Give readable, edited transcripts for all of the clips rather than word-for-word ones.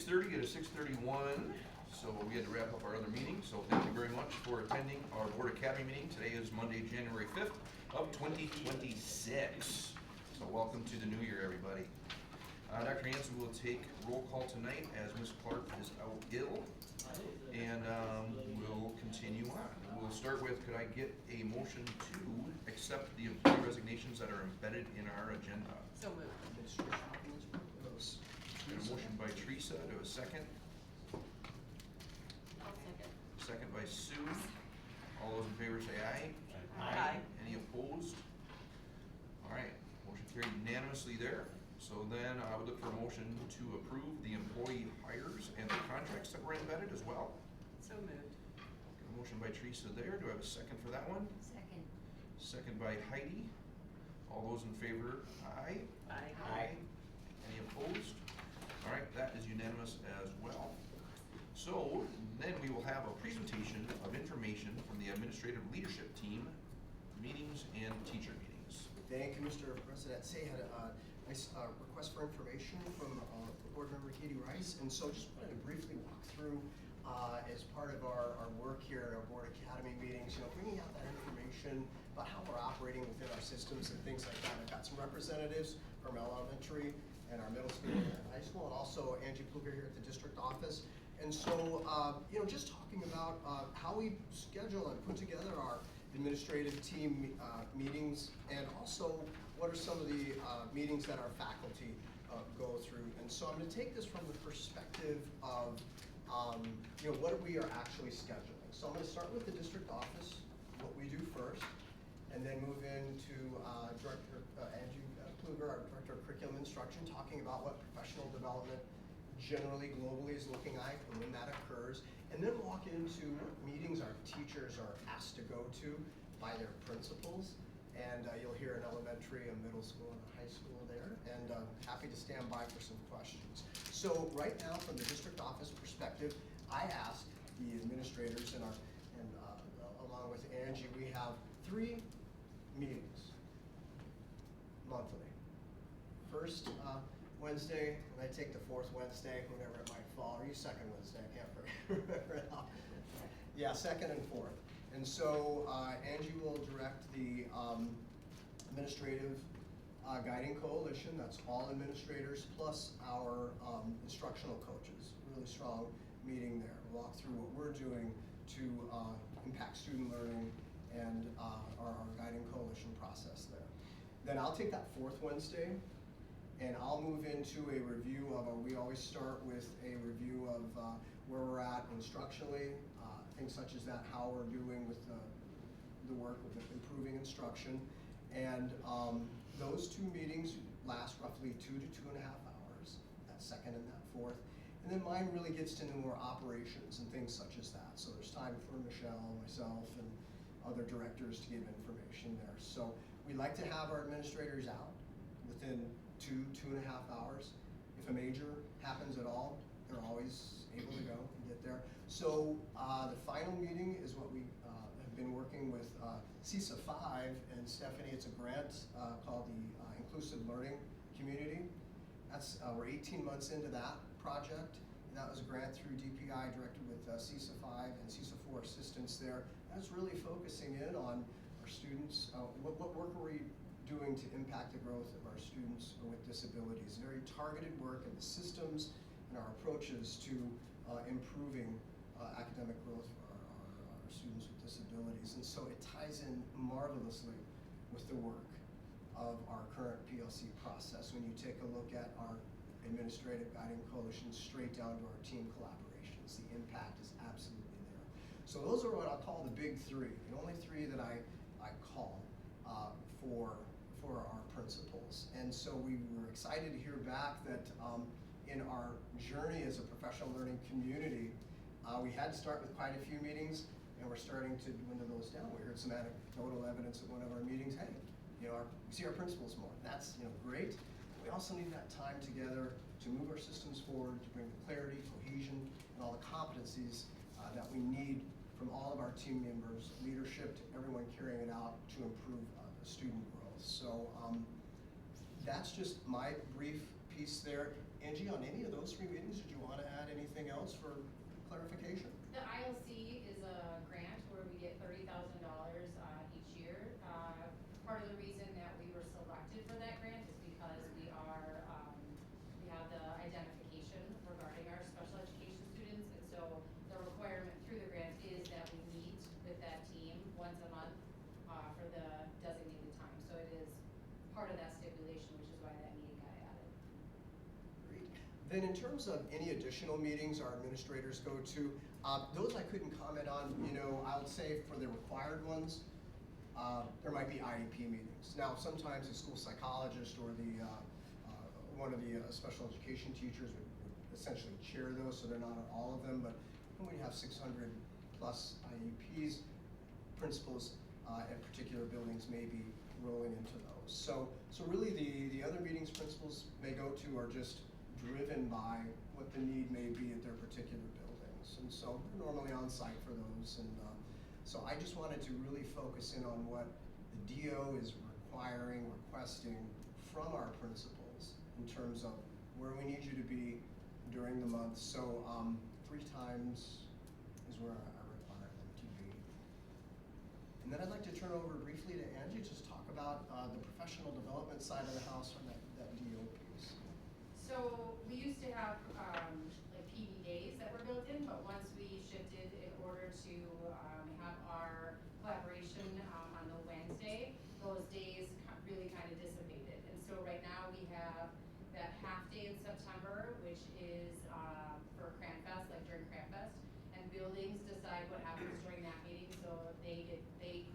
6:30 at a 6:31, so we had to wrap up our other meeting. So thank you very much for attending our Board Academy meeting. Today is Monday, January 5th of 2026. So welcome to the new year, everybody. Dr. Hanson will take roll call tonight as Ms. Clark is out ill, and we'll continue on. We'll start with, could I get a motion to accept the employee resignations that are embedded in our agenda? So moved. And a motion by Teresa, to a second. I'll second. Second by Sue. All those in favor say aye. Aye. Any opposed? All right, motion carried unanimously there. So then I would look for a motion to approve the employee hires and the contracts that were embedded as well. So moved. Got a motion by Teresa there. Do I have a second for that one? Second. Second by Heidi. All those in favor, aye. Aye. Any opposed? All right, that is unanimous as well. So then we will have a presentation of information from the administrative leadership team, meetings and teacher meetings. Thank you, Mr. President. Say had a nice request for information from Board Member Katie Rice, and so just wanted to briefly walk through as part of our work here at our Board Academy meetings, bringing out that information about how we're operating within our systems and things like that. I've got some representatives from elementary and our middle school and high school, and also Angie Kluger here at the district office. And so, just talking about how we schedule and put together our administrative team meetings, and also what are some of the meetings that our faculty go through. And so I'm going to take this from the perspective of, what we are actually scheduling. So I'm going to start with the district office, what we do first, and then move into Director Angie Kluger, our Director of Curriculum Instruction, talking about what professional development generally globally is looking like and when that occurs, and then walk into what meetings our teachers are asked to go to by their principals. And you'll hear an elementary, a middle school, and a high school there, and happy to stand by for some questions. So right now, from the district office perspective, I asked the administrators and along with Angie, we have 3 meetings monthly. First Wednesday, and I take the 4th Wednesday, whenever it might fall, or you second Wednesday, I can't remember it now. Yeah, 2nd and 4th. And so Angie will direct the administrative guiding coalition. That's all administrators plus our instructional coaches. Really strong meeting there. Walk through what we're doing to impact student learning and our guiding coalition process there. Then I'll take that 4th Wednesday, and I'll move into a review of, we always start with a review of where we're at instructionally, things such as that, how we're doing with the work with improving instruction. And those 2 meetings last roughly 2 to 2.5 hours, that 2nd and that 4th. And then mine really gets into more operations and things such as that. So there's time for Michelle, myself, and other directors to give information there. So we like to have our administrators out within 2.5 hours. If a major happens at all, they're always able to go and get there. So the final meeting is what we have been working with CISA 5 and Stephanie. It's a grant called the Inclusive Learning Community. That's we're 18 months into that project. And that was a grant through DPI directed with CISA 5 and CISA 4 assistance there. That's really focusing in on our students. What work are we doing to impact the growth of our students with disabilities? Very targeted work in the systems and our approaches to improving academic growth for our students with disabilities. And so it ties in marvelously with the work of our current PLC process. When you take a look at our administrative guiding coalition straight down to our team collaborations, the impact is absolutely there. So those are what I'll call the big 3, the only 3 that I call for our principals. And so we were excited to hear back that in our journey as a professional learning community, we had to start with quite a few meetings, and we're starting to dwindle those down. We heard some anecdotal evidence at one of our meetings. Hey, we see our principals more. That's great. We also need that time together to move our systems forward, to bring the clarity, cohesion, and all the competencies that we need from all of our team members, leadership, to everyone carrying it out to improve the student growth. So that's just my brief piece there. Angie, on any of those 3 meetings, did you want to add anything else for clarification? The ILC is a grant where we get $30,000 each year. Part of the reason that we were selected for that grant is because we have the identification regarding our special education students, and so the requirement through the grant is that we meet with that team once a month for the designated time. So it is part of that stipulation, which is why that meeting got added. Great. Then in terms of any additional meetings our administrators go to, those I couldn't comment on. I would say for the required ones, there might be IEP meetings. Now, sometimes the school psychologist or the one of the special education teachers would essentially chair those, so they're not on all of them. But when we have 600 plus IEPs, principals at particular buildings may be rolling into those. So really the other meetings principals may go to are just driven by what the need may be at their particular buildings. And so they're normally on site for those. And so I just wanted to really focus in on what the DO is requesting from our principals in terms of where we need you to be during the month. So 3 times is where I require them to be. And then I'd like to turn over briefly to Angie, just talk about the professional development side of the house on that DO piece. So we used to have like PD days that were built in, but once we shifted in order to have our collaboration on the Wednesday, those days really kind of dissipated. And so right now we have that half day in September, which is for Cranfest, like during Cranfest, and buildings decide what happens during that meeting. So they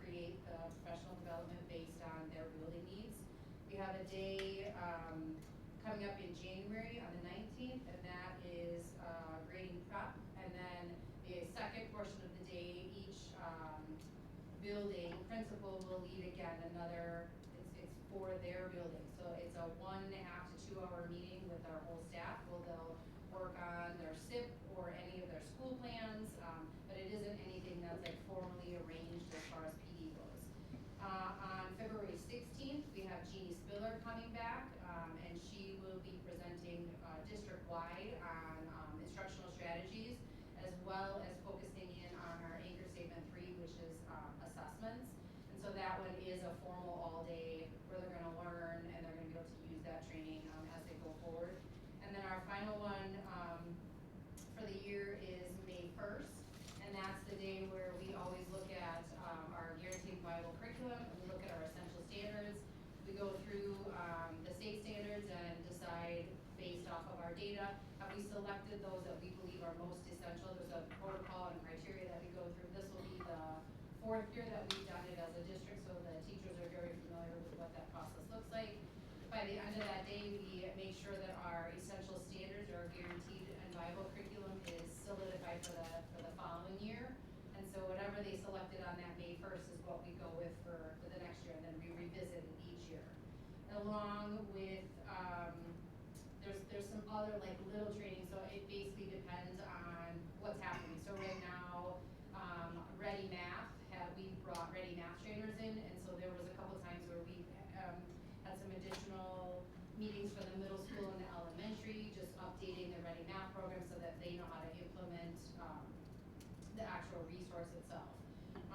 create the professional development based on their building needs. We have a day coming up in January on the 19th, and that is grading prep. And then the second portion of the day, each building principal will lead again another, it's for their building. So it's a 1.5 to 2 hour meeting with our whole staff where they'll work on their SIP or any of their school plans, but it isn't anything that's like formally arranged as far as PD goes. On February 16th, we have Jeannie Spiller coming back, and she will be presenting district-wide on instructional strategies, as well as focusing in on our anchor statement 3, which is assessments. And so that one is a formal all-day where they're going to learn and they're going to be able to use that training as they go forward. And then our final one for the year is May 1st, and that's the day where we always look at our guaranteed viable curriculum, and we look at our essential standards. We go through the state standards and decide based off of our data, have we selected those that we believe are most essential. There's a protocol and criteria that we go through. This will be the 4th year that we've done it as a district, so the teachers are very familiar with what that process looks like. By the end of that day, we make sure that our essential standards or guaranteed and viable curriculum is solidified for the following year. And so whatever they selected on that May 1st is what we go with for the next year, and then we revisit it each year. Along with, there's some other like little training, so it basically depends on what's happening. So right now, Ready Math, we brought Ready Math trainers in, and so there was a couple times where we had some additional meetings for the middle school and the elementary, just updating the Ready Math program so that they know how to implement the actual resource itself.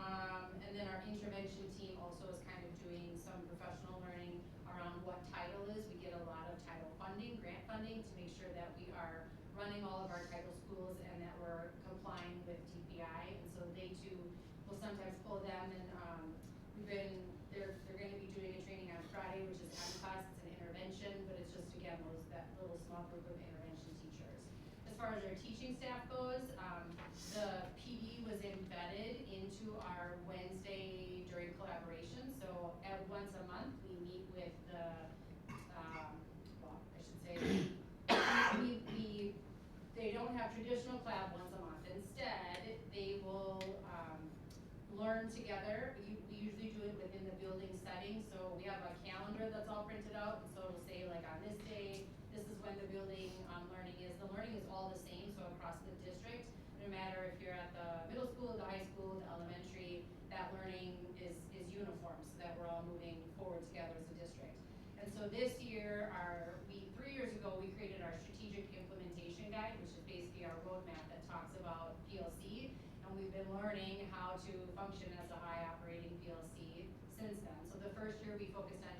And then our intervention team also is kind of doing some professional learning around what title is. We get a lot of title funding, grant funding, to make sure that we are running all of our title schools and that we're complying with DPI. And so they too will sometimes pull them, and they're going to be doing a training on Friday, which is MCAS. It's an intervention, but it's just again that little small group of intervention teachers. As far as our teaching staff goes, the PD was embedded into our Wednesday during collaboration. So once a month we meet with the, they don't have traditional collab once a month. Instead, they will learn together. We usually do it within the building setting. So we have a calendar that's all printed out, and so it'll say like on this day, this is when the building learning is. The learning is all the same, so across the district, no matter if you're at the middle school, the high school, the elementary, that learning is uniform, so that we're all moving forward together as a district. And so this year, 3 years ago, we guide, which is basically our roadmap that talks about PLC. And we've been learning how to function as a high operating PLC since then. So the first year we focused on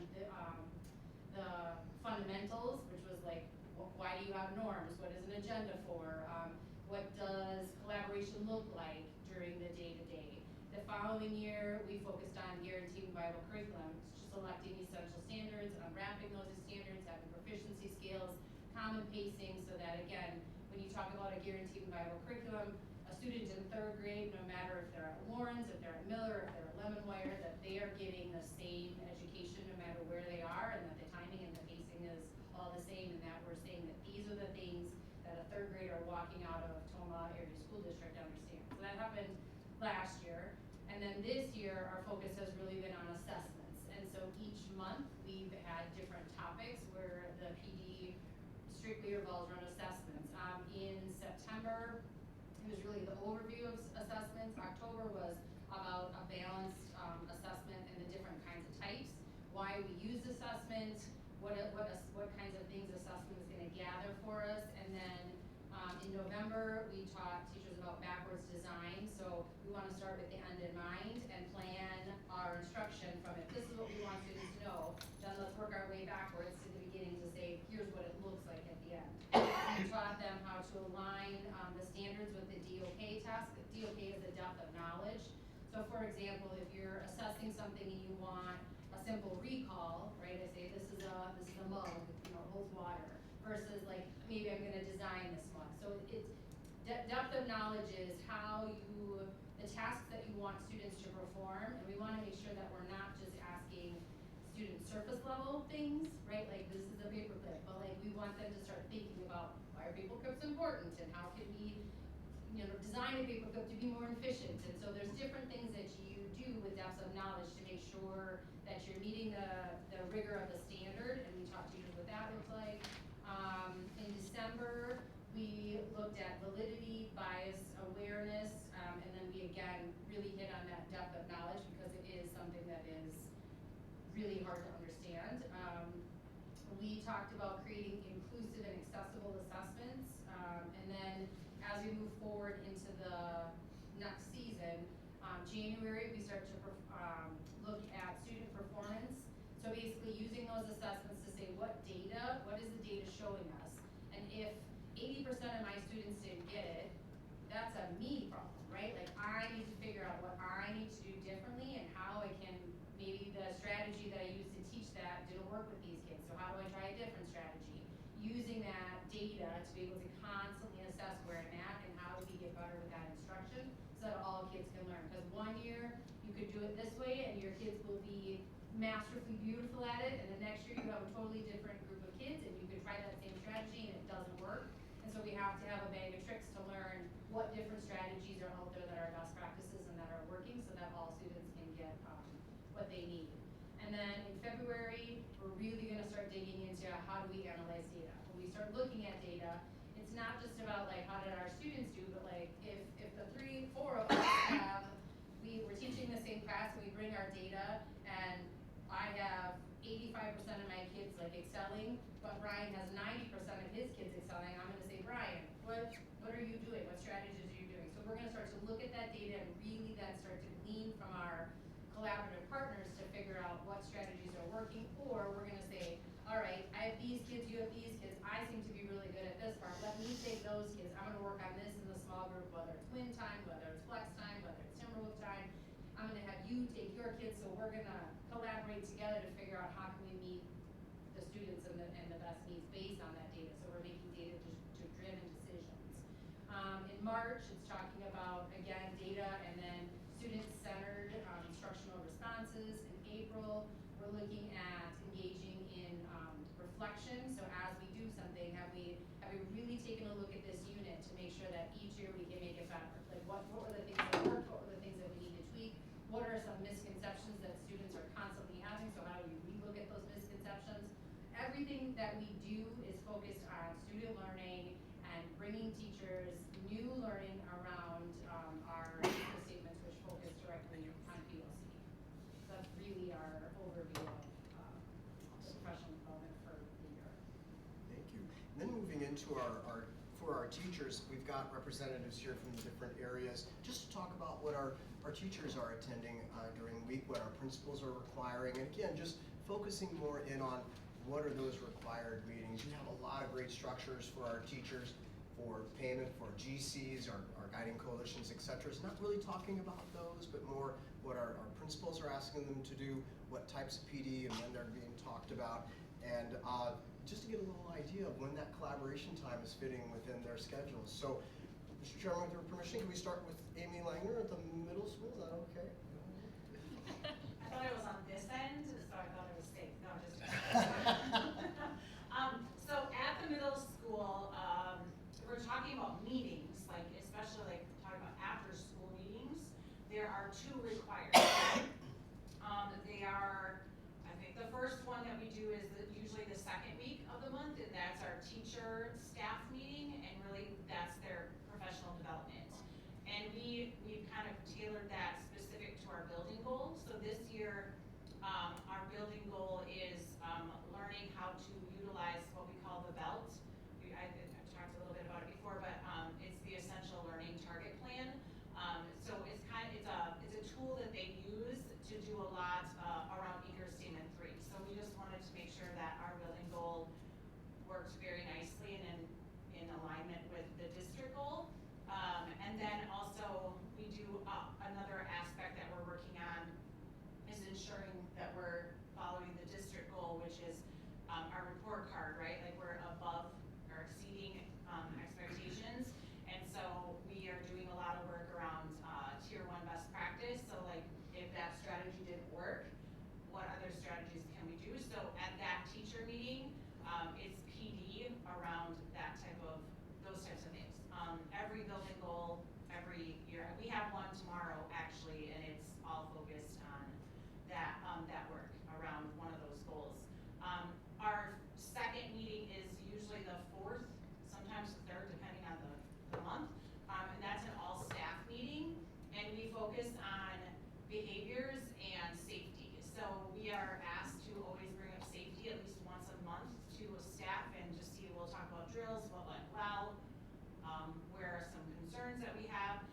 the fundamentals, which was like, why do you have norms? What is an agenda for? What does collaboration look like during the day-to-day? The following year, we focused on guaranteeing viable curriculum, selecting essential standards, unwrapping those standards, having proficiency scales, common pacing, so that again, when you talk about a guaranteed and viable curriculum, a student in third grade, no matter if they're at Lawrence, if they're at Miller, if they're at Lemonwire, that they are getting the same education no matter where they are, and that the timing and the pacing is all the same, and that we're saying that these are the things that a third grader walking out of Tomah Area School District understands. So that happened last year. And then this year, our focus has really been on assessments. And so each month, we've had different topics where the PD strictly revolves around assessments. In September, it was really the overview of assessments. October was about a balanced assessment and the different kinds of types, why we use assessment, what kinds of things assessment is going to gather for us. And then in November, we taught teachers about backwards design. So we want to start with the end in mind and plan our instruction from if this is what we want students to know, then let's work our way backwards to the beginning to say, here's what it looks like at the end. We taught them how to align the standards with the DOK task. The DOK is the depth of knowledge. So for example, if you're assessing something and you want a simple recall, right? I say this is a mug, you know, it holds water, versus like maybe I'm going to design this mug. So it's depth of knowledge is how the tasks that you want students to perform, and we want to make sure that we're not just asking student surface level things, right? Like this is a paperclip, but like we want them to start thinking about why are paperclips important and how can we, you know, design a paperclip to be more efficient. And so there's different things that you do with depth of knowledge to make sure that you're meeting the rigor of the standard, and we taught teachers what that looks like. In December, we looked at validity, bias, awareness, and then we again really hit on that depth of knowledge because it is something that is really hard to understand. We talked about creating inclusive and accessible assessments, and then as we move forward into the next season, January we start to look at student performance. So basically using those assessments to say what is the data showing us, and if 80% of my students didn't get it, that's a me problem, right? Like I need to figure out what I need to do differently and how I can, maybe the strategy that I used to teach that didn't work with these kids, so how do I try a different strategy? Using that data to be able to constantly assess where I'm at and how do we get better with that instruction so that all kids can learn. Because one year you could do it this way and your kids will be masterfully beautiful at it, and the next year you have a totally different group of kids and you could try that same strategy and it doesn't work. And so we have to have a bag of tricks to learn what different strategies are out there that are best practices and that are working so that all students can get what they need. And then in February, we're really going to start digging into how do we analyze data. When we start looking at data, it's not just about like how did our students do, but like if the 4 of us we're teaching the same class and we bring our data and I have 85% of my kids like excelling, but Brian has 90% of his kids excelling, I'm going to say, Brian, what are you doing? What strategies are you doing? So we're going to start to look at that data and really then start to glean from our collaborative partners to figure out what strategies are working, or we're going to say, all right, I have these kids, you have these kids, I seem to be really good at this part, let me take those kids, I'm going to work on this in the small group, whether it's win time, whether it's flex time, whether it's Timberwolf time, I'm going to have you take your kids, so we're going to collaborate together to figure out how can we meet the students and the best needs based on that data, so we're making data-driven decisions. In March, it's talking about, again, data and then student-centered instructional responses. In April, we're looking at engaging in reflection. So as we do something, have we really taken a look at this unit to make sure that each year we can make it better? Like what were the things that worked? What were the things that we need to tweak? What are some misconceptions that students are constantly having? So how do we relook at those misconceptions? Everything that we do is focused on student learning and bringing teachers new learning around our eco statements, which focus directly on PLC. So that's really our overview of professional development for the year. Thank you. And then moving into our for our teachers, we've got representatives here from the different areas, just to talk about what our teachers are attending during the week, what our principals are requiring, and again, just focusing more in on what are those required meetings. We have a lot of great structures for our teachers, for payment, for GCs, our guiding coalitions, etc. It's not really talking about those, but more what our principals are asking them to do, what types of PD and when they're being talked about, and just to get a little idea of when that collaboration time is fitting within their schedules. So, Mr. Chairman, with your permission, can we start with Amy Langer at the middle school? Is that okay? I thought it was on this end, so I thought it was safe. No, just so at the middle school, we're talking about meetings, like especially like talking about after school meetings. There are 2 required. They are, I think the first one that we do is usually the second week of the month, and that's our teacher staff meeting, and really that's their professional development. And we've kind of tailored that specific to our building goal. So this year, our building goal is learning how to utilize what we call the BELT. I've talked a little bit about it before, but it's the Essential Learning Target Plan. So it's a tool that they use to do a lot around Eager Statement 3. So we just wanted to make sure that our building goal works very nicely and in alignment with the district goal. And then also we do another aspect that we're working on is ensuring that we're following the district goal, which is our report card, right? Like we're above or exceeding expectations. And so we are doing a lot of work around Tier 1 best practice. So like if that strategy didn't work, what other strategies can we do? So at that teacher meeting, it's PD around those types of things. Every building goal, every year. We have one tomorrow actually, and it's all focused on that work around one of those goals. Our second meeting is usually the 4th, sometimes the 3rd, depending on the month. And that's an all staff meeting, and we focus on behaviors and safety. So we are asked to always bring up safety at least once a month to a staff and just we'll talk about drills, what went well, where are some concerns that we have,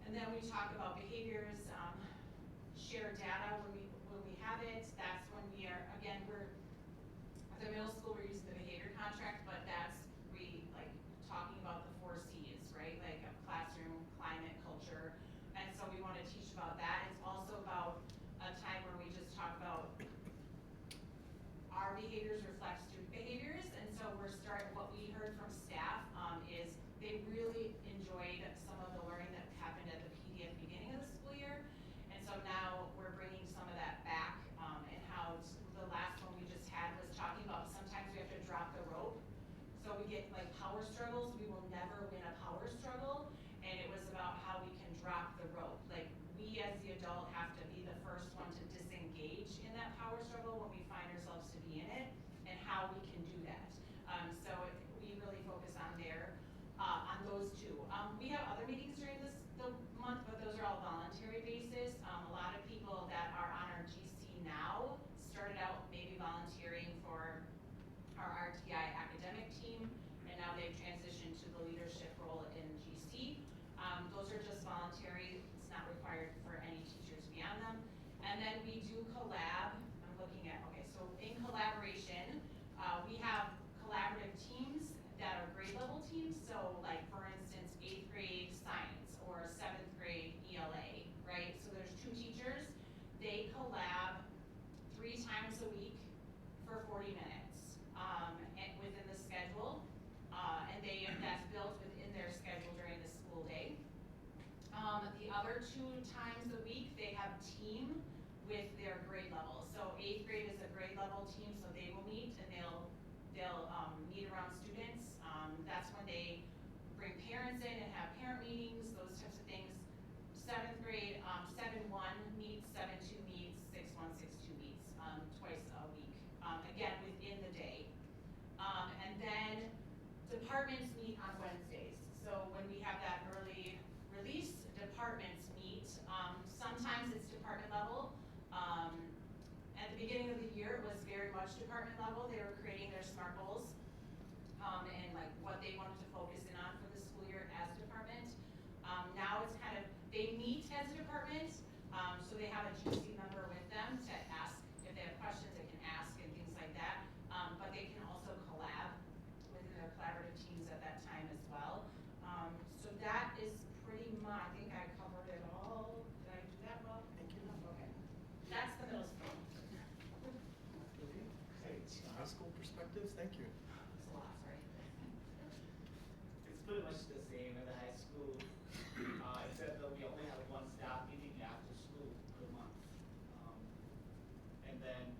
and then we talk about behaviors, share data when we have it. That's when we're at the middle school, we're using the behavior contract, but that's talking about the 4 C's, right? Like classroom, climate, culture, and so we want to teach about that. It's also about a time where we just talk about our behaviors reflect student behaviors, and so what we heard from staff is they really enjoyed some of the learning that happened at the PD at the beginning of the school year, and so now we're bringing some of that back, and how the last one we just had was talking about sometimes we have to drop the rope. So we get like power struggles, we will never win a power struggle, and it was about how we can drop the rope. Like we as the adult have to be the first one to disengage in that power struggle when we find ourselves to be in it, and how we can do that. So we really focus on on those 2. We have other meetings during the month, but those are all voluntary basis. A lot of people that are on our GC now started out maybe volunteering for our RTI academic team, and now they've transitioned to the leadership role in GC. Those are just voluntary. It's not required for any teachers to be on them. And then we do collab. I'm looking at, okay, so in collaboration, we have collaborative teams that are grade level teams. So like for instance, 8th grade science or 7th grade ELA, right? So there's 2 teachers. They collab 3 times a week for 40 minutes within the schedule, and that's built within their schedule during the school day. The other 2 times a week, they have team with their grade level. So 8th grade is a grade level team, so they will meet and they'll meet around students. That's when they bring parents in and have parent meetings, those types of things. 7th grade, 7-1 meets, 7-2 meets, 6-1, 6-2 meets twice a week, again within the day. And then departments meet on Wednesdays. So when we have that early release, departments meet. Sometimes it's department level. At the beginning of the year, it was very much department level. They were creating their SMART goals and like what they wanted to focus in on for so they have a GC member with them to ask, if they have questions, they can ask and things like that. But they can also collab within their collaborative teams at that time as well. So that is pretty much, I think I covered it all. Did I do that well? Thank you. Okay. That's the middle school. High school perspectives, thank you. It's a lot, sorry. It's pretty much the same at the high school, except that we only have one staff meeting after school per month. And then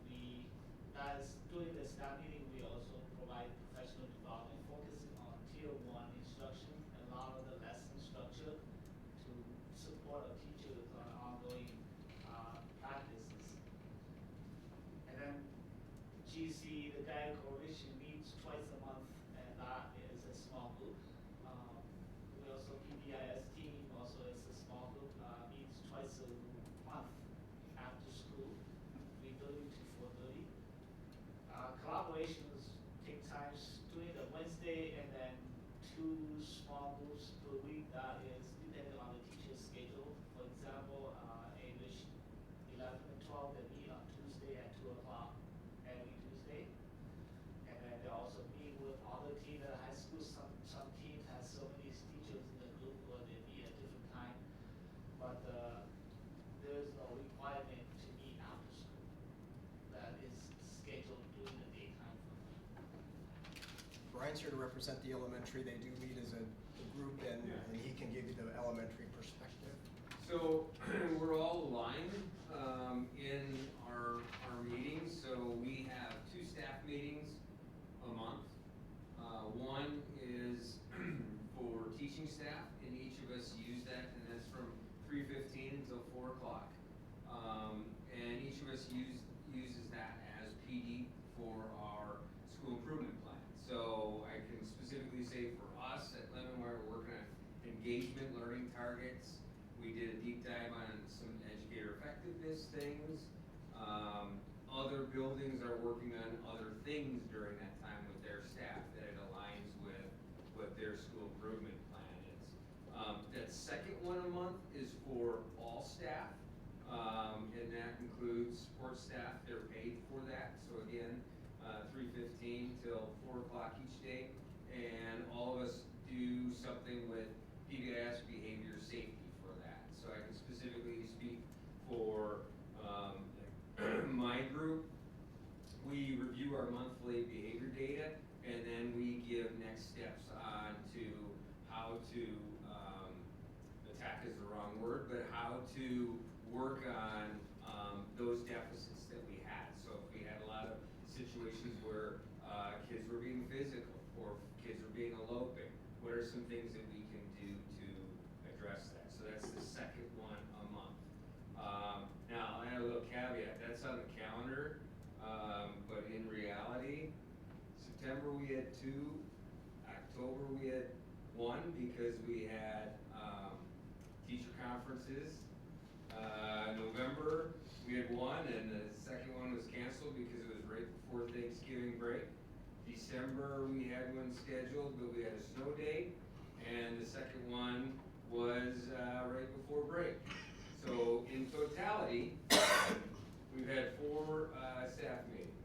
during the staff meeting, we also provide professional development focusing on tier 1 instruction and a lot of the lesson structure to support our teachers on ongoing practices. And then GC, the Diet Coalition, meets twice a month, and that is a small group. We also, PBIS team also is a small group, meets twice a month after school, 3:30 to 4:30. Collaborations take times doing the Wednesday and then 2 small groups per week. That is depending on the teacher's schedule. For example, English 11 and 12, they meet on Tuesday at 2 o'clock every Tuesday. And then they also meet with other teams at high school. Some teams have so many teachers in the group where they meet at different time. But there's no requirement to meet after school. That is scheduled during the daytime for them. Brian's here to represent the elementary. They do meet as a group, and he can give you the elementary perspective. So we're all aligned in our meetings. So we have 2 staff meetings a month. One is for teaching staff, and each of us use that, and that's from 3:15 until 4 o'clock. And each of us uses that as PD for our school improvement plan. So I can specifically say for us at Lemonwire, we're working on engagement learning targets. We did a deep dive on some educator effectiveness things. Other buildings are working on other things during that time with their staff that it aligns with what their school improvement plan is. That second one a month is for all staff, and that includes support staff. They're paid for that. So again, 3:15 till 4 o'clock each day, and all of us do something with PBIS behavior safety for that. So I can specifically speak for my group. We review our monthly behavior data, and then we give next steps on to how to, attack is the wrong word, but how to work on those deficits that we had. So if we had a lot of situations where kids were being physical or kids were being eloping, what are some things that we can do to address that? So that's the second one a month. Now, I have a little caveat, that's on the calendar, but in reality, September we had 2, October we had 1 because we had teacher conferences. November we had 1, and the second one was canceled because it was right before Thanksgiving break. December we had one scheduled, but we had a snow day, and the second one was right before break. So in totality, we've had 4 staff meetings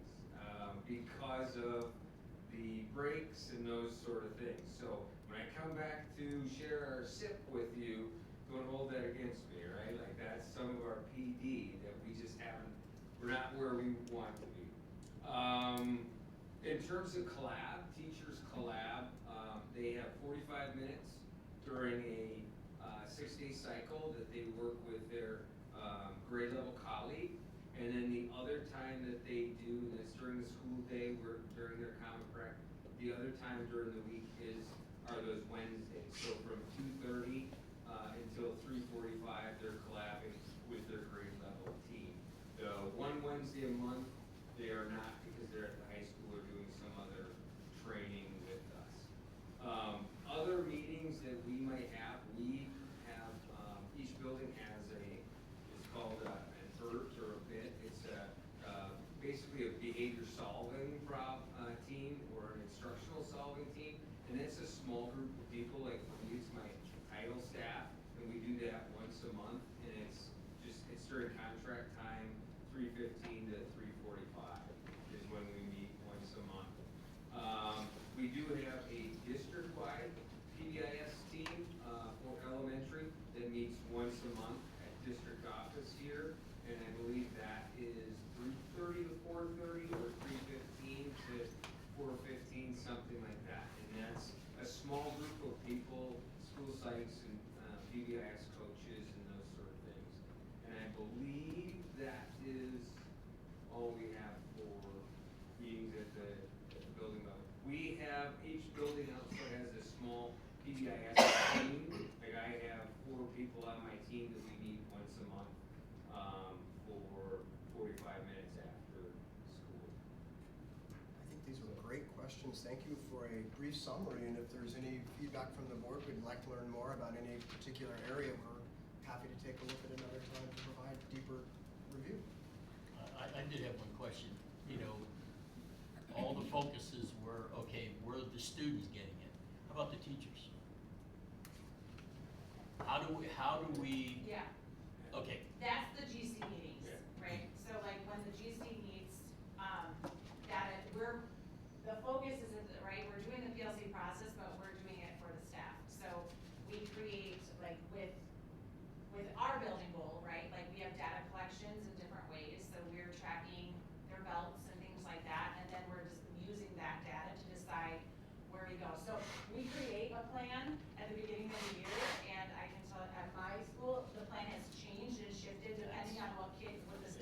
because of the breaks and those sort of things. So when I come back to share our SIP with you, don't hold that against me, right? Like that's some of our PD that we just haven't, we're not where we want to be. In terms of collab, teachers collab, they have 45 minutes during a 6-day cycle that they work with their grade level colleague. And then the other time that they do, and it's during the school day, during their common prep, the other time during the week are those Wednesdays. So from 2:30 until 3:45, they're collabing with their grade level team. The one Wednesday a month, they are not because they're at the high school or doing some other training with us. Other meetings that we might have, each building has it's called an ERT or a BIT. It's basically a behavior solving team or an instructional solving team. And it's a small group of people, like for me, it's my title staff, and we do that once a month, and it's during PBIS team. Like I have 4 people on my team that we meet once a month, for 45 minutes after school. I think these were great questions. Thank you for a brief summary, and if there's any feedback from the board, we'd like to learn more about any particular area, we're happy to take a look at another time to provide deeper review. I did have one question. You know, all the focuses were, okay, were the students getting it? How about the teachers? How do we, Yeah, okay, that's the GC meetings, right? So like when the GC meets, data, the focus isn't, right, we're doing the PLC process, but we're doing it for the staff. So we create, like with our building goal, right, like we have data collections in different ways, so we're tracking their belts and things like that, and then we're just using that data to decide where we go. So we create a plan at the beginning of the year, and I can tell at my school, the plan has changed and shifted depending on what the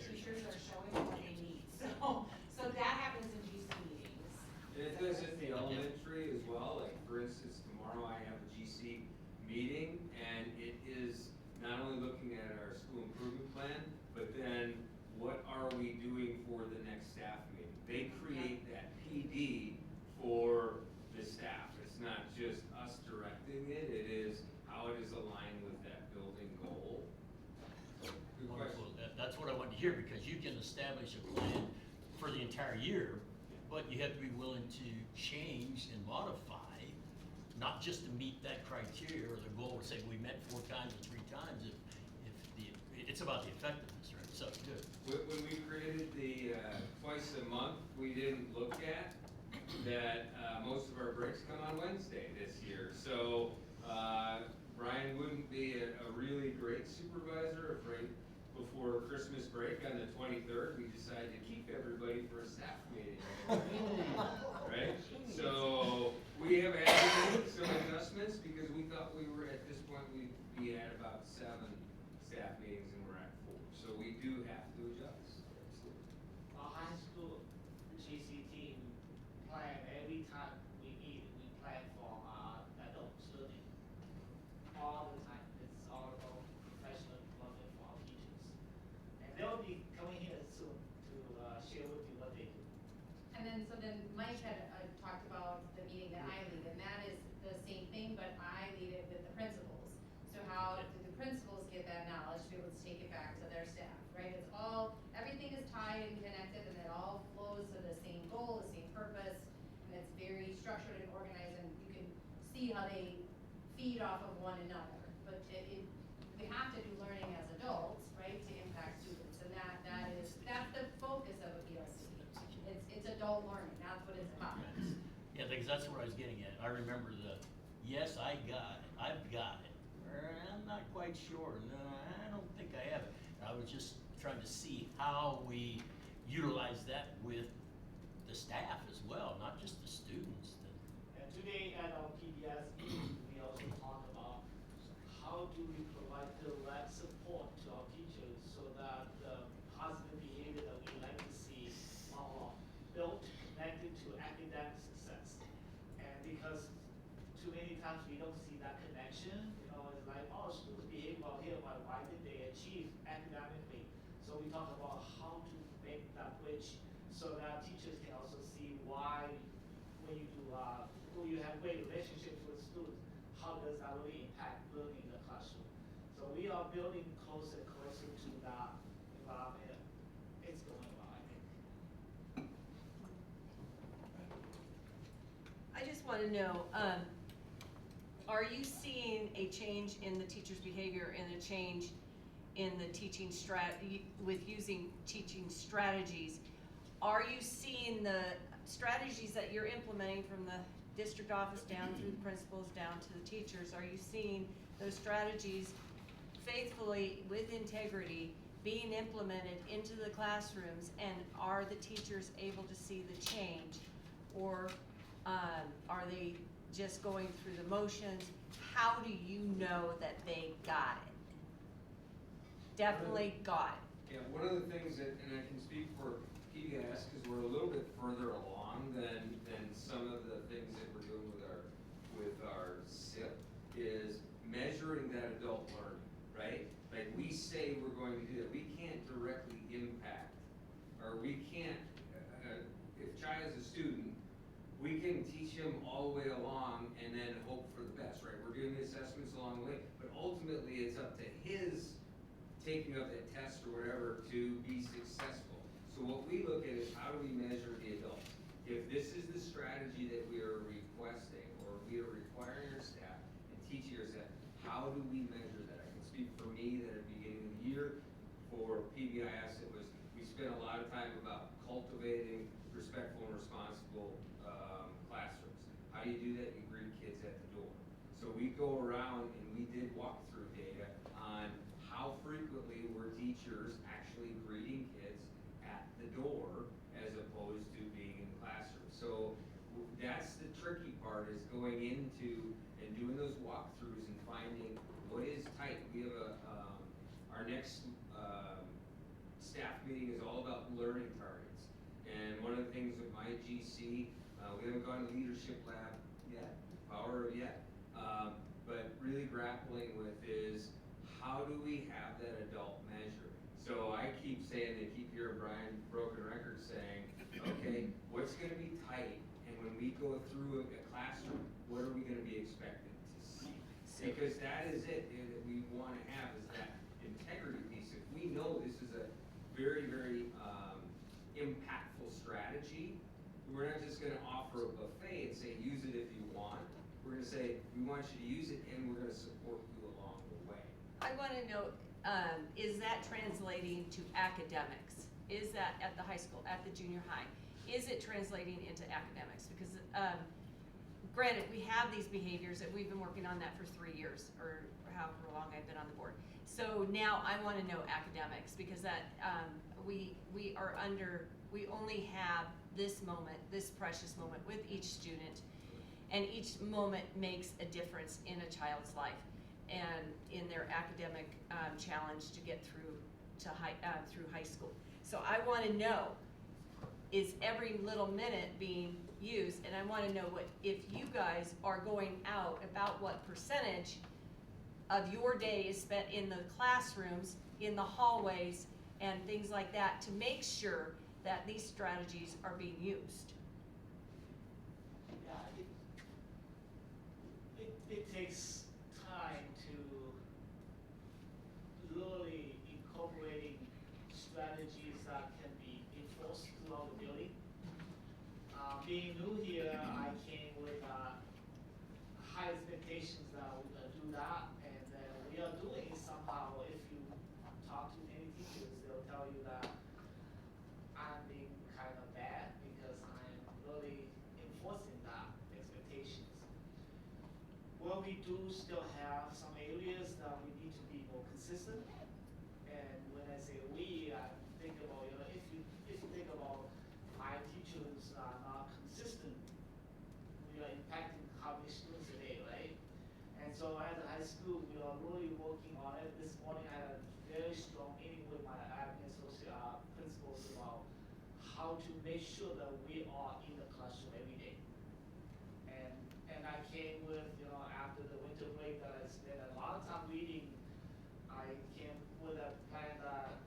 teachers are showing and what they need. So that happens in GC meetings. And it does at the elementary as well, like for instance, tomorrow I have a GC meeting, and it is not only looking at our school improvement plan, but then what are we doing for the next staff meeting? They create that PD for the staff. It's not just us directing it, it is how it is aligned with that building goal. Good wonderful. question. That's what I wanted to hear, because you can establish a plan for the entire year, but you have to be willing to change and modify, not just to meet that criteria or the goal, say we met 4 times or 3 times, it's about the effectiveness, right? So, good. When we created the twice a month, we didn't look at that most of our breaks come on Wednesday this year. So Brian wouldn't be a really great supervisor if right before Christmas break on the 23rd, we decided to keep everybody for a staff meeting. Right? So we have had to make some adjustments because we thought we were, at this point, we'd be at about 7 staff meetings and we're at 4. So we do have to adjust. Absolutely. Our high school GC team plan every time we meet, we plan for adult learning. All the time, it's all about professional development for our teachers. And they'll be coming here soon to share with you what they do. And then Mike had talked about the meeting that I lead, and that is the same thing, but I lead it with the principals. So how do the principals get that knowledge to be able to take it back to their staff, right? It's all, everything is tied and connected, and it all flows to the same goal, the same purpose, and it's very structured and organized, and you can see how they feed off of one another. But we have to do learning as adults, right, to impact students, and that's the focus of a PLC. It's adult learning, that's what it's about. Yeah, because that's what I was getting at. I remember yes, I got it, I've got it. Or, I'm not quite sure, no, I don't think I have it. I was just trying to see how we utilize that with the staff as well, not just the students. And today at our PBS meeting, we also talk about how do we provide direct support to our teachers so that the positive behavior that we like to see are built, connected to academic success. And because too many times we don't see that connection, it's like, oh, students behave well here, but why did they achieve academically? So we talk about how to make that bridge so that teachers can also see why when you do, when you have great relationships with students, how does that really impact learning in the classroom? So we are building closer and closer to that environment. It's going well, I think. I just want to know, are you seeing a change in the teacher's behavior and a change in the teaching with using teaching strategies? Are you seeing the strategies that you're implementing from the district office down through the principals, down to the teachers? Are you seeing those strategies faithfully, with integrity, being implemented into the classrooms, and are the teachers able to see the change? Or are they just going through the motions? How do you know that they got it? Definitely got it. Yeah, one of the things that, and I can speak for PBIS because we're a little bit further along than some of the things that we're doing with our SIP. where we can't, if Chai is a student, we can teach him all the way along and then hope for the best, right? We're doing the assessments along the way, but ultimately it's up to his taking of that test or whatever to be successful. So what we look at is how do we measure the adults? If this is the strategy that we are requesting or we are requiring our staff and teaching our staff, how do we measure that? I can speak for me that at the beginning of the year for PBIS, it was, we spent a lot of time about cultivating respectful and responsible classrooms. How do you do that? You greet kids at the door. So we go around and we did walkthrough data on how frequently were teachers actually greeting kids at the door as opposed to being in the classroom. So that's the tricky part, is going into and doing those walkthroughs and finding what is tight. We have our next staff meeting is all about learning targets. And one of the things with my GC, we haven't gone to leadership lab yet, power of yet, but really grappling with is how do we have that adult measure? So I keep saying, they keep hearing Brian broken records saying, okay, what's gonna be tight? And when we go through a classroom, what are we gonna be expected to see? Because that is it, that we wanna have is that integrity piece. If we know this is a very, very impactful strategy, we're not just gonna offer a buffet and say, use it if you want. We're gonna say, we want you to use it and we're gonna support you along the way. I wanna know, is that translating to academics? Is that at the high school, at the junior high? Is it translating into academics? Because, granted, we have these behaviors that we've been working on that for 3 years, or however long I've been on the board. So now I wanna know academics, because that, we only have this moment, this precious moment with each student, and each moment makes a difference in a child's life and in their academic challenge to get through high school. So I want to know, is every little minute being used? And I want to know if you guys are going out, about what percentage of your day is spent in the classrooms, in the hallways, and things like that, to make sure that these strategies are being used. Yeah, it takes time to really incorporating strategies that can be enforced throughout the building. Being new here, I came with high expectations that we're gonna do that, and we are doing it somehow. If you talk to many teachers, they'll tell you that I'm being kind of bad because I'm really enforcing that expectations. Well, we do still have some areas that we need to be more consistent. And when I say we, I think about, if you think about 5 teachers are not consistent, we are impacting how many students a day, right? And so at the high school, we are really working on it. This morning I had a very strong meeting with my admin associate principals about how to make sure that we are in the classroom every day. And I came with, after the winter break that I spent a lot of time reading, I came with a plan that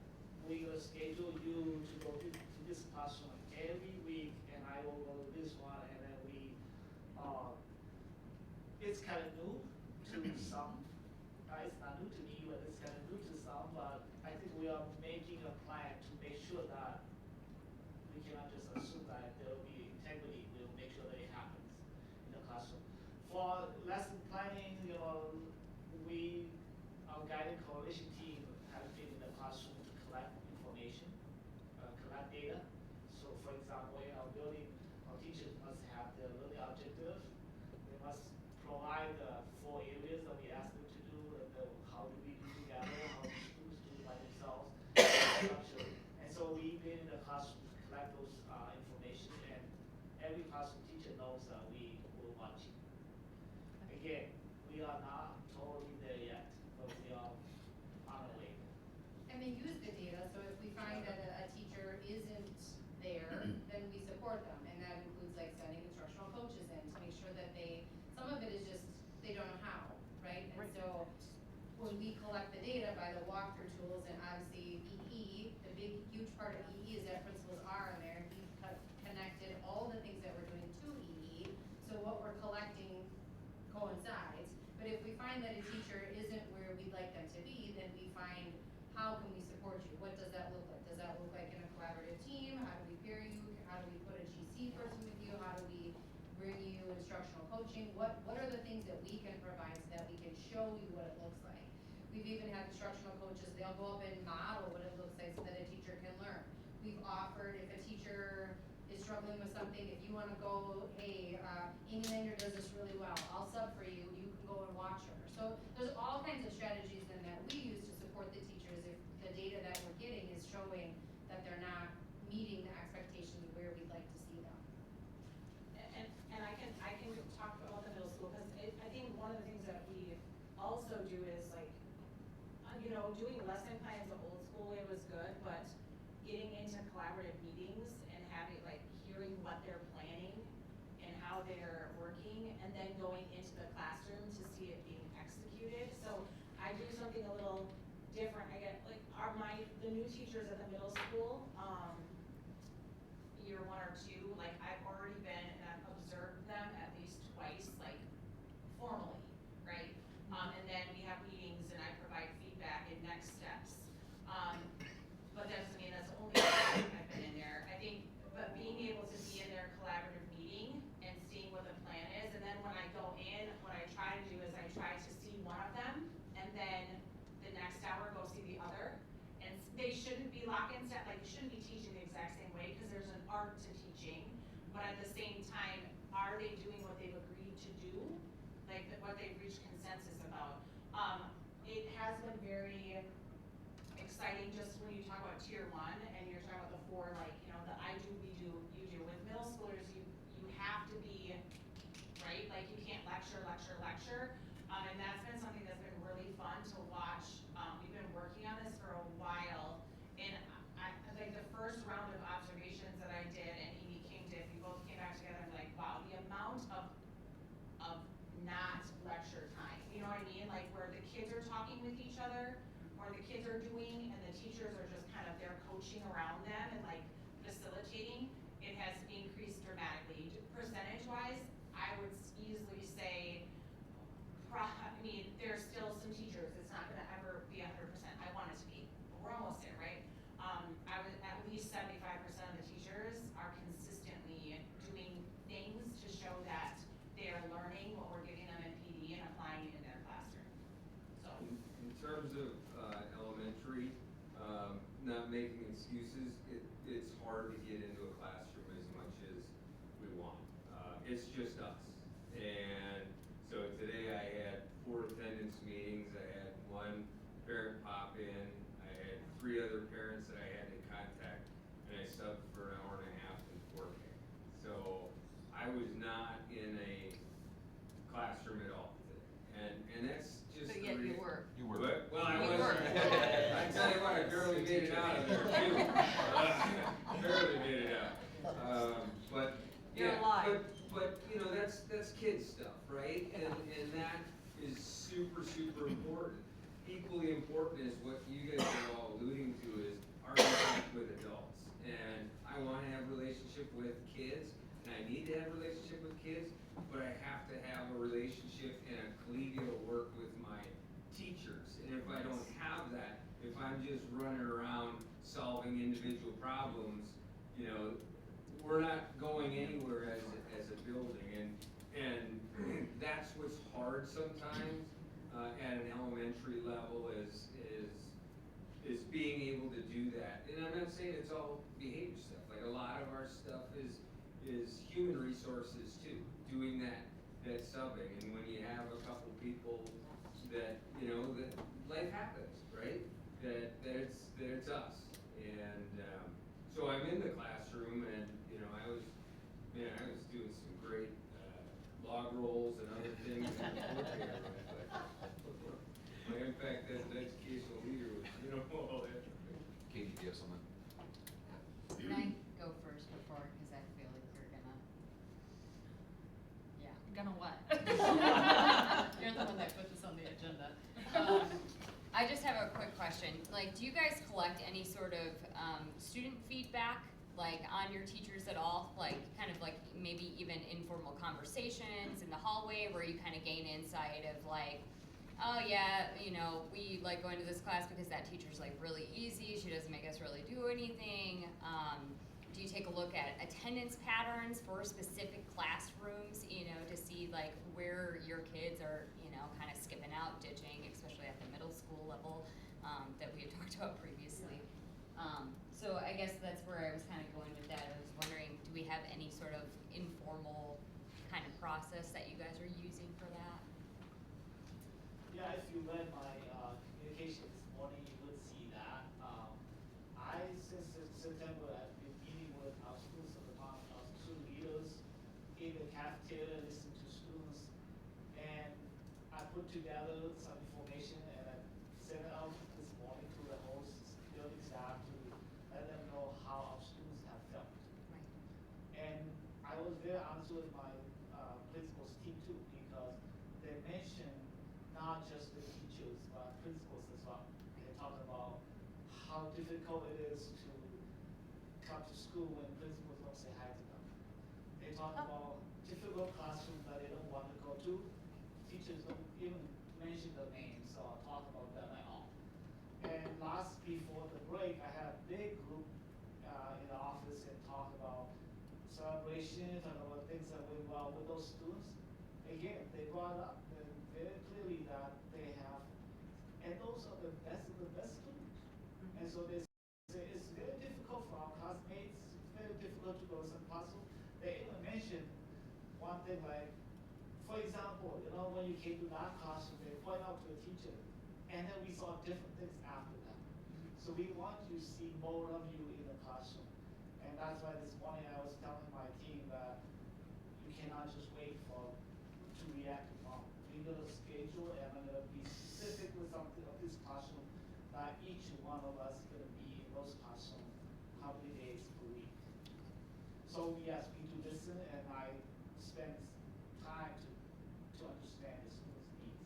we're gonna schedule you to go to this classroom every week, and I will go to this one, and then it's kind of new to some. It's not new to me, but it's kind of new to some, but I think we are making a plan to make sure that we cannot just assume that there will be integrity. We'll make sure that it happens in the classroom. For lesson planning, our guided coalition team has been in the classroom to collect information, collect data. So for example, in our building, our teachers must have their learning objective. They must provide the 4 areas that we ask them to do, how do we do together, how do students do by themselves, structure. And so we've been in the classroom to collect those information, and every classroom teacher knows that we will watch it. Again, we are not totally there yet, but we are on the way. And they use the data, so if we find that a teacher isn't there, then we support them, and that includes like sending instructional coaches in to make sure that some of it is just, they don't know how, right? And so, when we collect the data by the walkthrough tools, and obviously EE, the big, huge part of EE is that principals find that a teacher isn't where we'd like them to be, then we find, how can we support you? What does that look like? Does that look like in a collaborative team? How do we pair you? How do we put a GC person with you? How do we bring you instructional coaching? What are the things that we can provide so that we can show you what it looks like? We've even had instructional coaches, they'll go up and model what it looks like so that a teacher can learn. We've offered, if a teacher is struggling with something, if you wanna go, hey, Amy Lander does this really well, I'll sub for you, you can go and watch her. So there's all kinds of strategies then that we use to support the teachers if the data that we're getting is showing that they're not meeting the expectations of where we'd like to see them. And I can talk about the middle school, because I think one of the things that we also do is like, doing lesson plans of old school, it was good, but getting into collaborative meetings and having, like, hearing what they're planning and how they're working, and then going into the classroom to see it being executed. So I do something a little different. I get, like, the new teachers at the middle school, year 1 or 2, like, I've already been and I've observed them at least twice, like, formally, right? And then we have meetings and I provide feedback and next steps. But that doesn't mean that's the only time I've been in there. I think, but being able to be in their collaborative meeting and seeing what the plan is, and then when I go in, what I try to do is I try to see one of them, and then the next hour go see the other. And they shouldn't be lock in step, like you shouldn't be teaching the exact same way, because there's an art to teaching. But at the same time, are they doing what they've agreed to do? Like what they've reached consensus about? It has been very exciting just when you talk about tier 1 and you're talking about the 4, like, the I do, we do, you do. With middle schoolers, you have to be, right? Like you can't lecture. And that's been something that's been really fun to watch. We've been working on this for a while, and I like the first round of observations that I did and Amy King did, we both came back together and were like, wow, the amount of not lecture time, you know what I mean? Like where the kids are talking with each other, or the kids are doing, and the teachers are just kind of there coaching around them and like facilitating, it has increased dramatically. Percentage-wise, I would easily say, there's still some teachers, it's not gonna ever be 100%, I want it to be, but we're almost there, right? I would, at least 75% of the teachers are consistently doing things to show that they are learning what we're giving them in PD and applying it in their classroom. So. In terms of elementary, not making excuses, it's hard to get into a classroom as much as we want. It's just us. And so today I had 4 attendance meetings. I had 1 parent pop in. I had 3 other parents that I had to contact, and I subbed for an hour and a half in 4K. So I was not in a classroom at all today. And that's just But the yet you reason. were. You were. But, well, I You was. were. I tell you what, I barely made it out of there too. Barely made it out. But You're yeah, alive. but that's kids stuff, right? And that is super important. Equally important is what you guys are all alluding to is our relationship with adults. And I want to have a relationship with kids, and I need to have a relationship with kids, but I have to have a relationship and a collegial work with my teachers. And if I don't have that, if I'm just running around solving individual problems, we're not going anywhere as a building. And that's what's hard sometimes at an elementary level is being able to do that. And I'm not saying it's all behavior stuff. Like a lot of our stuff is human resources too, doing that subbing. And when you have a couple people that that life happens, right? That it's us. And so I'm in the classroom, and I was doing some great log rolls and other things. But in fact, as an educational leader, all that. Katie, do you have something? Can I go first before, because I feel like you're gonna, yeah. Gonna what? You're the one that put this on the agenda. I just have a quick question. Like, do you guys collect any sort of student feedback, like on your teachers at all? Like, kind of like maybe even informal conversations in the hallway where you kind of gain insight of like, oh yeah, you know, we like going to this class because that teacher's like really easy, she doesn't make us really do anything. Do you take a look at attendance patterns for specific classrooms, you know, to see like where your kids are, you know, kind of skipping out, ditching, especially at the middle school level, that we had talked about previously. So I guess that's where I was kind of going with that. I was wondering, do we have any sort of informal kind of process that you guys are using for that? Yeah, if you read my communication this morning, you would see that. Since September, I've been meeting with our students of the Tomah, our student leaders in the cafeteria, listening to students. And I put together some information and I sent it out this morning to the whole building staff to let them know how our students have felt. Right. And I was very honest with my principals team too, because they mentioned not just the teachers, but principals as well. They talk about how difficult it is to come to school when principals don't say hi to them. They talk about difficult classrooms that they don't want to go to. Teachers don't even mention their names or talk about them at all. And before the break, I had a big group in the office and talk about celebration, talk about things that went well with those students. Again, they brought up very clearly that they have, and those are the best of the best students. And so they say it's very difficult for our classmates, it's very difficult to go to some classroom. They even mentioned one thing like, for example, you know, when you came to that classroom, they point out to a teacher, and then we saw different things after that. So we want to see more of you in the classroom. And that's why this morning I was telling my team that you cannot just wait to react to mom. We're gonna schedule and I'm gonna be specific with something of this classroom that each one of us is gonna be in those classrooms how many days per week. So yes, we do listen and I spend time to understand the students' needs.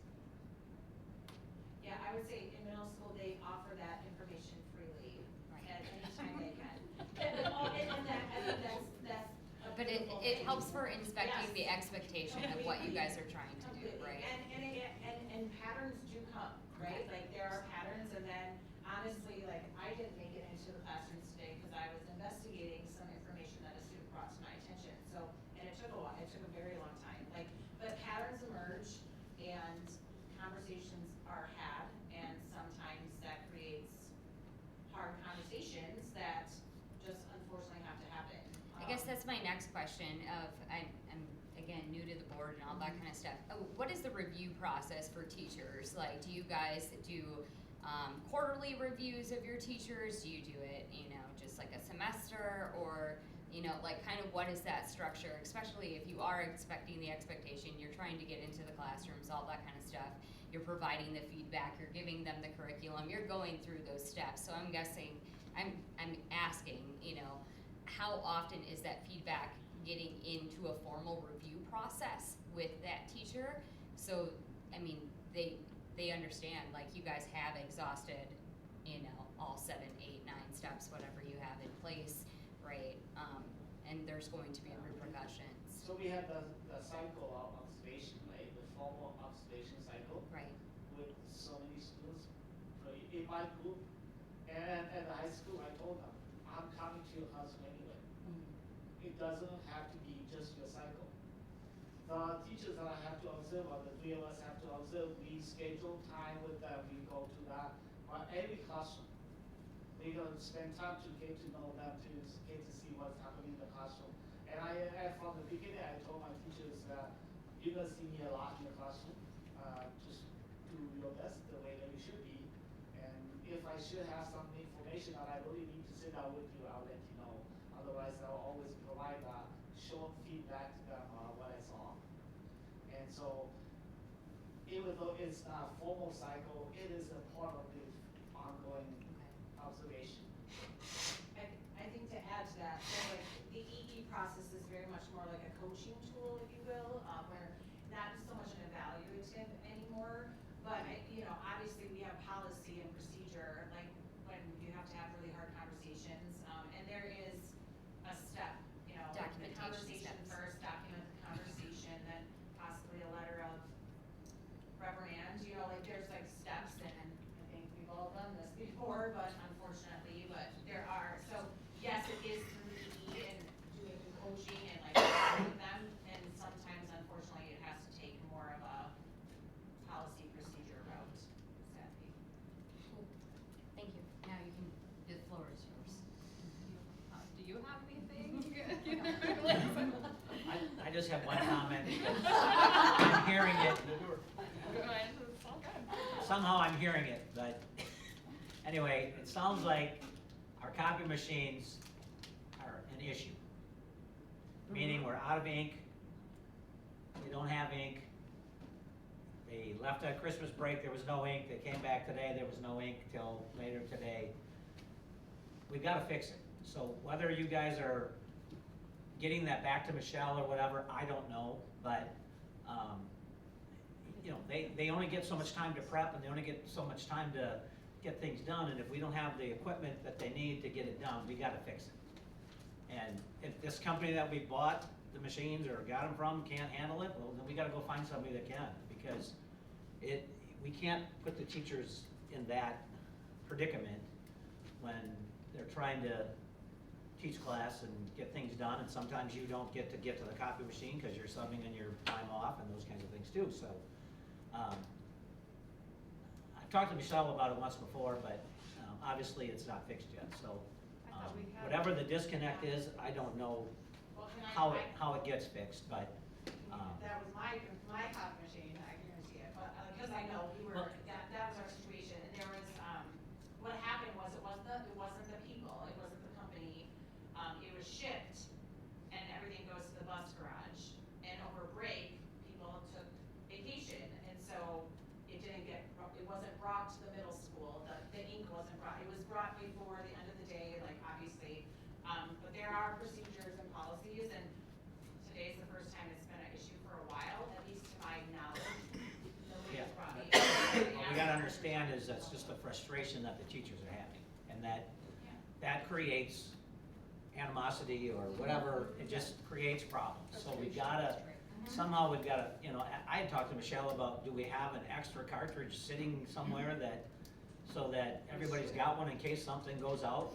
Yeah, I would say in middle school, they offer that information freely Right. at any time they can. And that, I think that's a But beautiful it thing. helps for inspecting Yes. the expectation of what you guys are trying to do, Completely. right? And patterns do come, right? Okay. Like there are patterns and then honestly, like I didn't make it into the classrooms today because I was investigating some information that a student brought to my attention. So, and it took a while, it took a very long time. But patterns emerge and conversations are had and sometimes that creates hard conversations that just unfortunately have to happen. I guess that's my next question of, I'm again new to the board and all that kind of stuff. What is the review process for teachers? Like, do you guys do quarterly reviews of your teachers? Do you do it, you know, just like a semester, or, you know, like kind of what is that structure? Especially if you are expecting the expectation, you're trying to get into the classrooms, all that kind of stuff. You're providing the feedback, you're giving them the curriculum, you're going through those steps. So I'm guessing, I'm asking, you know, how often is that feedback getting into a formal review process with that teacher? So, I mean, they understand, like, you guys have exhausted, you know, all 7, 8, 9 steps, whatever you have in place, right? And there's going to be repercussions. So we have the cycle of observation, right? The formal observation cycle. Right. With so many students. So in my group and at the high school, I told them, I'm coming to your house anyway. It doesn't have to be just your cycle. The teachers that I have to observe, or the 3 of us have to observe, we schedule time with them, we go to that. But every classroom, we're going to spend time to get to know them, to get to see what's happening in the classroom. And from the beginning, I told my teachers that you're going to see me a lot in the classroom. Just do your best the way that you should be. And if I should have some information that I really need to sit down with you, I'll let you know. Otherwise, I'll always provide short feedback to them what I saw. And so, even though it's not a formal cycle, it is a part of the ongoing observation. I think to add to that, so like the EE process is very much more like a coaching tool, if you will, where not so much an evaluative anymore, but you know, obviously we have policy and procedure, like when you have to have really hard conversations, and there is a step, you know, the Documentation conversation steps. first, document the conversation, then possibly a letter of reprimand, you know, like for, but unfortunately, but there are, so yes, it is through the E and doing coaching and like with them, and sometimes unfortunately it has to take more of a policy procedure route, sadly. Thank you. Now you can, the floor is yours. Do you have anything? I just have one comment. I'm hearing it. It's all good. Somehow I'm hearing it, but anyway, it sounds like our copy machines are an issue. Meaning we're out of ink, we don't have ink. They left at Christmas break, there was no ink. They came back today, there was no ink till later today. We've gotta fix it. So whether you guys are getting that back to Michelle or whatever, I don't know, but, you know, they only get so much time to prep and they only get so much time to get things done, and if we don't have the equipment that they need to get it done, we gotta fix it. And if this company that we bought the machines or got them from can't handle it, well, then we gotta go find somebody that can, because we can't put the teachers in that predicament when they're trying to teach class and get things done, and sometimes you don't get to the copy machine because you're subbing in your time off and those kinds of things too, so. I've talked to Michelle about it once before, but obviously it's not fixed yet, so. I thought we had- Whatever the disconnect is, I don't know Well, can how it gets fixed, but, that was my copy machine, I guarantee it, but, cause I know we were, Well- that was our situation, and there was, what happened was, it wasn't the people, it wasn't the company, it was shipped, and everything goes to the bus garage, and over break, people took vacation, and so it wasn't brought to the middle school, the ink wasn't brought, it was brought before the end of the day, like, obviously, but there are procedures and policies, and today's the first time it's been an issue for a while, at least to my knowledge. Nobody yeah. has brought me. What we gotta understand is that's just the frustration that the teachers are having, and that creates animosity or whatever, it just creates problems, so we gotta, somehow we've gotta, you know, I had talked to Michelle about, do we have an extra cartridge sitting somewhere that, so that everybody's got one in case something goes out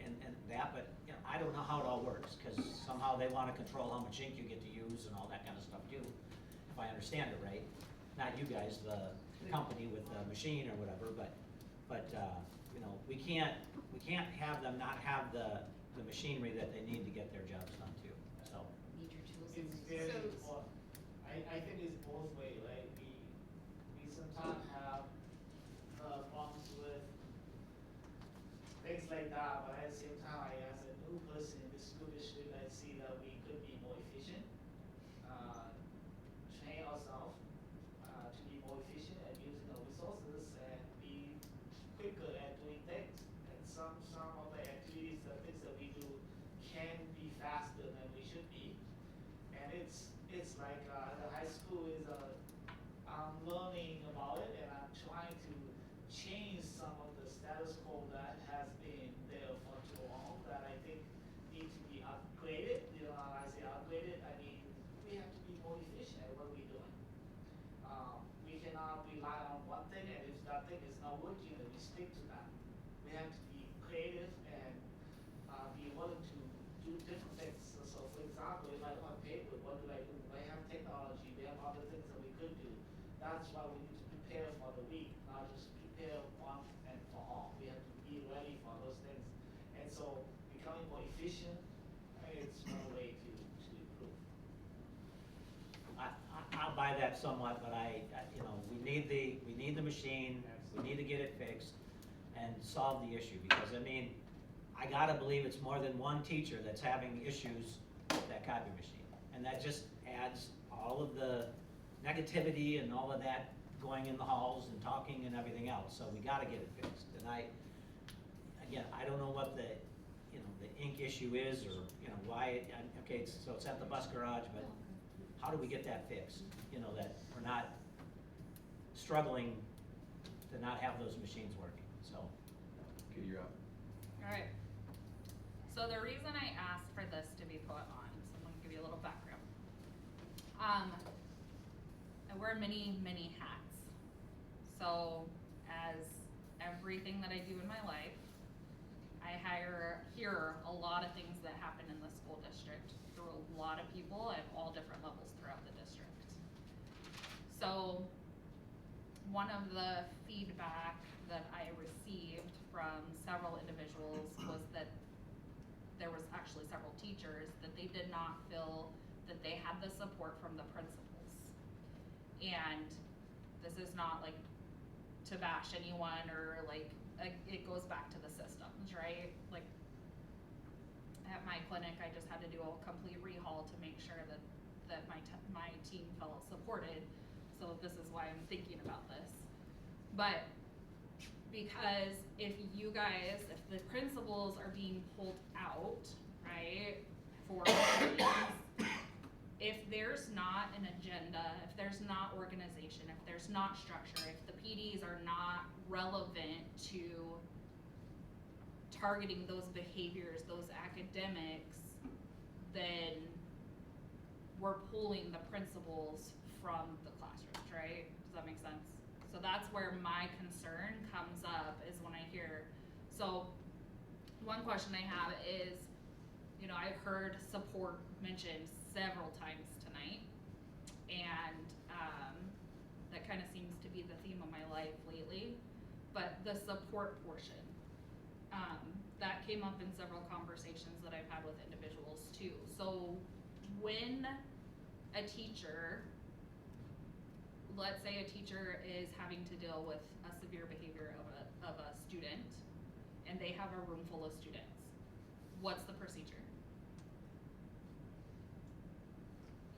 and that, but, you know, I don't know how it all works, cause somehow they wanna control how much ink you get to use and all that kind of stuff too, if I understand it right. Not you guys, the company with the machine or whatever, but, you know, we can't have them not have the machinery that they need to get their jobs done too, so. Need your tools. It's very important. I think it's both ways, right? We sometimes have problems with things like that, but at the same time, as a new person in the school district, I see that we could be more efficient, train ourselves to be more efficient at using our resources and be quicker at doing things. And some of the activities, the things that we do can be faster than we should be. And it's like the high school is I'm learning about it, and I'm trying to change some of the status quo that has been there for too long that I think need to be upgraded. You know, when I say upgraded, I mean we have to be more efficient at what we're doing. We cannot rely on one thing, and if that thing is not working, then we stick to that. We have to be creative and be willing to do different things. So for example, if I don't have paper, what do? I have technology, we have other things that we could do. That's why we need to prepare for the week, not just prepare once and for all. We have to be ready for those things. And so becoming more efficient, it's one way to improve. I'll buy that somewhat, but you know, we need the machine, we need to get it fixed and solve the issue, because I mean, I gotta believe it's more than one teacher that's having issues with that copy machine. And that just adds all of the negativity and all of that going in the halls and talking and everything else, so we gotta get it fixed. And again, I don't know what the ink issue is, or, you know, why, okay, so it's at the bus garage, but how do we get that fixed? You know, that we're not struggling to not have those machines working, so. Okay, you're up. All right. So the reason I asked for this to be put on, so I'm gonna give you a little background. I wear many hats. So as everything that I do in my life. I hear a lot of things that happen in the school district through a lot of people at all different levels throughout the district. So one of the feedback that I received from several individuals was that there was actually several teachers that they did not feel that they had the support from the principals. And this is not like to bash anyone or like it goes back to the systems, right? Like at my clinic, I just had to do a complete rehaul to make sure that my team felt supported. So this is why I'm thinking about this. But because if the principals are being pulled out, right, for meetings, if there's not an agenda, if there's not organization, if there's not structure, if the PDs are not relevant to targeting those behaviors, those academics, then we're pulling the principals from the classrooms, right? Does that make sense? So that's where my concern comes up, is when I hear, so one question I have is, you know, I've heard support mentioned several times tonight, and that kind of seems to be the theme of my life lately, but the support portion, that came up in several conversations that I've had with individuals too. So when a teacher, let's say a teacher is having to deal with a severe behavior of a student, and they have a room full of students, what's the procedure?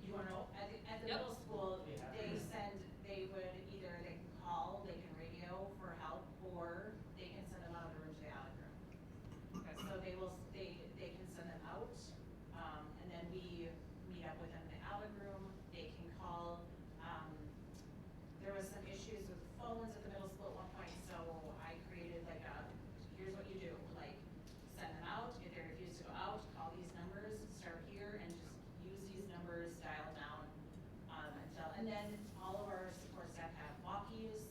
You wanna know, at the Yep. middle school, they would either, they can call, they can radio for help, or they can send them out of the room to the attic room. Okay. So they can send them out, and then we meet up with them in the attic room. They can call, there was some issues with phones at the middle school at one point, so I created like here's what you do, like, send them out. If they refuse to go out, call these numbers, start here, and just use these numbers, dial down, and then all of our support staff have walkies,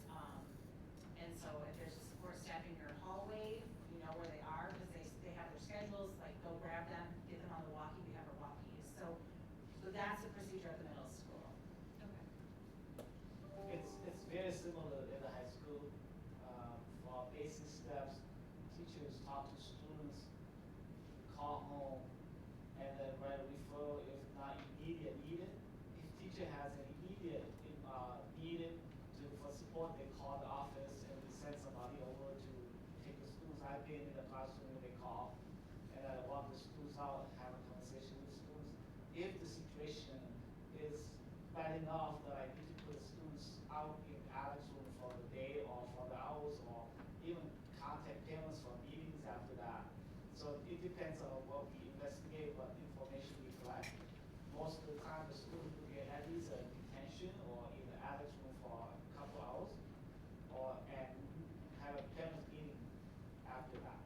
and so if there's a support staff in your hallway, you know where they are, because they have their schedules, like, go grab them, get them on the walkie, we have our walkies, so that's the procedure at the middle school. Okay. It's very similar in the high school. For basic steps, teachers talk to students, call home, and then write a referral if not immediate needed. If teacher has an immediate needed for support, they call the office and we send somebody over to take the students. I've been in the classroom when they call, and I walk the students out and have a conversation with the students. If the situation is bad enough that I need to put the students out in Alex room for the day or for the hours, or even contact parents for meetings after that. So it depends on what we investigate, what information we collect. Most of the time, the students will get at least a detention or in the Alex room for a couple hours, and have a parents meeting after that.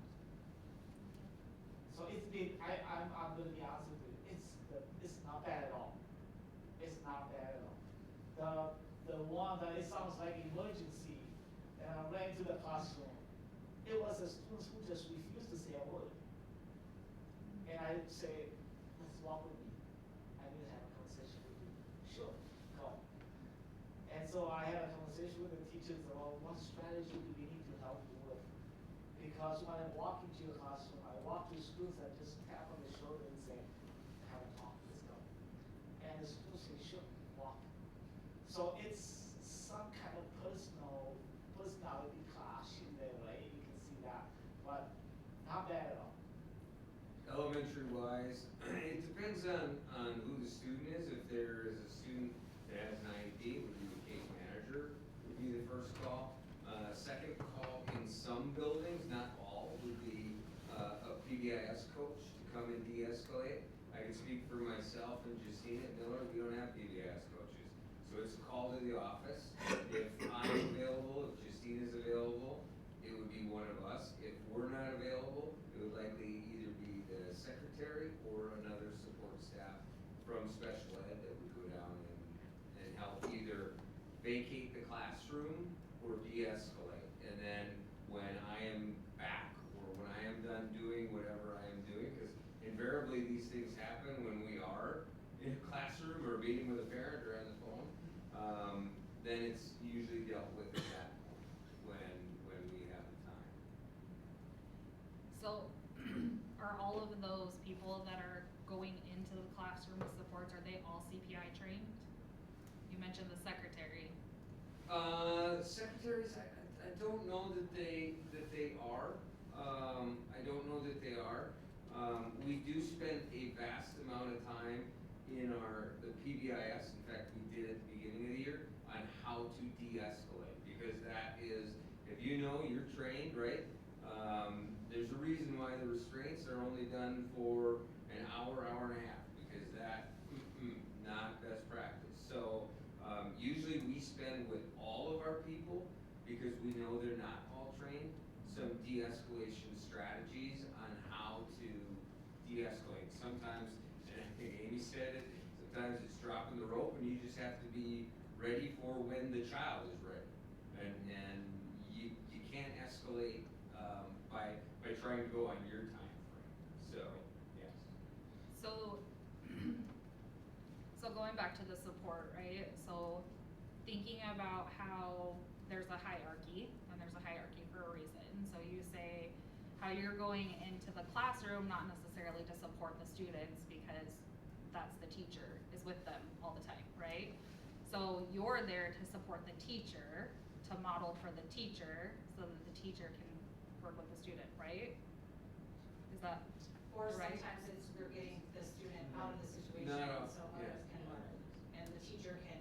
So it's been, I'm gonna be honest with you, it's not bad at all. It's not bad at all. The one that it sounds like emergency, and I ran to the classroom, it was the students who just refused to say a word. And I say, let's walk with me. I need to have a conversation with you. Sure, go. And so I had a conversation with the teachers about what strategy do we need to help you with. Because when I walk into your classroom, I walk to students and just tap on the shoulder and say, have a talk, let's go. And the students say, sure, walk. So it's some kind of personality clash in there, right? You can see that, but not bad at all. Elementary wise, it depends on who the student is. If there is a student that has an IEP, it would be the case manager would be the first call. Second call in some buildings, not all, would be a PBIS coach to come and de-escalate. I can speak for myself and Justina at Miller, we don't have PBIS coaches. So it's a call to the office. If I'm available, if Justina's available, it would be one of us. If we're not available, it would likely either be the secretary or another support staff from special ed that would go down and help either vacate the classroom or de-escalate. And then when I am back or when I am done doing whatever I am doing, because invariably these things happen when we are in a classroom or meeting with a parent or on the phone, then it's usually dealt with at that point when we have the time. So, are all of those people that are going into the classroom with supports, are they all CPI trained? You mentioned the secretary. Secretaries, I don't know that they are. I don't know that they are. We do spend a vast amount of time in the PBIS. In fact, we did at the beginning of the year on how to de-escalate, because that is, if you know, you're trained, right? There's a reason why the restraints are only done for an hour, hour and a half, because that, not best practice. So, usually we spend with all of our people, because we know they're not all trained, some de-escalation strategies on how to de-escalate. Sometimes, and I think Amy said it, sometimes it's dropping the rope and you just have to be ready for when the child is ready. And you can't escalate by trying to go on your time frame. So, yes. So, so going back to the support, right? So thinking about how there's a hierarchy, and there's a hierarchy for a reason. So you say how you're going into the classroom, not necessarily to support the students, because that's the teacher is with them all the time, right? So you're there to support the teacher, to model for the teacher, so that the teacher can work with the student, right? Is that Or right? sometimes it's we're getting the student out of the situation, No, so yeah. others can learn, and the teacher can,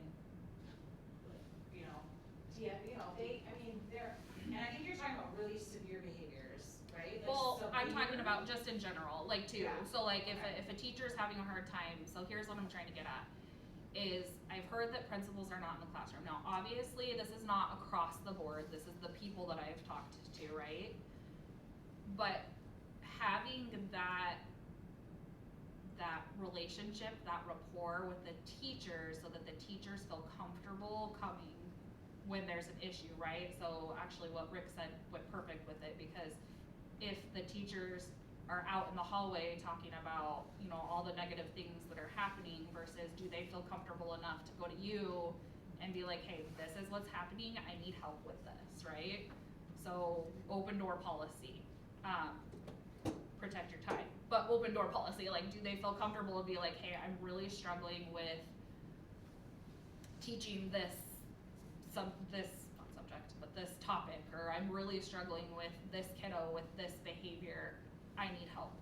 they're, and I think you're talking about really severe behaviors, right? Like Well, I'm talking severe- about just in general, like too. Yeah. So like if Okay. if a teacher's having a hard time, so here's what I'm trying to get at. Is I've heard that principals are not in the classroom. Now, obviously, this is not across the board. This is the people that I've talked to, right? But having that relationship, that rapport with the teachers, so that the teachers feel comfortable coming when there's an issue, right? So actually what Rick said went perfect with it, because if the teachers are out in the hallway talking about, all the negative things that are happening, versus do they feel comfortable enough to go to you and be like, hey, this is what's happening, I need help with this, right? So open door policy, protect your time, but open door policy, like, do they feel comfortable to be like, hey, I'm really struggling with teaching this topic, or I'm really struggling with this kiddo with this behavior, I need help.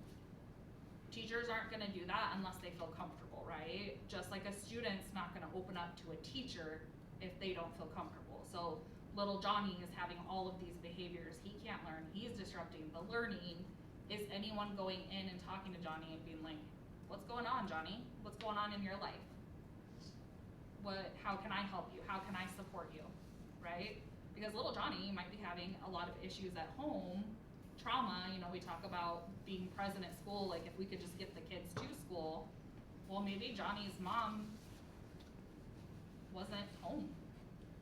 Teachers aren't gonna do that unless they feel comfortable, right? Just like a student's not gonna open up to a teacher if they don't feel comfortable. So little Johnny is having all of these behaviors, he can't learn, he's disrupting the learning. Is anyone going in and talking to Johnny and being like, what's going on, Johnny? What's going on in your life? How can I help you? How can I support you, right? Because little Johnny might be having a lot of issues at home, trauma, we talk about being present at school, like if we could just get the kids to school, well, maybe Johnny's mom wasn't home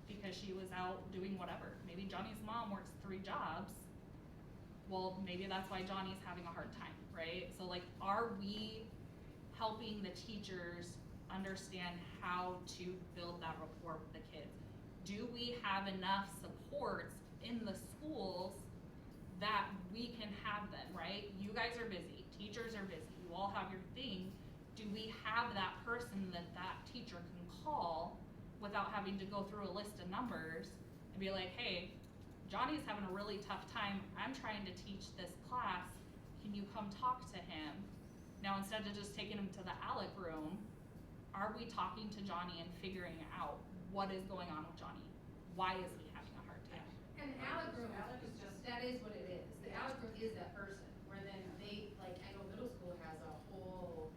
because she was out doing whatever. Maybe Johnny's mom works 3 jobs. Well, maybe that's why Johnny's having a hard time, right? So like, are we helping the teachers understand how to build that rapport with the kids? Do we have enough supports in the schools that we can have them, right? You guys are busy, teachers are busy, you all have your thing. Do we have that person that teacher can call without having to go through a list of numbers and be like, hey, Johnny's having a really tough time, I'm trying to teach this class, can you come talk to him? Now, instead of just taking him to the ALEC room, are we talking to Johnny and figuring out what is going on with Johnny? Why is he having a hard time? And Alec group, that is what it is. The Alec group is that person, where then they, like, I know middle school has a whole,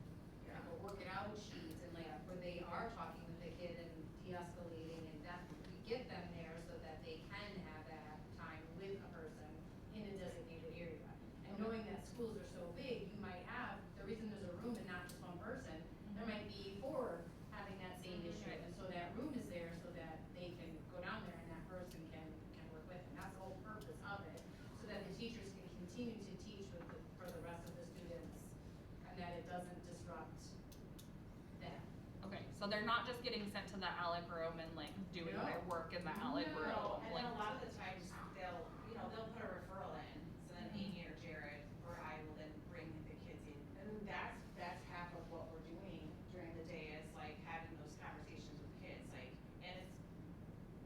a work it out sheet, and like, where they are talking with the kid and de-escalating, and that, we get them there so that they can have that time with a person in a designated area. And knowing that schools are so big, you might have, the reason there's a room and not just one person, there might be 4 having that same issue, and so that room is there so that they can go down there and that person can work with them. That's the whole purpose of it. not just getting sent to the ALEC room and like doing my work in the ALEC room. No, and Like, then a lot of the times they'll, they'll put a referral in, so then Amy or Jared or I will then bring the kids in. And that's half of what we're doing during the day is like having those conversations with kids, like, and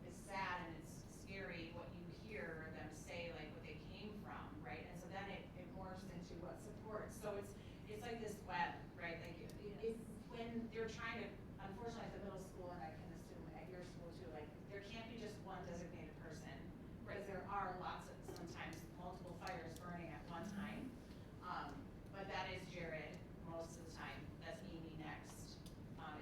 it's sad and it's scary what you hear them say, like what they came from, right? And so then it morphs into what supports. So it's like this web, right? Like when they're trying to, unfortunately at the middle school, and I can assume at your school too, like there can't be just one designated person. Because there are lots of, sometimes multiple fires burning at one time. But that is Jared most of the time. That's Amy next.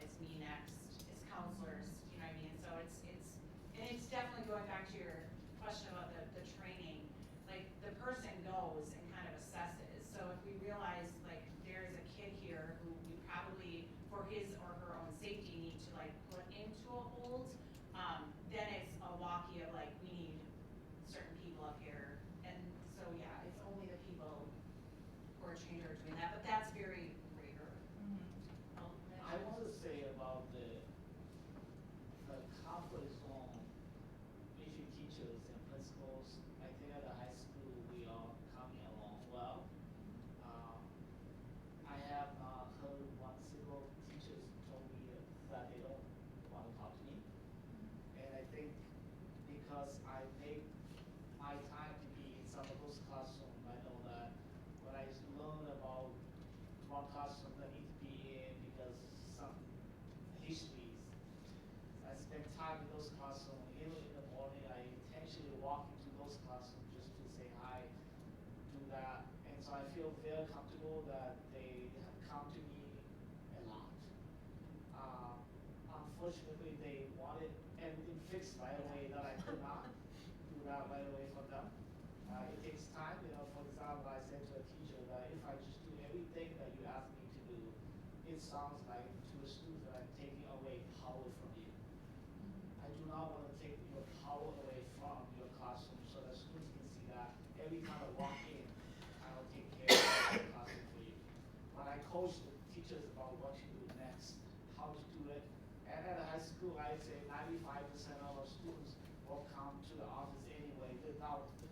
It's me next. It's counselors, you know what I mean? So and it's definitely going back to your question about the training. Like the person goes and kind of assesses. So if we realize like there's a kid here who we probably, for his or her own safety, need to like put into a hold, then it's a walkie of like, we need certain people up here. And so, yeah, it's only the people who are trained are doing that, but that's very rare. I want to say about the comfort zone between teachers and principals. I think at the high school we are coming along well. I have not heard one single teacher told me that they don't want to talk to me. And I think because I make my time to be in some of those classrooms, I know that when I learn about one classroom that need to be in because some histories, I spend time in those classrooms. Even in the morning, I intentionally walk into those classrooms just to say hi, do that. And so I feel very comfortable that they have come to me a lot. Unfortunately, they wanted everything fixed right away that I could not do that right away for them. It takes time, for example, I said to a teacher that if I just do everything that you ask me to do, it sounds like to a student that I'm taking away power from you. I do not want to take your power away from your classroom so that students can see that every time I walk in, I will take care of the classroom for you. When I coach the teachers about what to do next, how to do it, and at a high school, I'd say 95% of our students will come to the office anyway without the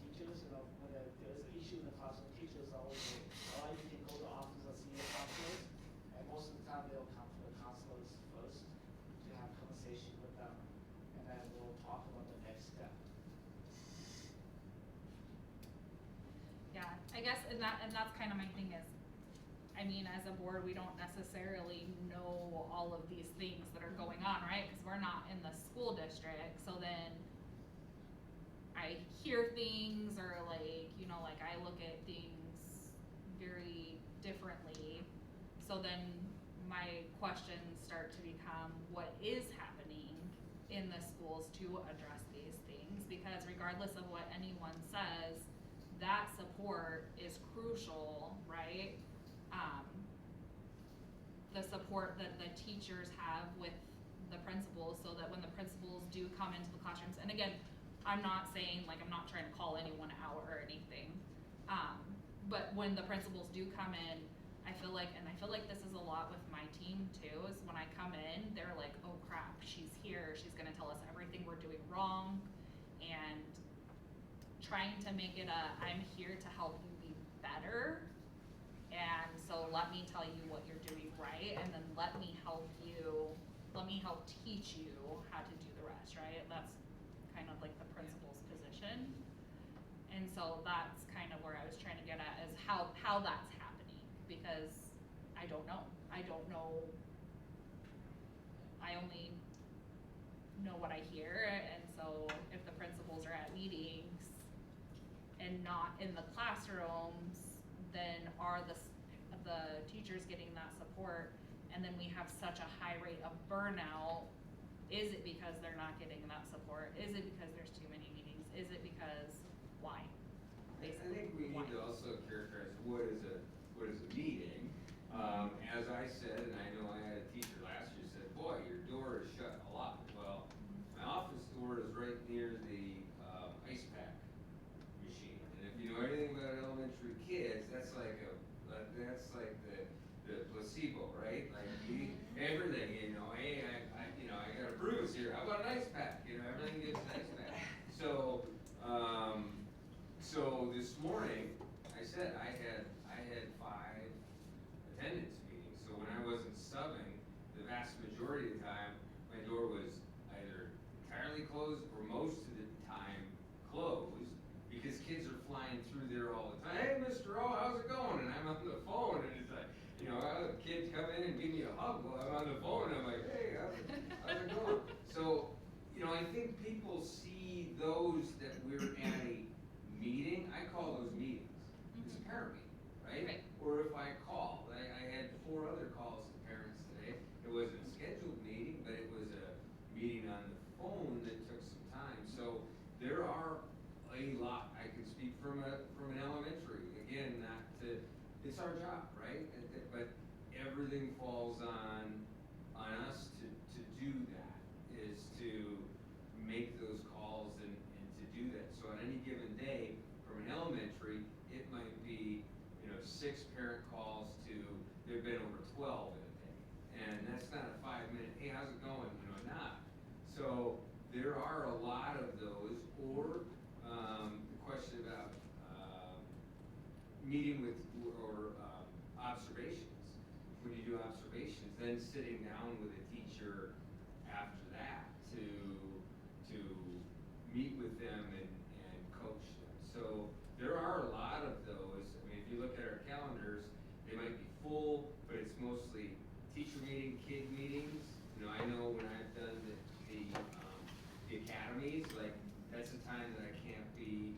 teachers. When there's an issue in the classroom, teachers always say, all right, you can go to the office and see your counselors. And most of the time, they'll come to the counselors first to have a conversation with them. And then we'll talk about the next step. yeah, I guess, and that's kind of my thing is, I mean, as a board, we don't necessarily know all of these things that are going on, right? Because we're not in the school district, so then I hear things or like, like I look at things very differently. So then my questions start to become, what is happening in the schools to address these things? Because regardless of what anyone says, that support is crucial, right? The support that the teachers have with the principals, so that when the principals do come into the classrooms, and again, I'm not saying, like, I'm not trying to call anyone out or anything, but when the principals do come in, I feel like this is a lot with my team too, is when I come in, they're like, oh crap, she's here, she's gonna tell us everything we're doing wrong, and trying to make it I'm here to help you be better. And so let me tell you what you're doing right, and then let me help teach you how to do the rest, right? That's kind of like the principal's position. And so that's kind of where I was trying to get at, is how that's happening, because I don't know. I only know what I hear, and so if the principals are at meetings and not in the classrooms, then are the teachers getting that support? And then we have such a high rate of burnout. Is it because they're not getting that support? Is it because there's too many meetings? Is it because, why? I think we need to also characterize what is a meeting. As I said, and I know I had a teacher last year said, boy, your door is shut a lot. Well, my office door is right near the ice pack machine. And if you know anything about elementary kids, that's like the placebo, right? Like everything, hey, So this morning, I said I had 5 attendance meetings, so when I wasn't subbing, the vast majority of the time, my door was either entirely closed or most of the time closed, because kids are flying through there all the time. Hey, Mr. O, how's it going? And I'm on the phone, and it's like, you know, kids come in and give me a hug while I'm on the phone, and I'm like, hey, how's it going? So, you know, I think people see those that we're at a meeting, I call those meetings. It's a parent meeting, right? Right. Or if I call, I had 4 other calls to parents today. It wasn't a scheduled meeting, but it was a meeting on the phone that took some time. So there are a lot, I can speak from an elementary, again, not to, it's our job, right? But everything falls on us to do that, is to make those calls and to do that. So on any given day, from an elementary, it might be, you know, 6 parent calls to, there've been over 12 in a day. And that's not a 5-minute, hey, how's it going, you know, not. So there are a lot of those, or the question about meeting with, or observations. When you do observations, then sitting down with a teacher after that to meet with them and coach them. So there are a lot of those. I mean, if you look at our calendars, they might be full, but it's mostly teacher meeting, kid meetings. You know, I know when I've done the academies, like, that's a time that I can't be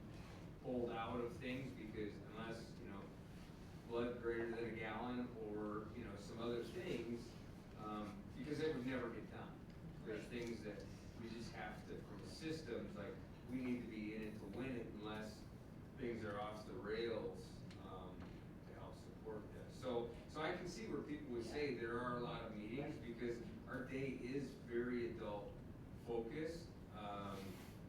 pulled out of things, because unless, you know, blood greater than a gallon, or, you know, some other things, because that would never get done. There's things that we just have to, from the systems, like, we need to be in it to win it, unless things are off the rails, to help support that. So I can see where people would say there are a lot of meetings, because our day is very adult focused.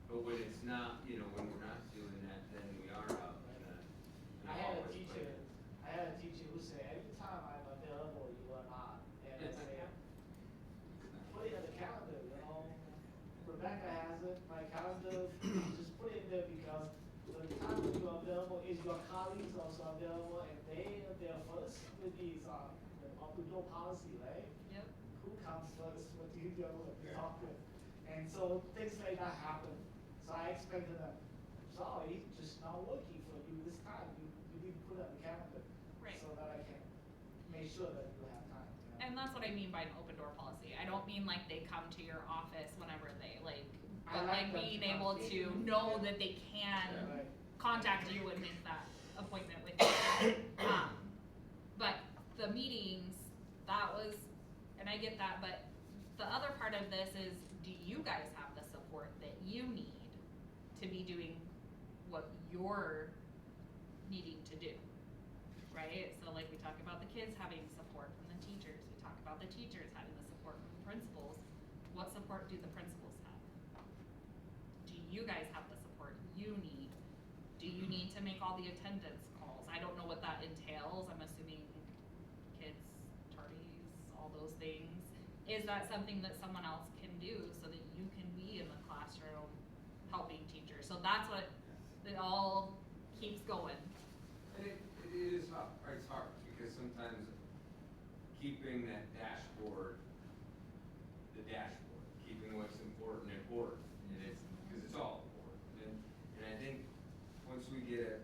But when it's not, you know, when we're not doing that, then we are out in a I had a hallway teacher, playing. who said, every time I'm available, you are not. And I say, put it on the calendar, you know. Rebecca has it, my calendar, just put it in there, because the time that you are available is your colleagues also available, and they are there first with these, the open door policy, right? Yep. Who comes first, what do you do, what do you talk with? And so things like that happen. So I explained to them, sorry, just not working for you this time, you need to put it on the calendar. Right. So that I can make sure that you have time, you know? And that's what I mean by an open door policy. I don't mean like they come to your office whenever they like, I but like like that being too. able to know that they can Right. contact you and make that appointment with you. But the meetings, that was, and I get that, but the other part of this is, do you guys have the support that you need to be doing what you're needing to do? Right? So like we talk about the kids having support from the teachers, we talk about the teachers having the support from the principals. What support do the principals have? Do you guys have the support you need? Do you need to make all the attendance calls? I don't know what that entails. I'm assuming kids, tardies, all those things. Is that something that someone else can do so that you can be in the classroom helping teachers? So that's what it all keeps going. And it is hard, right? It's hard, because sometimes keeping that dashboard, keeping what's important, and it's, because it's all important. And I think once we get it,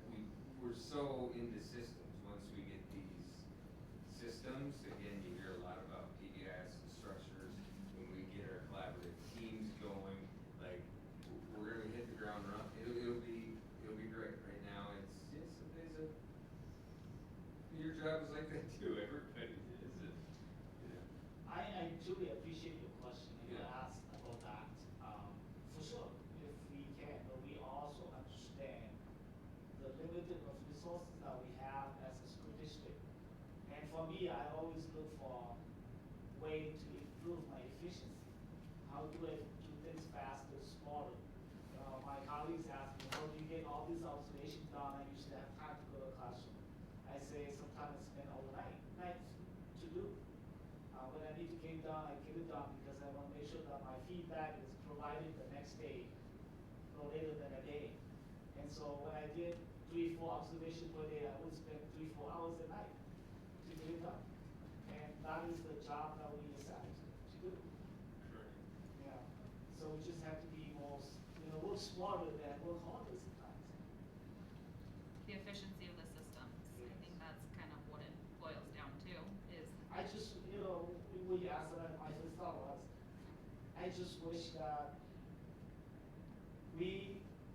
we're so into systems, once we get these systems, again, you hear a lot about PBIs and structures, when we get our collaborative teams going, like, we're gonna hit the ground running. It'll be great. Right now, some days your job is like that too, everybody is, yeah. I truly appreciate your question and you Yeah. asked about that. For sure, if we can, but we also understand the limited of resources that we have as a school district. And for me, I always look for way to improve my efficiency. How do I do things faster, smarter? My colleagues ask me, how do you get all these observations done? I usually have time to go to the classroom. I say sometimes I spend overnight nights to do. When I need to get it done, I get it done, because I want to make sure that my feedback is provided the next day, no later than a day. And so when I did 3-4 observations per day, I would spend 3-4 hours a night to get it done. And that is the job that we decided to do. Yeah, so we just have to be more, work smarter than work harder sometimes. The efficiency of the systems, I think that's kind of what it boils down to, is. I just, when you asked that, my first thought was, I just wish that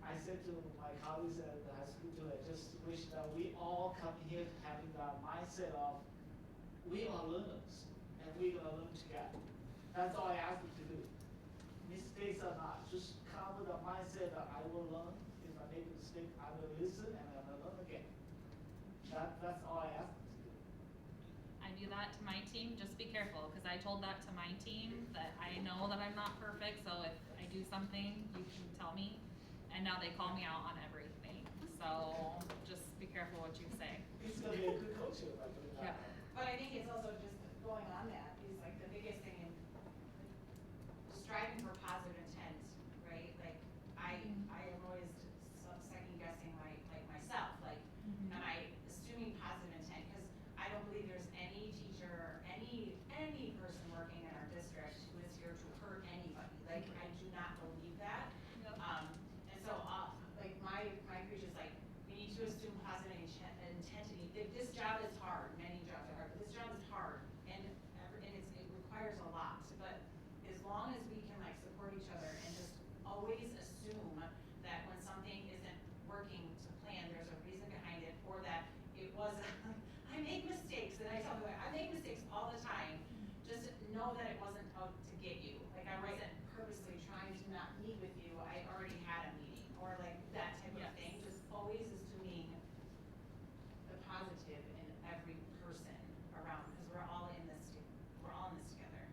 I said to my colleagues at the high school too, I just wish that we all come here having that mindset of, we are learners, and we're gonna learn together. That's all I ask you to do. Mistakes or not, just come with a mindset that I will learn. If I make a mistake, I will listen and I will learn again. That's all I ask you to do. I do that to my team, just be careful, because I told that to my team, that I know that I'm not perfect, so if I do something, you can tell me. And now they call me out on everything, so just be careful what you say. It's gonna be a good culture, like, Yeah. But I think it's also just going on that is like the biggest thing in striving for positive intent, right? Like I am always second guessing myself, like am I assuming positive intent? Because I don't believe there's any teacher, any person working in our district who is here to hurt anybody. Like I do not believe that. And so like my preach is like we need to assume positive intensity. This job is hard. Many jobs are hard, but this job is hard, and it requires a lot. But as long as we can like support each other and just always assume that when something isn't working to plan, there's a reason behind it, or that it was. I make mistakes, and I tell people I make mistakes all the time. Just know that it wasn't out to get you. Like I wasn't purposely trying to not meet with you. I already had a meeting, or like that type of thing. Just always assuming the positive in every person around, because we're all in this together.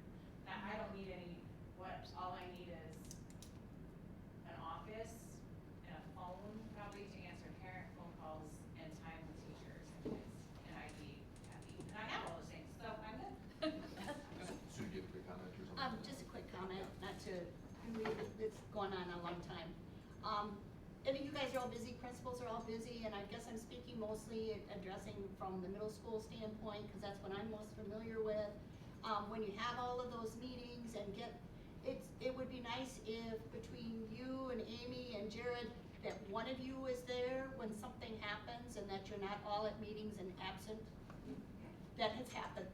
That I don't need all I need is an office and a phone probably to answer parent phone calls and time with teachers and kids, and I'd be happy. And I have all those things, so I'm good. Sue, do you have a quick comment or something? Just a quick comment, not to, it's going on a long time. And you guys are all busy, principals are all busy, and I guess I'm speaking mostly addressing from the middle school standpoint, because that's what I'm most familiar with. When you have all of those meetings and it would be nice if between you and Amy and Jared, that one of you is there when something happens and that you're not all at meetings and absent. That has happened.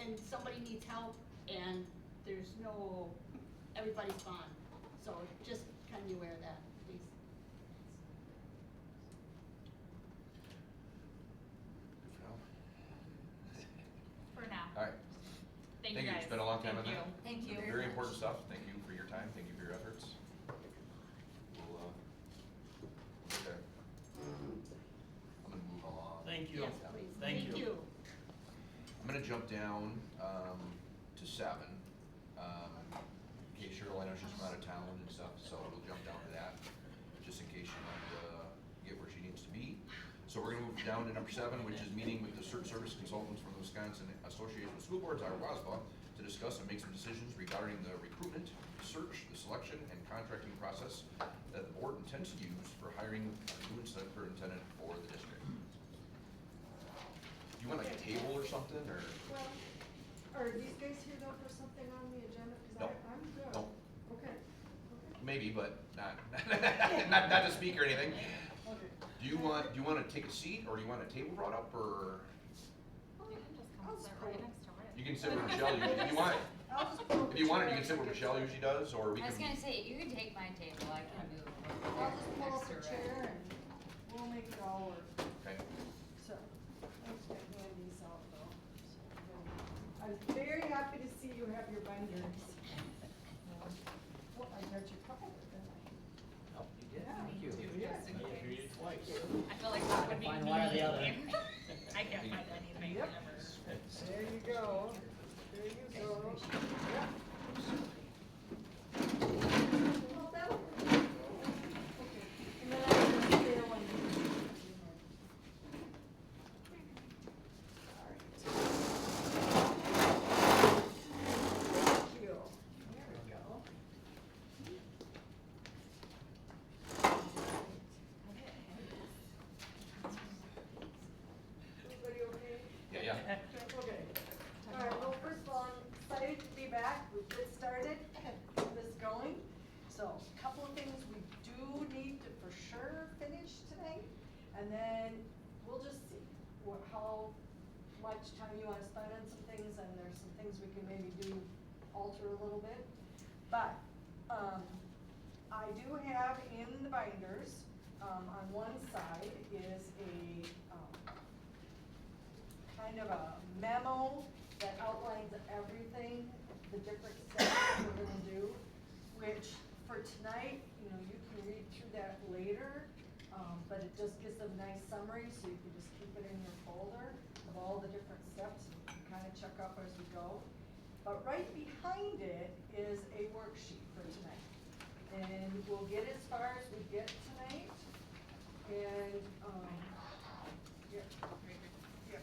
And somebody needs help and there's everybody's gone. So just kind of be aware of that, please. Good for now. For now. All right. Thank you guys. It's been a long time on Thank that. you. Thank you. Very important stuff. Thank you for your time. Thank you for your efforts. We'll, okay. I'm gonna move along. Thank you. Yes, please. Thank you. I'm gonna jump down, to 7. In case Cheryl, I know she's from out of town and stuff, so we'll jump down to that, just in case she wanted to get where she needs to be. So we're gonna move down to number 7, which is meeting with the search service consultants from the Wisconsin Association of School Boards, WASBA, to discuss and make some decisions regarding the recruitment, search, the selection, and contracting process that the board intends to use for hiring a new superintendent for the district. Do you want like a table or something, or? Well, are these guys here though for something on the agenda? No. Cause I'm good. No. Okay. Maybe, but not to speak or anything. Okay. Do you want to take a seat, or do you want a table brought up, or You can just come sit right next to Rick. you can sit where Michelle usually, if you want it. I'll just pull If the you want it, chair you can sit up where and Michelle get usually does, or we I was can. gonna say, you can take my table, I can move over I'll just pull next up to the Rick. chair and we'll make it all work. Okay. So, let's get hand these out though. I'm very happy to see you have your binders. Well, I got your cover, didn't I? Oh, you did, Yeah. thank you. Just in I case. read it twice. I feel like that would be Find one or the other. me. I can't find anything Yep. ever. There you go. There you go. Yep. Well, that'll work. Okay. And then I'm gonna stay on here. Thank you. There we go. And then we'll just see how much time you wanna spend on some things, and there's some things we can maybe alter a little bit. But, I do have in the binders, on one side is a, kind of a memo that outlines everything, the different steps that we're gonna do, which for tonight, you can read through that later, but it just gives a nice summary, so you can just keep it in your folder of all the different steps, and you can kind of check up as we go. But right behind it is a worksheet for tonight. And we'll get as far as we get tonight, and, yeah. Yeah.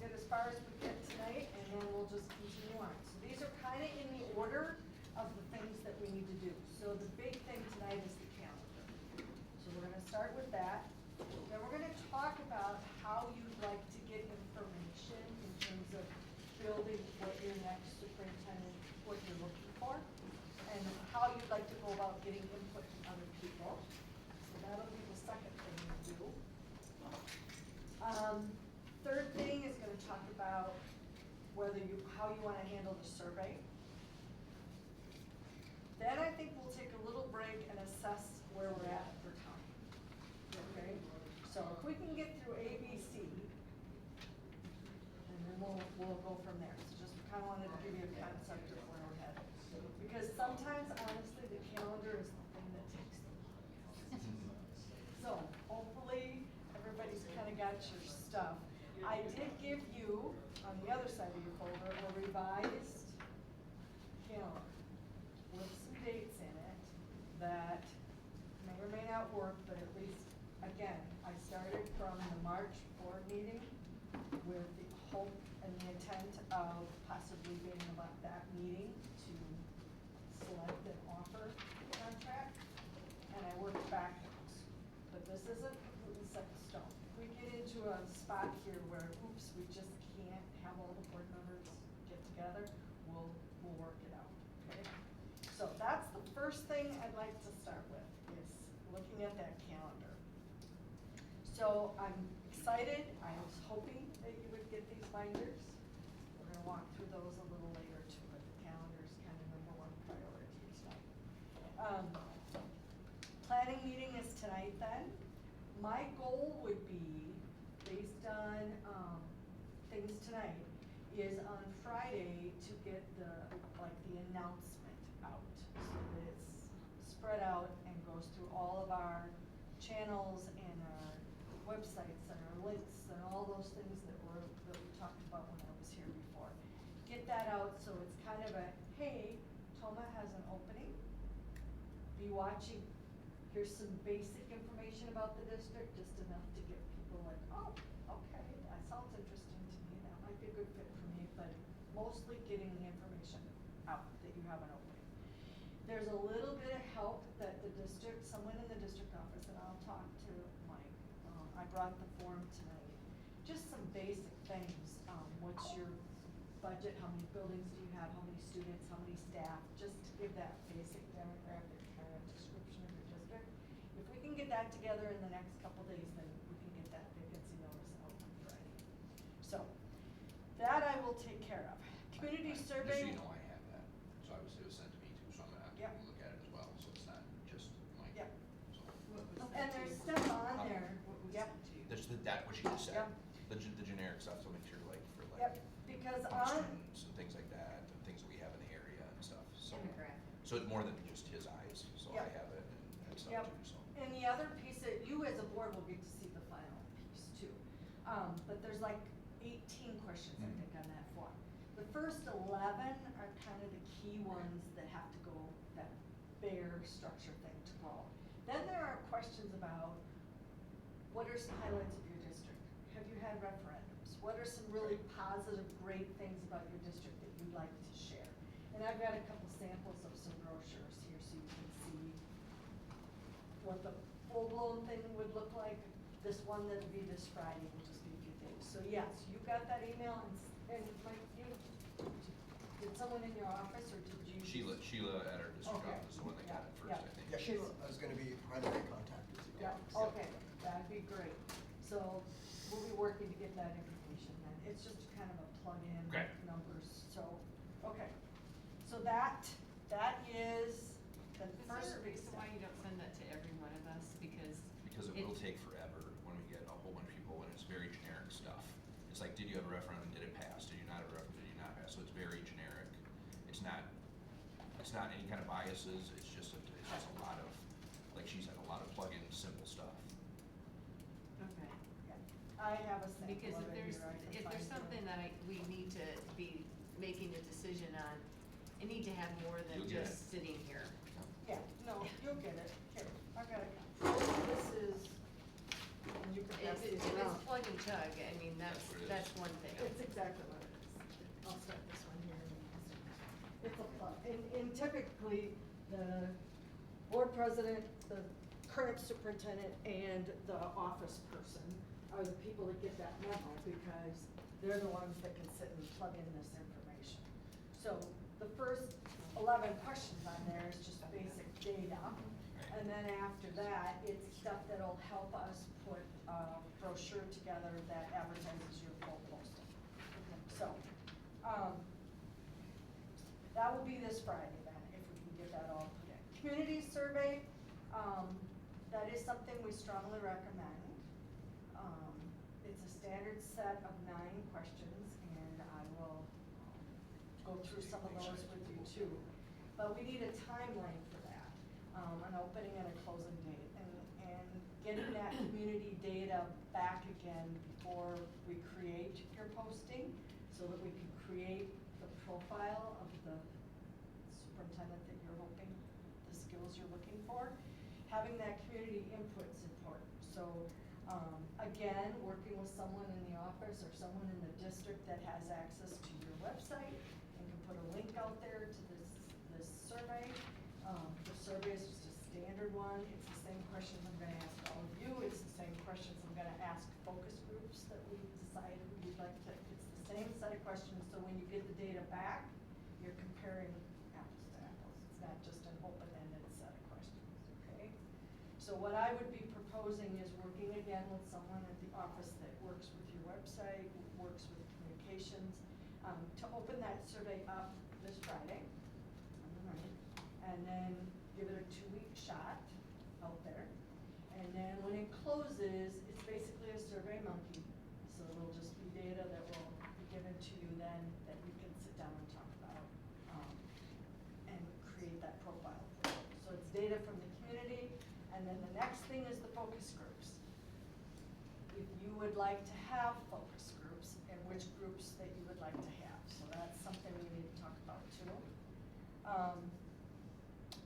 Get as far as we get tonight, and then we'll just continue on. So these are kind of in the order of the things that we need to do. So the big thing tonight is the calendar. So we're gonna start with that. Then we're gonna talk about how you'd like to get information in terms of building what your next superintendent, what you're looking for, and how you'd like to go about getting input from other people. So that'll be the second thing we do. Third thing is gonna talk about how you wanna handle the survey. Then I think we'll take a little break and assess where we're at for time. Okay? So if we can get through A, B, C, and then we'll go from there. So just kinda wanted to give you a concept of where we're headed. Because sometimes, honestly, the calendar is the thing that takes the longest. So hopefully, everybody's kinda got your stuff. I did give you, on the other side of your folder, a revised calendar with some dates in it that may or may not work, but at least, again, I started from the March board meeting with the hope and the intent of possibly being about that meeting to select and offer the contract, and I worked backwards. But this isn't completely set in stone. If we get into a spot here where, oops, we just can't have all the board members get together, we'll work it out, okay? So that's the first thing I'd like to start with, is looking at that calendar. So I'm excited, I was hoping that you would get these binders. We're gonna walk through those a little later too, but the calendar is kind of number one priority tonight. Planning meeting is tonight then. My goal would be, based on, things tonight, is on Friday to get the announcement out, so that it's spread out and goes through all of our channels and our websites and our links and all those things that we talked about when I was here before. Get that out so it's kind of a, hey, Tomah has an opening. Be watching. Here's some basic information about the district, just enough to get people like, oh, okay, that sounds interesting to me, that might be a good fit for me, but mostly getting the information out that you have an opening. There's a little bit of help that the district, someone in the district office, and I'll talk to Mike, I brought the form tonight, just some basic things, what's your budget, how many buildings do you have, how many students, how many staff, just to give that basic demographic kind of description of your district. If we can get that together in the next couple days, then we can get that vacancy notice out on Friday. So, that I will take care of. Community survey. Just so you know, I have that, so obviously it was sent to me too, so I'm gonna have to Yep. look at it as well, so it's not just Mike. Yep. So, And there's stuff on there, yep, There's that, what you just said, Yep. the generic stuff, so make sure like for like. yep, because how many on, students and things like that, and things that we have in the area and stuff, so. Demographic. So it's more than just his eyes, so I Yep. have it and stuff Yep. too, so. and the other piece that you as a board will get to see the final piece too. But there's like 18 questions, I think, on that form. The first 11 are kind of the key ones that have to go, that bare structure thing to go. Then there are questions about, what are some highlights of your district? Have you had referendums? What are some really positive, great things about your district that you'd like to share? And I've got a couple samples of some brochures here so you can see what the full-blown thing would look like. This one that'll be this Friday will just be a few things. So yes, you got that email, and Mike, did someone in your office, or did you Sheila at our district Okay. office is the one that got it first, Yeah, I think. Yeah, Sheila is gonna be primary contact with you. Yeah, okay, that'd be great. So we'll be working to get that information then. It's just kind of a plug-in Okay. numbers, so, okay. So that is the Is first there a big reason step. why you don't send that to every one of us? Because Because it will take forever when we get a whole bunch of people and it's very generic stuff. It's like, did you have a referendum, did it pass, did you not have a referendum, did you not pass, so it's very generic. It's not any kind of biases, it's just a lot of, like she said, a lot of plug-in, simple stuff. Okay. Yeah. I have a sample Because of if it there's, here, I can if find there's you. something that we need to be making a decision on, I need to have more than You'll get just sitting here. Yeah, no, you'll get it. Here, I got it. This is, and you can pass If these it's around. plug and chug, I mean, That's what it is. that's one thing. It's exactly what it is. I'll start this one here. and I'll start this one. It's a plug, and typically, the board president, the current superintendent, and the office person are the people that get that memo, because they're the ones that can sit and plug in this information. So the first 11 questions on there is just basic data. And then after that, it's stuff that'll help us put a brochure together that advertises your full posting. So, that will be this Friday then, if we can get that all put in. Community survey, that is something we strongly recommend. It's a standard set of 9 questions, and I will go through some of those with you too. But we need a timeline for that, an opening and a closing date, and getting that community data back again before we create your posting, so that we can create the profile of the superintendent that you're hoping, the skills you're looking for. Having that community input is important. So, again, working with someone in the office or someone in the district that has access to your website and can put a link out there to this survey. The survey is just a standard one. It's the same questions I'm gonna ask all of you. It's the same questions I'm gonna ask focus groups that we decided we'd like to, it's the same set of questions, so when you get the data back, you're comparing apples to apples. It's not just an open-ended set of questions, okay? So what I would be proposing is working again with someone at the office that works with your website, works with communications, to open that survey up this Friday, on the 9th, and then give it a 2-week shot out there. And then when it closes, it's basically a survey monkey. So it'll just be data that will be given to you then that you can sit down and talk about, and create that profile. So it's data from the community, and then the next thing is the focus groups. If you would like to have focus groups, and which groups that you would like to have. So that's something we need to talk about too.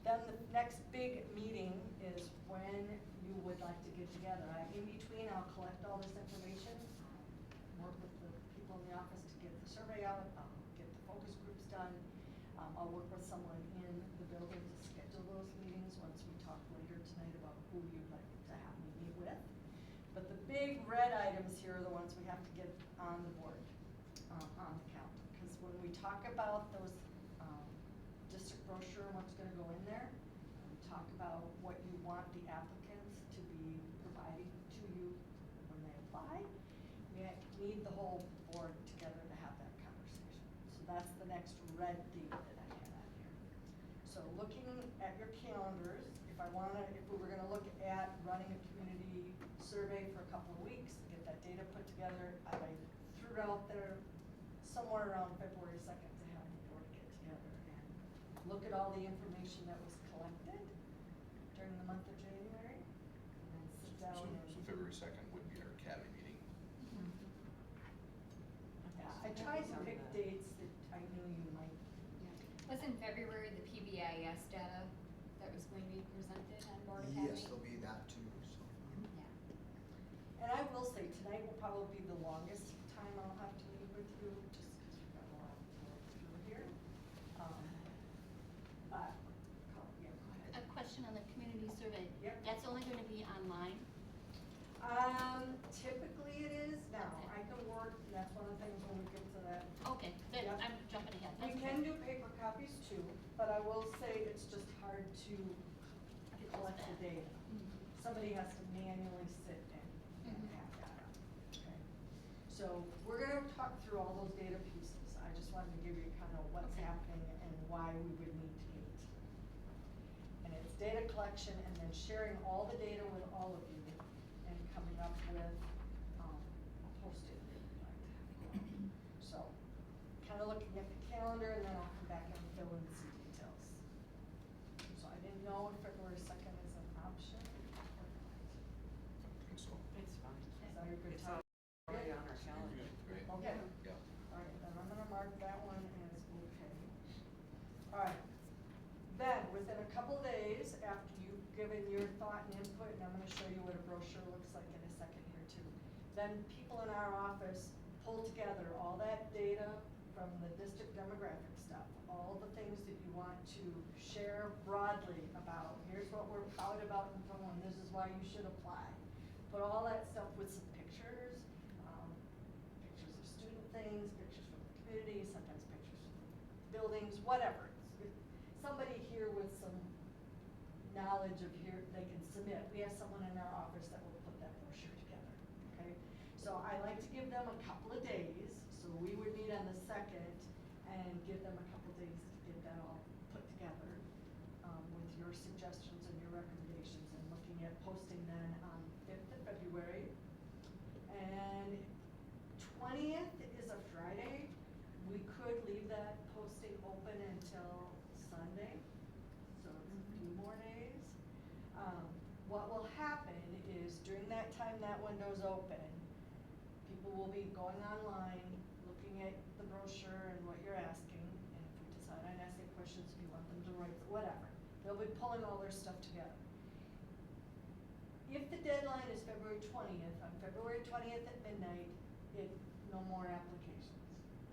Then the next big meeting is when you would like to get together. In between, I'll collect all this information, work with the people in the office to get the survey out, I'll get the focus groups done. I'll work with someone in the building to schedule those meetings once we talk later tonight about who you'd like to have me meet with. But the big red items here are the ones we have to get on the board, on the calendar. Because when we talk about those district brochure and what's gonna go in there, we talk about what you want the applicants to be providing to you when they apply. We need the whole board together to have that conversation. So that's the next red theme that I had on here. So looking at your calendars, if we were gonna look at running a community survey for a couple of weeks, get that data put together, I threw it out there somewhere around February 2nd to have the board get together and look at all the information that was collected during the month of January, and then sit down So and. February 2nd would be our academy meeting. Yeah, I tried to pick dates that I knew you might. Wasn't February the PBIS data that was going to be presented on Board Academy? Yes, there'll be that too, so. Yeah. And I will say, tonight will probably be the longest time I'll have to meet with you, just because we've got a lot to go through here. But, yeah, go ahead. A question on the community survey. Yep. That's only gonna be online? Typically it is now. I can work, and that's one of the things when we get to that. Okay, then Yep. I'm jumping ahead. We That's can okay. do paper copies too, but but I will say it's just hard to collect the data. Somebody has to manually sit and have data, okay? So we're gonna talk through all those data pieces. I just wanted to give you kind of what's happening and why we would need to meet. And it's data collection and then sharing all the data with all of you and coming up with, a posted date like. So, kind of looking at the calendar and then I'll come back and fill in some details. So I didn't know if February 2nd is an option or not. Good stuff. It's fine. Is that a good It's time? already on our calendar. Great. Okay. Yeah. Alright, then I'm gonna mark that one as okay. Alright, then, within a couple days, after you've given your thought and input, and I'm gonna show you what a brochure looks like in a second here too. Then people in our office pull together all that data from the district demographic stuff, all the things that you want to share broadly about, here's what we're proud about in Tomah, and this is why you should apply. Put all that stuff with some pictures, pictures of student things, pictures from the community, sometimes pictures from buildings, whatever. Somebody here with some knowledge of here, they can submit. We have someone in our office that will put that brochure together, okay? So I like to give them a couple of days, so we would meet on the 2nd and give them a couple of days to get that all put together, with your suggestions and your recommendations, and looking at posting then on 5th of February. And 20th is a Friday. We could leave that posting open until Sunday, so it's a few more days. What will happen is during that time that window's open, people will be going online, looking at the brochure and what you're asking, and if we decide on asking questions, if you want them to write, whatever. They'll be pulling all their stuff together. If the deadline is February 20th, on February 20th at midnight, no more applications.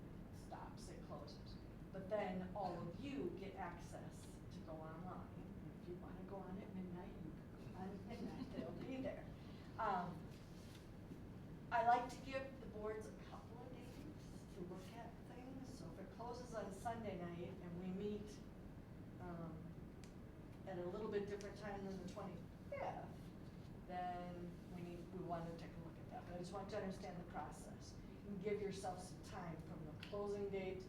It stops, it closes. But then all of you get access to go online. If you wanna go on at midnight, you can go on at midnight, they'll be there. I like to give the boards a couple of days to look at things, so if it closes on Sunday night and we meet, at a little bit different time than the 25th, then we wanna take a look at that, but I just want you to understand the process. And give yourself some time from the closing date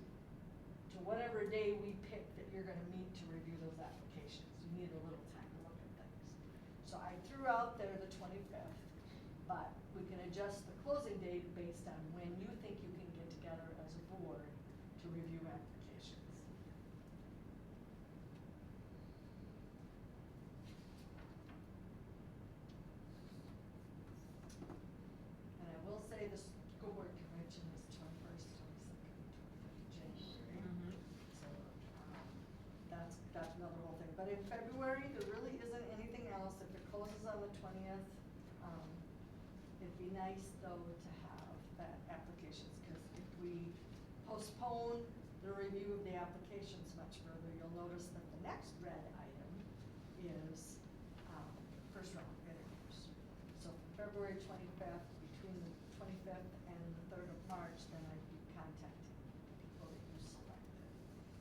to whatever day we pick that you're gonna meet to review those applications. You need a little time to look at things. So I threw out there the 25th, but we can adjust the closing date based on when you think you can get together as a board to review applications. And I will say the school board convention is 21st, 22nd, 23rd January. So, that's another whole thing. But in February, there really isn't anything else. If it closes on the 20th, it'd be nice though to have that applications, because if we postpone the review of the applications much further, you'll notice that the next red item is, first round interviews. So February 25th, between the 25th and the 3rd of March, then I'd be contacting the people that you selected.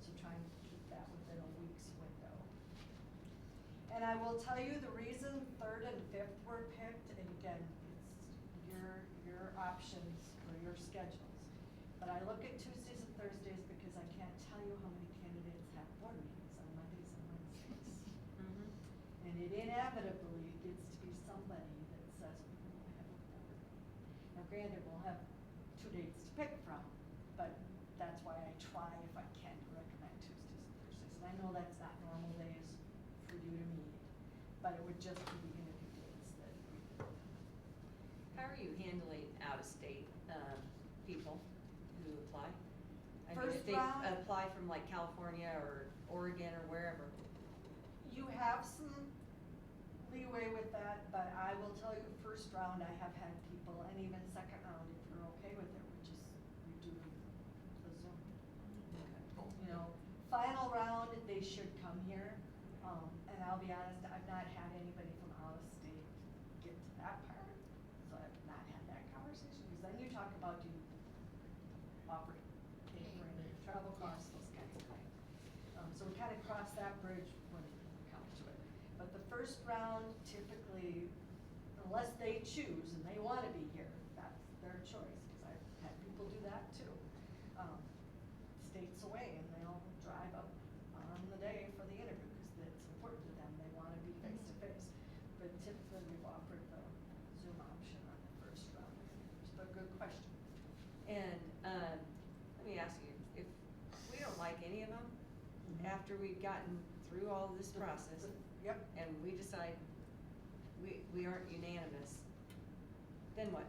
So trying to keep that within a week's window. And I will tell you the reason 3rd and 5th were picked, and again, it's your options for your schedules. But I look at Tuesdays and Thursdays because I can't tell you how many candidates have board meetings on Mondays and Wednesdays. And it inevitably gets to be somebody that says, we won't have a board meeting. Now granted, we'll have 2 dates to pick from, but that's why I try, if I can, to recommend Tuesdays and Thursdays. And I know that's not normal days for you to meet, but it would just be the interview dates that we could. How are you handling out-of-state, people who apply? I mean, First if they round- apply from like California or Oregon or wherever. You have some leeway with that, but I will tell you, first round, I have had people, and even second round, if you're okay with it, we do the Zoom. You know, final round, they should come here, and I'll be honest, I've not had anybody from out of state get to that part, so I've not had that conversation, because then you talk about, do you offer pay for any travel costs, those kinds of things. So we kind of cross average when it comes to it. But the first round typically, unless they choose and they wanna be here, that's their choice, cause I've had people do that too. States away and they'll drive up on the day for the interview, cause it's important to them, they wanna be face to face. But typically we've offered the Zoom option on the first round of interviews, but good question. And, let me ask you, if we don't like any of them, after we've gotten through all this process, Yep. and we decide we aren't unanimous, then what?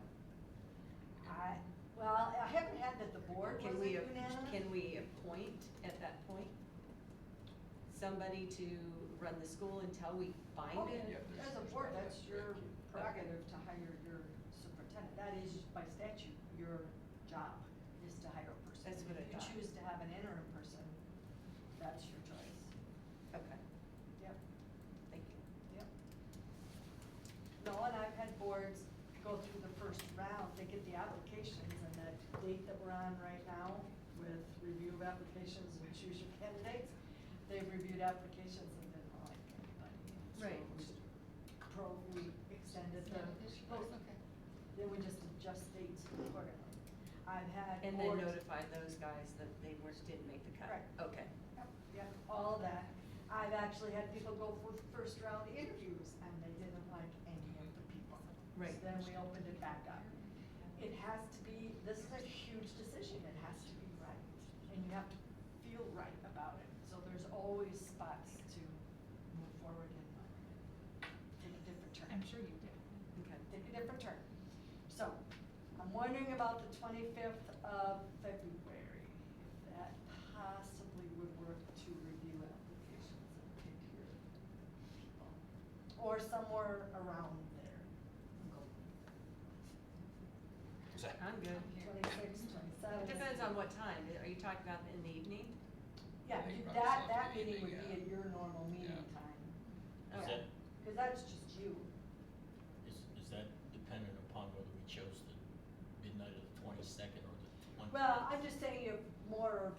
Well, I haven't had that the board Can wasn't we, unanimous. can we appoint at that point somebody to run the school until we find Oh, it? Yeah, as a board, that's your prerogative to hire your superintendent. That is by statute, your job is to hire a person. That's what I If thought. you choose to have an interim person, that's your choice. Okay, Yep, thank you. yep. No, and I've had boards go through the first round, they get the applications and that date that we're on right now with review of applications and choose your candidates, they've reviewed applications and didn't like anybody. So Right. we extended the, then we just adjust dates accordingly. I've had And then boards. notify those guys that they didn't make the cut? Correct. Okay. Yep, yep, all of that. I've actually had people go for first round interviews and they didn't like any of the people. Right. So then we opened it back up. It has to be, this is a huge decision, it has to be right, and you have to feel right about it. So there's always spots to move forward and take a different turn. I'm sure you did. Okay. Take a different turn. So, I'm wondering about the 25th of February, if that possibly would work to review applications and pick your people. Or somewhere around there. Is that, I'm good. 26, 27. It depends on what time. Are you talking about in the evening? Yeah, I think you- probably that sounds meeting evening, would be yeah. at your normal meeting Yeah. time. Is that, Cause that's just you. is that dependent upon whether we chose the midnight of the 22nd or the 20th? Well, I'm just saying you have more or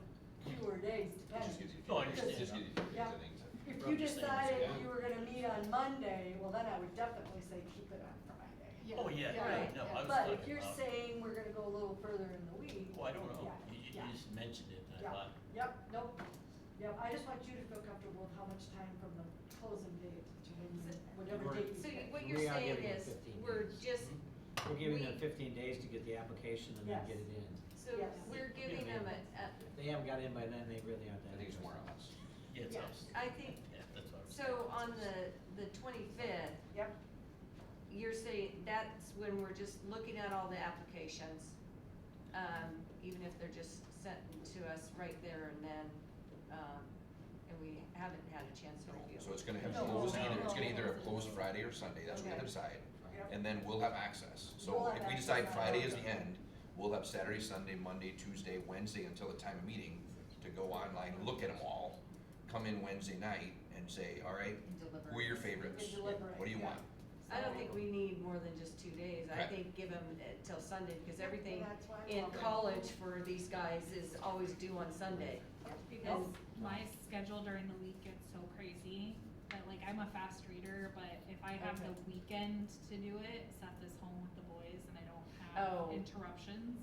fewer days It depending. just gives you. No, I understand. It just gives you a few Yeah. things. If I'm you just saying, decided yeah. you were gonna meet on Monday, well, then I would definitely say keep it on Friday. Oh, yeah, Right. no, I was But talking if you're about- saying we're gonna go a little further in the week. Oh, I don't know. Yeah, You yeah. just mentioned it, and I Yeah, thought, yep, nope, yep, I just want you to feel comfortable with how much time from the closing date to whatever We're- date you So pick. what We you're are saying giving them is, 15 we're days. just, We're giving them We- 15 days to get the application and then Yes. get it in. so Yes. we're giving Yeah, them If they haven't got in by then, they really aren't that. I think it's more interested. on us. yeah, it's Yeah. us. I think, Yeah, that's what I was so saying. on the 25th, Yep, you're saying that's when we're just looking at all the applications, even if they're just sent to us right there and then, and we haven't had a chance to review. so it's gonna have No. closed, No. it's gonna either have closed Friday or Sunday, that's what we have to decide. yep. And then we'll have access. So We'll have if we access decide on Friday is Friday. the end, we'll have Saturday, Sunday, Monday, Tuesday, Wednesday until the time of meeting to go online, look at them all, come in Wednesday night and say, all right, who are your favorites? And deliberate, What do you yeah. want? I don't think we need more than just 2 days. I Okay. think give them till Sunday, because everything That's why I in love it. college for these guys is always due on Sunday. Because my schedule during the week gets so crazy, that like I'm a fast reader, but if I have the Okay. weekend to do it, Seth is home with the boys and I don't Oh. have interruptions.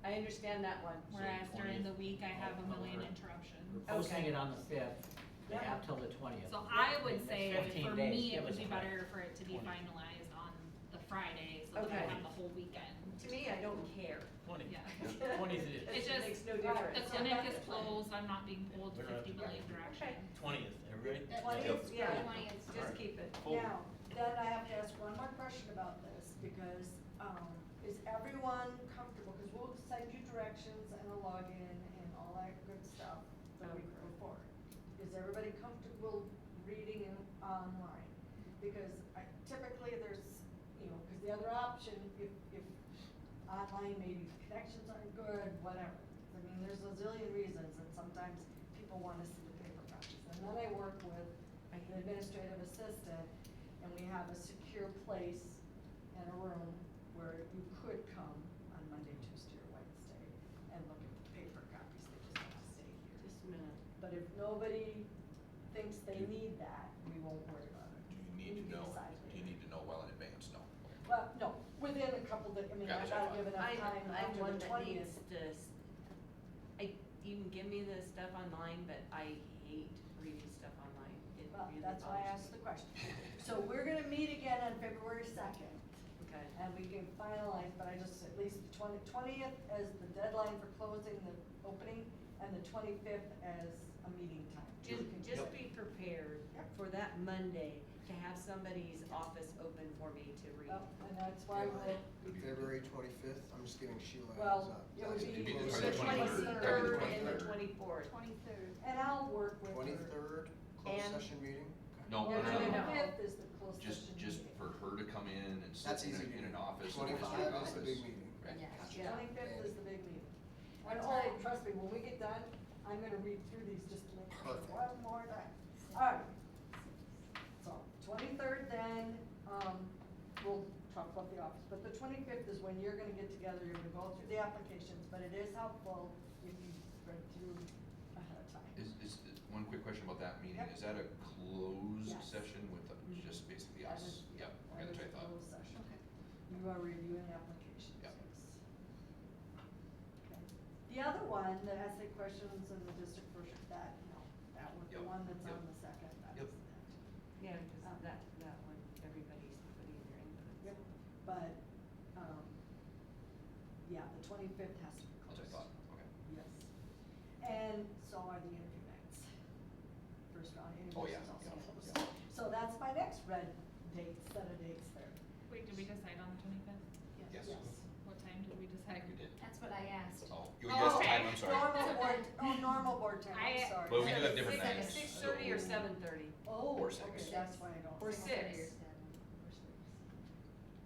I understand that one. Whereas during 20th. the week, I have a Oh, million okay. interruptions. We're posting Okay. it on the 5th, they Yeah. have till the 20th. So I would That's say, 15 for days. me, Give it would us be a break. better for it to be 20. finalized on the Friday, so that I Okay. have the whole weekend. To me, I don't care. 20. Yeah. 20th it It's is. just, makes no the difference. clinic is closed, I'm not being pulled We're not- 50 million directions. 20th, everybody? That- 20th, Yeah, 20th. just Alright. keep it. Cool. Now, then I have to ask one more question about this, because, is everyone comfortable, because we'll send you directions and a login and all that good stuff the week before. Is everybody comfortable reading it online? Because typically there's, because the other option, if online maybe connections aren't good, whatever. I mean, there's a zillion reasons, and sometimes people wanna see the paper copies. And then I work with an administrative assistant, and we have a secure place and a room where you could come on Monday, Tuesday, or Wednesday and look at the paper copies, they just have to stay here. Just a minute. But if nobody thinks Yeah, I that's what gotta give enough time I'm after one the that needs 20th. you can give me the stuff online, but I hate reading stuff online. It Well, really that's why I bothers asked me. the question. So we're gonna meet again on February 2nd, Okay. and we can finalize, but I just, at least the 20th as the deadline for closing the opening, and the 25th as a meeting time. Just be prepared Yep. for that Monday to have somebody's office open for me to read. Well, and that's why we'll, February 25th, I'm just giving Sheila a Well, heads up. it would That's be closed the The session. 23rd and the 23rd. 24th. 23rd. and I'll work with her. 23rd, closed And- session meeting? No, And no, the no, no. 25th is the closed Just, session just meeting. for her to come in and sit That's in, easy. in an office. in a 25 district is the office. big meeting. Right, Yes. gotcha. Yeah. 25th is the big meeting. What And time? oh, trust me, when we get done, I'm gonna read through these just to make sure Perfect. one more time. Alright. So, 23rd then, we'll talk about the office, but the 25th is when you're gonna get together, you're gonna go through the applications, but it is helpful if you spread through ahead of time. One quick question about that meeting, Yep. is that a closed Yes. session with just basically That us? is- Yep, okay, that that's is what I thought. closed session. Okay. You are reviewing applications, Yep. yes. Okay. The other one, the essay questions and the district project, that, no, that was the Yep, one that's yep. on the second, that's Yep. that. Yeah, because that one, everybody's putting their input. Yep, but, yeah, the 25th has to be That's closed. what I thought, okay. Yes. And so are the interview nights. First round Oh, interviews yeah, is also yeah, closed. yeah. So that's my next red date, set of dates there. Wait, did we decide on the 25th? Yes. What time did we decide? We did. That's what I asked. Oh, you guys okay. time, I'm sorry. Normal board time, I'm I- sorry. But we do have different nights. 6:30 or 7:30? Oh, Or okay, six. that's why I don't. Or 6:30 or 6. 7 or 6.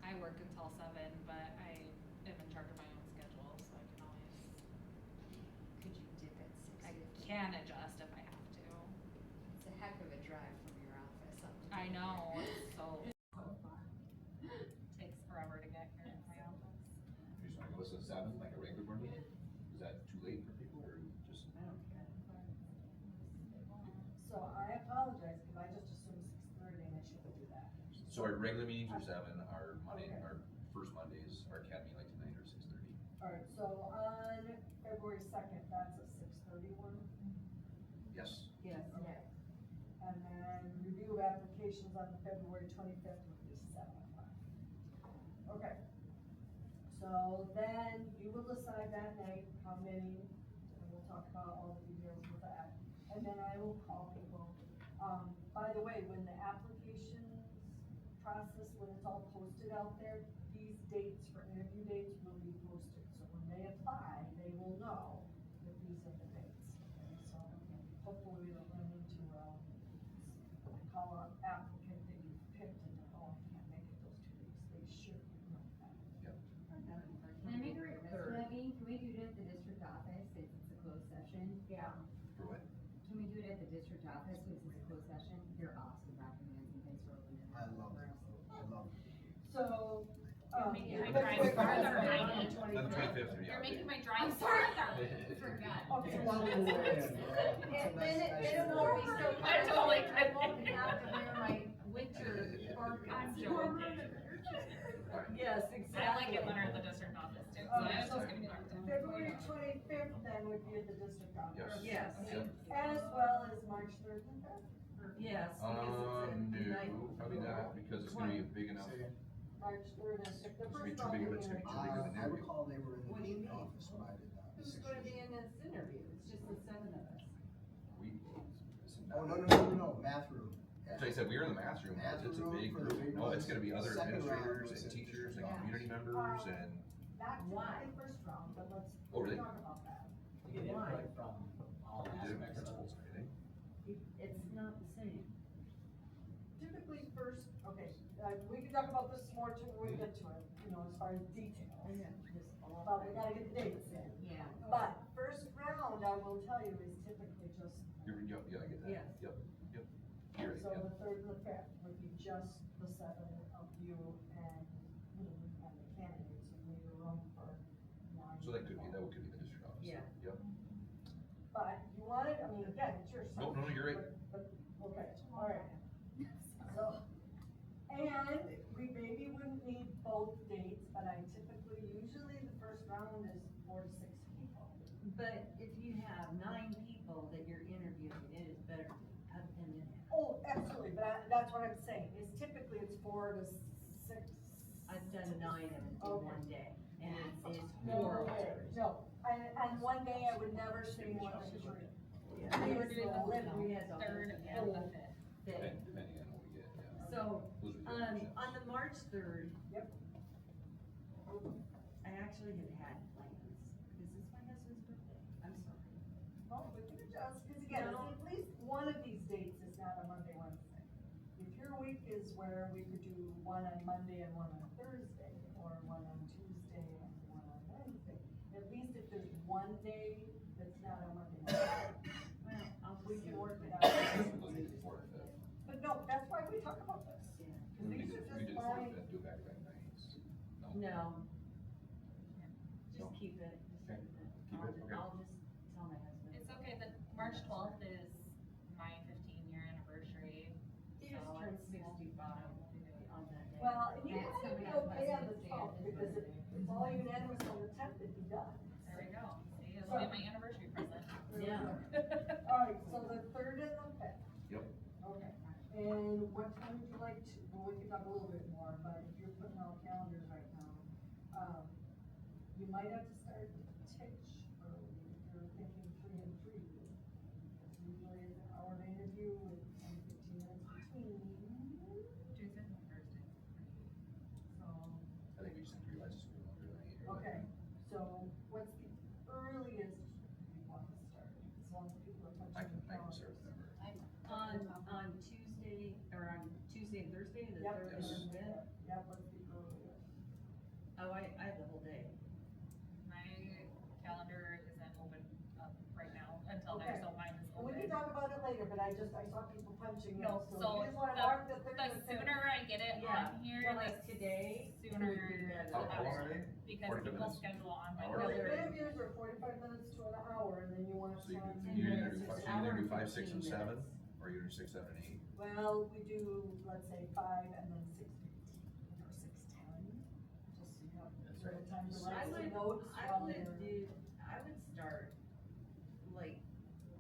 I work until 7, but I am in charge of my own schedule, so I can always, Could you dip at I 6:50? can adjust if I have to. It's a heck of a drive from your office up to. I know, it's so takes forever to get here to my office. You just wanna go to 7, like a regular board meeting? Is that too late for people, or just? I don't care. So I apologize, cause I just assumed 6:30 and I shouldn't do that. So our regular meetings are 7, our Monday, Okay. our first Mondays, our academy like tonight are 6:30. Alright, so on February 2nd, that's a 6:30 one? Yes, Yes. Okay. And then review of applications on the February 25th would be 7:00. Okay. So then you will decide that night how many, and we'll talk about all the details with that. And then I will call people. By the way, when the applications process, when it's all posted out there, these dates for interview dates will be posted. So when they apply, they will know that these are the dates. Okay, so hopefully we don't run into, call an applicant that you picked and they're, oh, I can't make it those 2 weeks. They should know that. yep. Can I make a request for that meeting? Can we do it at the district office since it's a closed session? Yeah. For what? Can we do it at the district office since it's a closed session? You're awesome, Dr. Hanson, thanks for opening it. I love it, I love it. So, making my but drive quick- farther, on the Heidi. 25th. On the 25th, yeah. You're making my drive I'm sorry. farther. Forgot. Okay. It's one of the ways. And then it won't be so. I totally I won't have to wear my winter or I'm costume. joking. Yes, I exactly. like it better at the district office too, so Okay, it's so just gonna be hard to. February 25th then would be at the district office. Yes. Yes. Yep. As well as March 3rd and 5th. Yes, because it's a night. No, probably not, because it's gonna be a big enough, March 3rd and 5th. The It's gonna be first too round big of will a- be too in- big of an I interview. recall they were in What do you the mean? office when I did that. Who's 6 gonna be years in this interview? It's just the 7 of us. we. ago. Oh, no, math room. So I said, we were in the math room, Math it's a room big for the group, big no, it's ones. gonna be other Second round administrators was and at the teachers and district community office. members and, Not Why? typically first round, but let's Oh, really? talk about that. You get Why? input from all we did it with aspects of principals, I think. It's not the same. Typically first, okay, we can talk about this more too when we get to it, you know, as far as details. Just all. But we gotta get the dates in. Yeah. But first round, I will tell you, is typically just. Yep, yeah, I get that. Yes. Yep. You're right, So yep. the 3rd and the 5th would be just the 7 of you and me and the candidates, and leave room for one. So that could be the district office. Yeah. Yep. But you want it, I mean, again, it's your. No, you're right. But, okay, alright. So, and we maybe wouldn't need both dates, but I typically use what I'm saying, is typically it's 4 to 6. I've done 9 in Okay. one day, and it is No horrible. way, no, and one day I would never say more than 3. Yeah. We were doing the We had the third whole and the full fifth. day. Depending on what we get, yeah. So, Those are the options. on the March 3rd. Yep. I actually had plans, because it's my husband's birthday, I'm sorry. Oh, we can adjust, because again, No. at least one of these dates is not a Monday, Wednesday. If your week is where we could do one on Monday and one on Thursday, or one on Tuesday and one on Wednesday, at least if there's one day that's not a Monday, Wednesday, Well, I'll we just can see work what it I out. can Those are the 4th and 5th. But no, that's why we talk about this. Yeah. Because these are We just did 4th fine. and 5th, do back-to-back nights. No. No. Just keep it, just Okay. keep it. Keep it, okay. I'll just tell my husband. It's okay, the March 12th is my 15-year anniversary. He just so turned it's- 65 on that day. Well, and you That's might coming be up okay on the President's Day 12th, on because if it's all unanimous on the 10th, it'd be done. There we go, see, it'll be my anniversary present. Yeah. Alright, so the 3rd and the 5th. Yep. Okay, and what time would you like to, well, we can talk a little bit more, but if you're putting out calendars right now, you might have to start Titch early, if you're thinking 3 and 3. Because usually it's an hour to interview with 15 minutes between. Tuesday and Thursday. So, I think we just have to realize it's gonna be longer than I hear. okay, so what's the earliest you want to start? As long as people are I punching can the start calendars. whenever. On Tuesday, or on Tuesday and Thursday, the Yep. 3rd and Yes. the 5th? Yep, what's the earliest? Oh, I have the whole day. My calendar isn't open up right now until Okay. there, so mine is And we open. can talk about it later, but I saw people punching No, it, so so if you just wanna mark the 3rd the and 5th. sooner I get it Yeah. on here, Yeah, the like today, it sooner. would be better. How long are they? Because 45 people minutes? schedule on my. Hour? Well, the Another- interviews are 45 minutes to an hour, and then you want So you time. can, And you then interview it's five, an so you hour interview and 5, 6, and 15 7, minutes. or you interview 6, 7, and 8? Well, we do, let's say 5 and then 6:15 or 6:10, just so you have a That's little right. time to I write some would, notes I while would you're. I would start like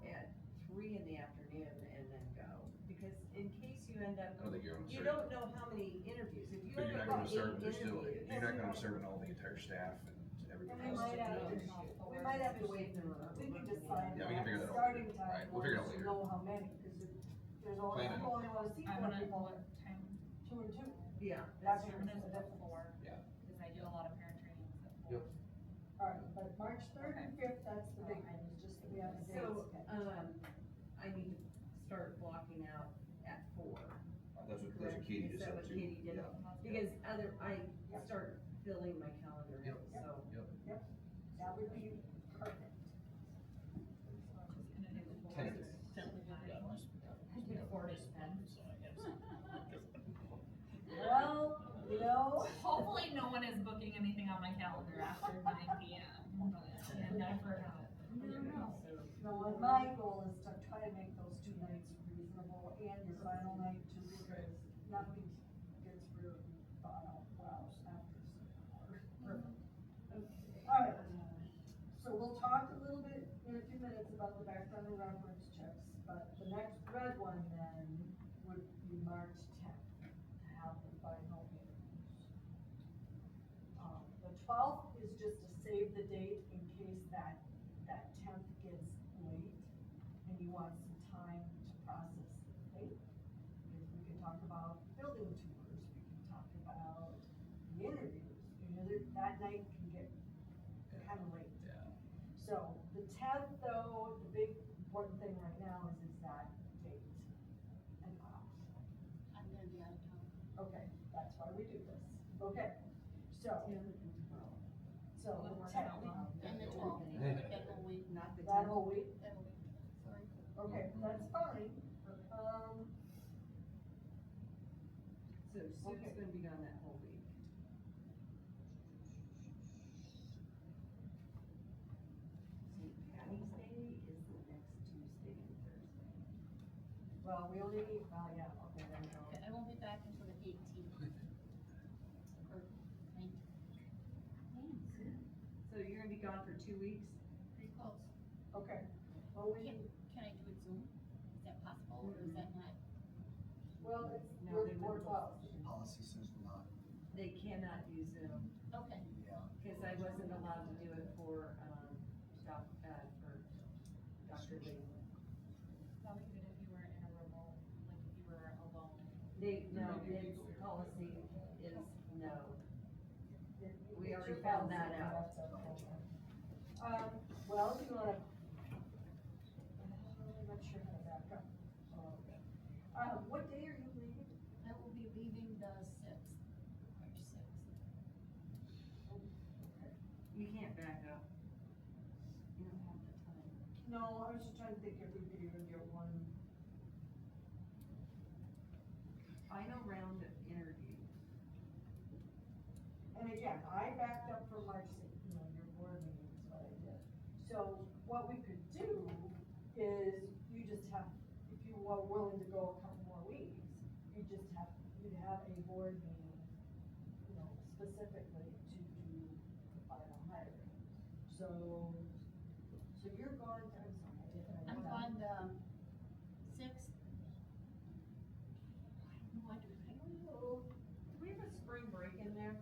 at 3 in the afternoon and then go, because in case you end up, I don't think you're gonna you serve, don't know how many interviews, if you but end you're up not gonna with serve 8 the facility, interviews. you're not gonna serve all the entire staff and everything And we else. might have to, we might have to wait, we can decide Yeah, we can figure that out starting later. time, Right, we'll figure it out once you later. know how many, because if there's only, Plan it. people only wanna see I'm 4 gonna, people, what time? 2 and 2. Yeah, That's I'm your gonna do difference. 4. Yeah. Cause I do a lot of parent trainings at 4. Yep. Alright, but March 3rd and 5th, that's the big one, it's just that we have the dates. so, picked. I need to start blocking out at 4. That's what Correct. Katie Is just that said what too. Katie did? Yeah. Because I Yep. start filling my calendar in, Yep. so. Yep. That would be perfect. Tentative. Well, you know, Hopefully no one is booking anything on my calendar after 9 PM, but you never know. no, and my goal is to try to make those 2 nights reasonable and your final night too, because nothing gets really thought out well after 6 hours. Perfect. Alright, so we'll talk a little bit in a few minutes about the background and reference checks, but the next red one then would be March 10th, to have the final interviews. The 12th is just to save the date in case that 10th gets late and you want some time to process the date. Because we can talk about building tours, we can talk about the interviews, that night can get kind of late. Yeah. So the 10th though, the big important thing right now is that date and hour. I'm gonna be out of town. Okay, that's why we do this. Okay, so, 10 and 12. so the 10th, And the 12th, that whole week, Not the that 10th. whole week, that whole week, sorry. okay, that's fine. So Sue's Okay. gonna be gone that whole week. St. Patty's Day is the next Tuesday and Thursday. Well, we only need, yeah, okay, there we go. I won't be back until the 18th. Or 19th. So you're gonna be gone for 2 weeks? Pretty close. Okay, well, Can I do it Zoom? Is that possible, or is that not? well, it's, No, they board wouldn't. policy. Policy says not, They cannot use Zoom, Okay. yeah. cause I wasn't allowed to do it for Dr. Lee. So even if you were in a remote, like if you were alone. Its policy is no. We It's already your found policy, that you out. have to have it. Well, do you wanna, I'm not sure how to back up. What day are you leaving? I will be leaving the 6th, March 6th. You can't back up. You don't have the time. No, I was just trying to think if we could even get one. Final round of interviews. And again, I backed up from March 6th, your board meeting is what I did. So what we could do is you just have, if you were willing to go a couple more weeks, you'd have a board meeting, specifically to do the final hiring. So you're gone, I'm sorry, I didn't write it I'm down. on the 6th. I don't know. Do we have a spring break in there?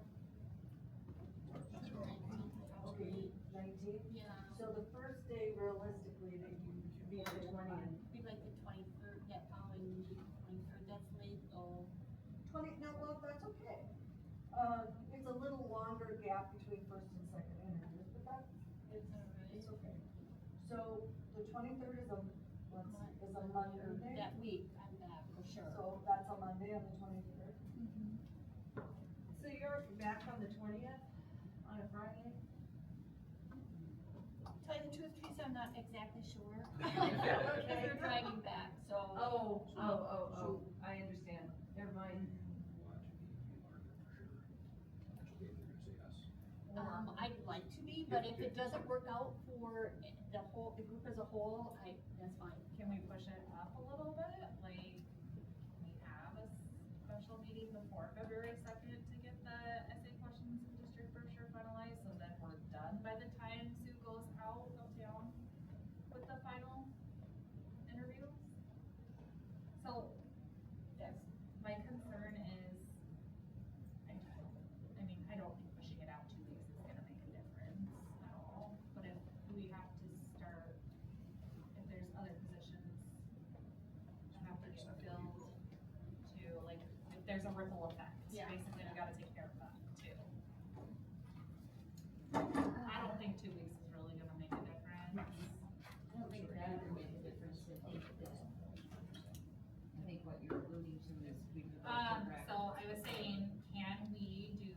Okay, 19th? Yeah. So the first day realistically that you Be the 20th. Be like the 23rd, that following week, 23rd, that's late though. 20, no, well, that's okay. It's a little longer gap between first and second interviews, but that's, it's okay. So the 23rd is a Monday. That week, I'm back for sure. So that's a Monday on the 23rd. So you're back on the 20th, on a Friday? Tell you the truth, Teresa, I'm not exactly sure. Okay. We're driving back, so. Oh, I understand, never mind. I'd like to be, but if it doesn't work out for the group as a whole, that's fine. Can we push it up a little bit? Like, we have a special meeting before February 2nd to get the essay questions and district brochure finalized, so then we're done by the time Sue goes out of town with the final interviews. So, That's, my concern is, I mean, I don't think pushing it out 2 weeks is gonna make a difference at all, but if we have to start, if there's other positions that have to get filled to, like, if there's a ripple effect, Yeah. basically we gotta take care of that too. I don't think 2 weeks is really gonna make a difference. I don't think that would make a difference. I think what you're alluding to is we would like to So I was saying, can we do,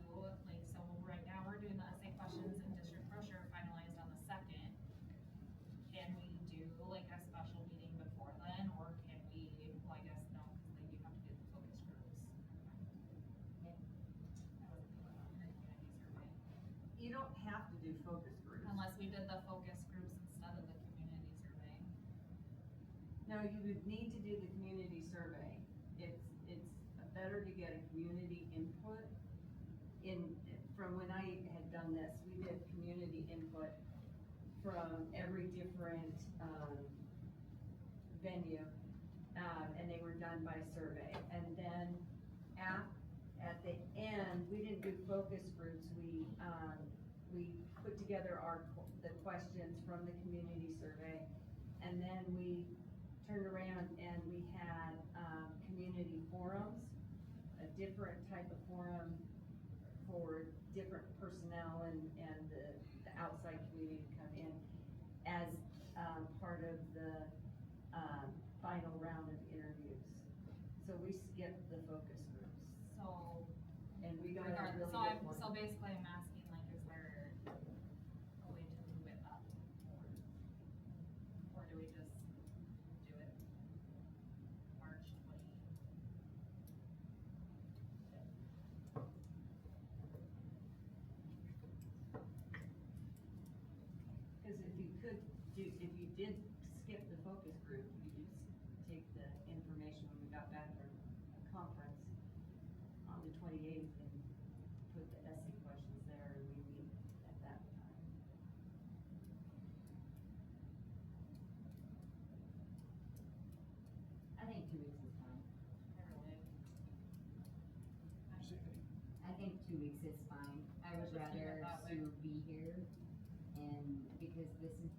like, so right now we're doing the essay questions and district brochure finalized on the 2nd. Can we do like a special meeting before then, or can we, well, I guess no, cause then you have to do the focus groups. Yeah. That was the community survey. You don't have to do focus groups. Unless we did the focus groups instead of the community survey. No, you would need to do the community survey. It's better to get a community input. From when I had done this, we did community input from every different, venue, and they were done by survey. And then at the end, we didn't do focus groups, we put together the questions from the community survey, and then we turned around and we had, community forums, a different type of forum for different personnel and the outside community to come in as, part of the, final round of interviews. So we skipped the focus groups, So, and we got a really regardless, good one. so basically I'm asking, like, is there a way to move it up? Or do we just do it March 20? Cause if you did skip the focus group, you could take the information when we got back from a conference on the 28th and put the essay questions there, and we meet at that time. I think 2 weeks is fine. I really, 2 weeks is fine. I would Let's leave rather it that way. Sue be here, and because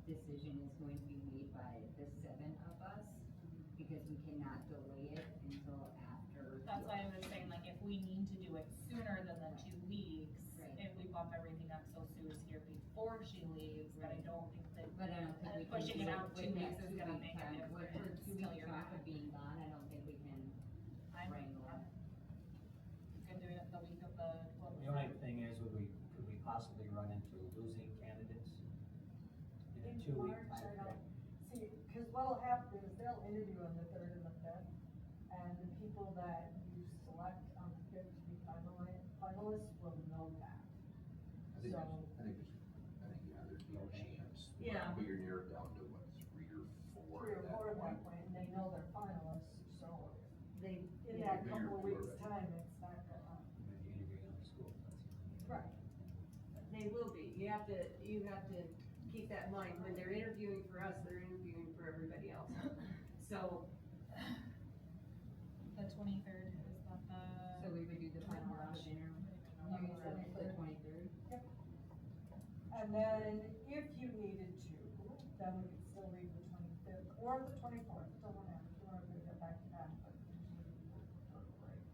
decision is going to be made by the 7 of us, because we cannot delay it until after. That's why I was saying, like, if we need to do it sooner than the 2 weeks, Right. if we bump everything up so Sue is here before she leaves, but I don't think that. But I don't think we can. Pushing it do out 2 with weeks that is gonna 2-week make a time. With her difference 2 till week you're chunk back. of being gone, I don't think we can I'm wrangle it. good doing it the week of the 12th. The only thing is, could we possibly run into losing candidates in a In 2-week March, I time don't, frame? see, cause what'll happen is they'll interview on the 3rd and the 5th, and the people that you select on the 5th to be finalists will know that. I think, So, yeah, there's no chance. Yeah. But you're narrowed down to what, 3 or 4 3 or at 4 at that that point? point, and they know they're finalists, so They, in yeah, that But couple of you're weeks' already- time, it's not gonna, When you interview on the school, right. they will be. You have to keep that in mind. When they're interviewing for us, they're interviewing for everybody else. So, The 23rd, is that the? So we would do the final round of interviews the 23rd. And then if you needed to, then we could still leave the 25th or the 24th, doesn't matter, if you wanna do that back to back, but usually we do it for a break.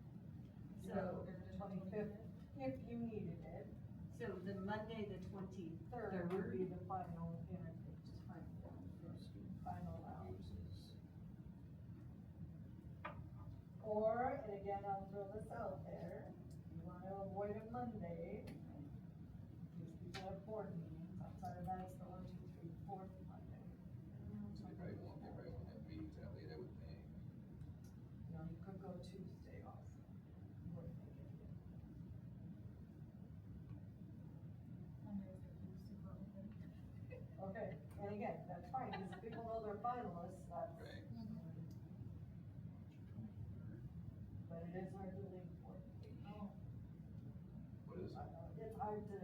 So the 25th, if you needed it, so the Monday, the 23rd. third would be the final interviews, final round. Or, and again, I'll throw this out there, you wanna avoid a Monday, because people have board meetings, outside of that, it's the 1, 2, 3, 4th Monday. So they probably won't have meetings that late, I would think. You know, you could go Tuesday also. Wouldn't make any difference. Mondays are super open. Okay, and again, that's fine, because if people know they're finalists, that's. Right. But it is hard to leave board meetings. What is it? It's hard to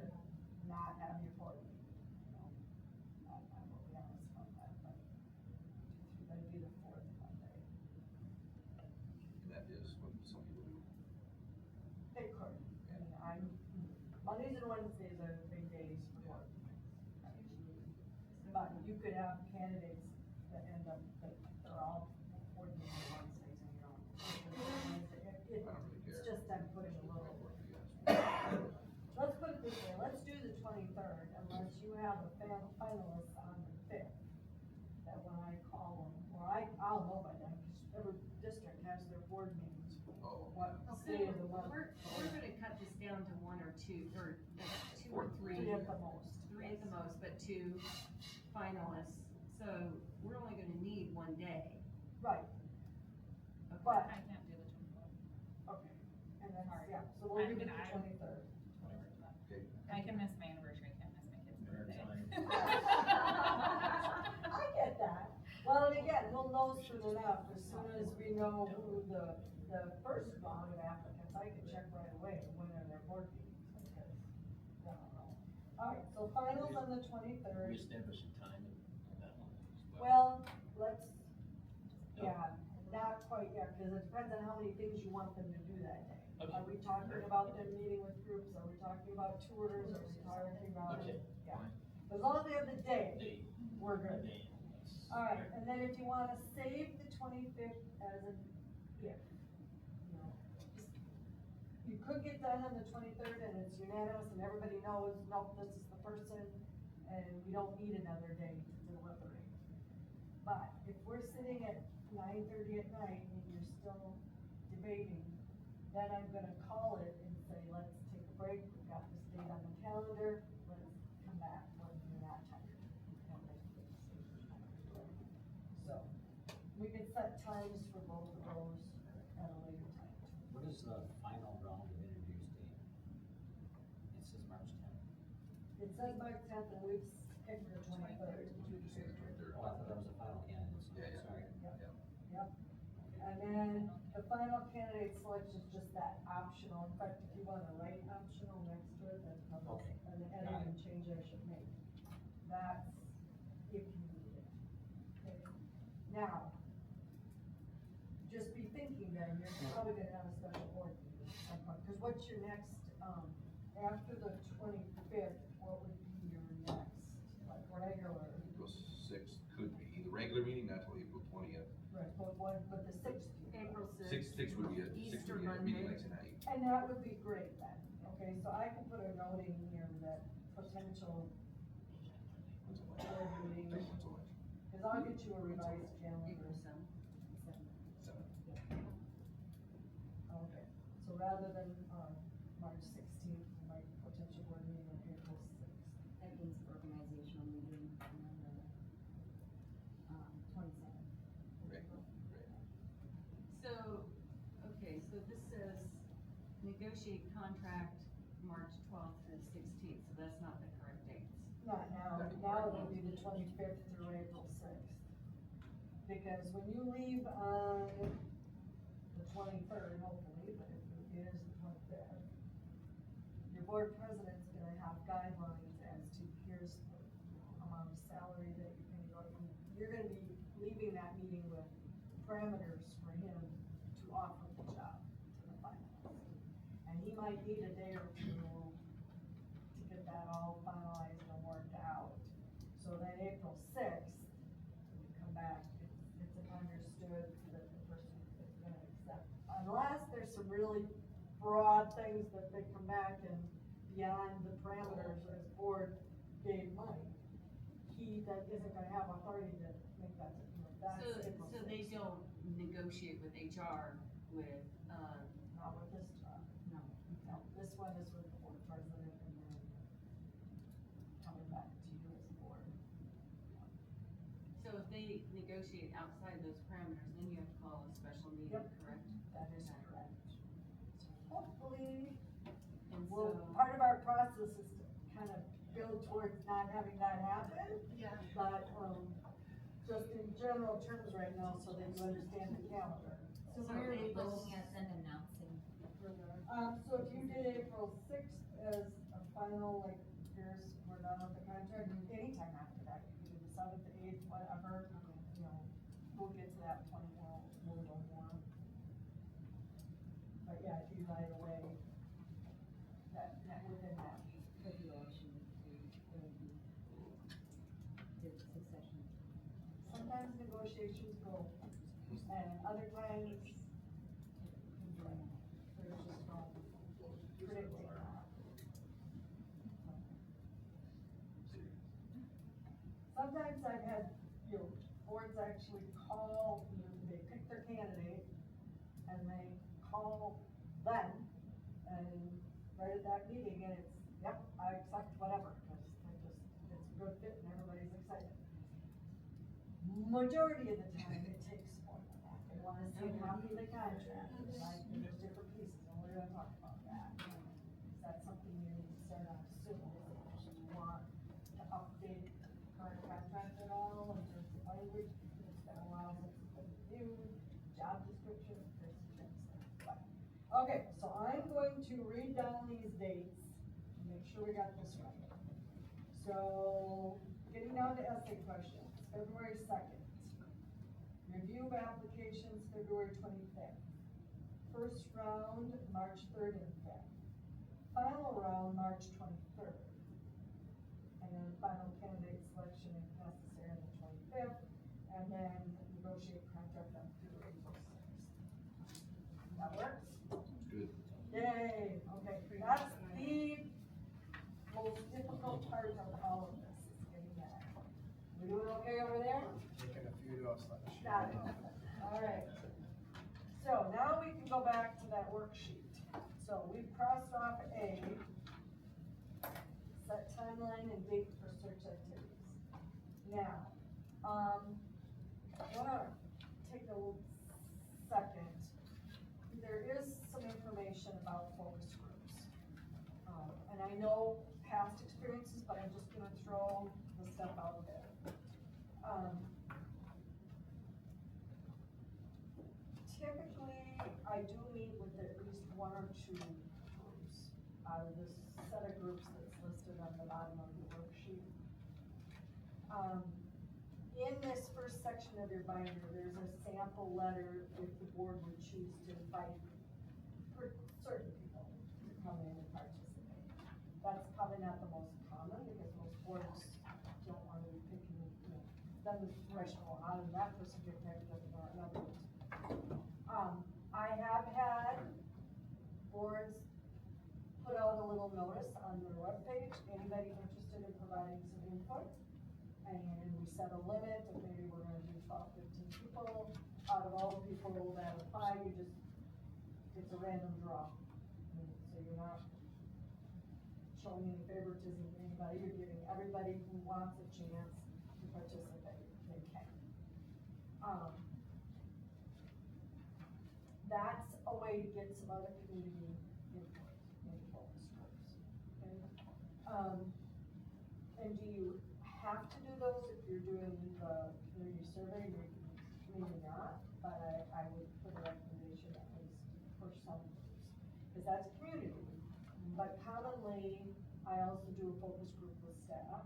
not have your board meeting, you know? I will be honest about that, but that'd be the 4th Monday. And that is what some people do. They could, I mean, Mondays and Wednesdays are the big days for board meetings. But you could have candidates that end up, that they're all board meetings on Wednesdays and you don't. I don't really care. It's just them putting a little. Work for you guys. Let's put it this way, let's do the 23rd unless you have a finalist on the 5th. That when I call them, or I'll know by then, because every district has their board meetings. Oh. What Okay, state of the month. we're gonna cut this down to 1 or 2, or 2 or 3. 3 at the most. 3 at the most, but 2 finalists. So we're only gonna need 1 day. Right, Okay. but, I can't do the 24th, okay, and then, Sorry. yeah, so we'll I leave it mean, the I- 23rd. whatever, but Okay. I can miss my anniversary, I can't miss my kid's birthday. I get that. Well, and again, we'll know soon enough, as soon as we know who the first round of applicants, I can check right away when are their board meetings, because, I don't know. Alright, so finals on the 23rd. We establish a time on that one as well. Well, let's, No. yeah, not quite yet, cause it depends on how many things you want them to do that day. Okay. Are we talking about them meeting with groups, are we talking about tours, are we talking about? Okay. Yeah, Fine. as long as they have the day, Day. we're good. Day. That's- Alright, and then if you wanna save the 25th as an if, you know, you could get done on the 23rd and it's unanimous and everybody knows, nope, this is the person, and we don't need another day to deliberate. But if we're sitting at 9:30 at night and you're still debating, then I'm gonna call it and say, let's take a break, we've got this date on the calendar, let's come back when you're not tired. And make the decision. So, we can set times for both of those at a later time. What is the final round of interviews date? It says March 10th. It says March 10th and we've picked the 23rd. You just say the 23rd. Oh, I thought that was the final candidate, so, Yeah, yeah. sorry. Yep. And then the final candidate selection is just that optional, in fact, if you wanna write optional next to it, that's another, Okay. an editing change I should make. That's if you need it. Okay. Now, just be thinking then, you're probably gonna have a special board meeting at some point, cause what's your next, after the 25th, what would be your next, like regular? April 6th could be, the regular meeting, not till April 20th. Right, but the 6th. April Six would be a, Easter meeting Monday. like tonight. And that would be great then, okay, so I can put a note in here that potential When's the board election? meeting, When's the election? cause I'll get you a revised calendar. April 7th. 7th. Okay, so rather than, March 16th, my potential board meeting on April 6th. That means organizational meeting on the, 27th. Right, right. So, okay, so this says negotiate contract March 12th through the 16th, so that's not the correct dates. Not now, now it'll be the 25th through April 6th. Because when you leave on the 23rd, hopefully, but if it is the 25th, your board president's gonna have guidelines as to here's the amount of salary that you can go, you're gonna be leaving that meeting with parameters for him to offer the job to the finalist. And he might need a day or two to get that all finalized and worked out. So then April 6th, when you come back, it's understood that the person is gonna accept. Unless there's some really broad things that they come back and beyond the parameters as board gave money, he that isn't gonna have authority to make that, that's April So they 6th. don't negotiate with HR with, Not with this job. No. No, this one is with the board president and then coming back to you as a board. so if they negotiate outside those parameters, then you have to call a special meeting, Yep. correct? That is correct. Hopefully, And well, so, part of our process is to kind of build towards not having that happen. yeah, But, just in general terms right now, so that you understand the calendar. So where are we looking at then announcing? So if you did April 6th as a final, like, here's, we're done with the contract, anytime after that, you can do the 7th, 8th, whatever, you know, we'll get to that point, we'll know more. But yeah, if you right away, that within that. For the election, the succession. Sometimes negotiations go, and other times, there's just no predicting that. Sometimes I've had, boards actually call, they pick their candidate, and they call them, and right at that meeting, and it's, yep, I accept whatever, because it's a good fit and everybody's excited. Majority of the time, it takes more than that. They wanna see a copy of the contract, like, there's different pieces, and we're gonna talk about that. Is that something you need to start on soon? Do you want to update the current contract at all, in terms of language, that allows it to be viewed, job description, there's some things there. But, okay, so I'm going to read down these dates, to make sure we got this right. So, getting down to essay questions. February 2nd. Review of applications, February 25th. First round, March 3rd and 5th. Final round, March 23rd. And then final candidate selection if necessary on the 25th. And then negotiate contract up through April 6th. That works? Good. Yay, okay, that's the most difficult part of all of this, is getting that. We doing okay over there? Taking a few notes, let me show Got it, you. all right. So now we can go back to that worksheet. So we've crossed off A, set timeline and date for search activities. Now, I wanna take a second. There is some information about focus groups. And I know past experiences, but I'm just gonna throw the stuff out there. Typically, I do meet with at least one or two groups out of this set of groups that's listed on the bottom of the worksheet. In this first section of your binder, there's a sample letter if the board would choose to invite certain people to come in and participate. then the question will go on, and that person get picked, and another one. I have had boards put out a little notice on their webpage, anybody interested in providing some input? And we set a limit of maybe we're gonna do 12, 15 people. Out of all the people that apply, it's a random draw. So you're not showing any favoritism to anybody, you're giving everybody who wants a chance to participate, they can. That's a way to get some other community input in focus groups, okay? And do you have to do those if you're doing the community survey? Maybe not, but I would put a recommendation at least for some groups, because that's community. But commonly, I also do a focus group with staff,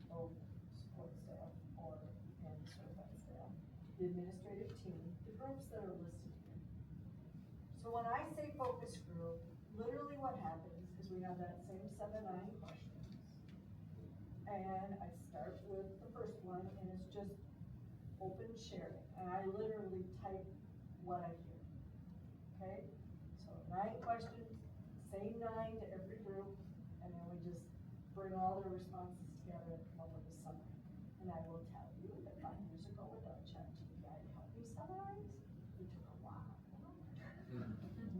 both support staff and certified staff, the administrative team, the groups that are listed here. So when I say focus group, literally what happens is we have that same 7, 9 questions. And I start with the first one, and it's just open sharing. And I literally type what I hear. Okay? So 9 questions, say 9 to every group, and then we just bring all the responses together and come up with a summary. And I will tell you that 5 years ago without ChatGPT to help me summarize, it took a while.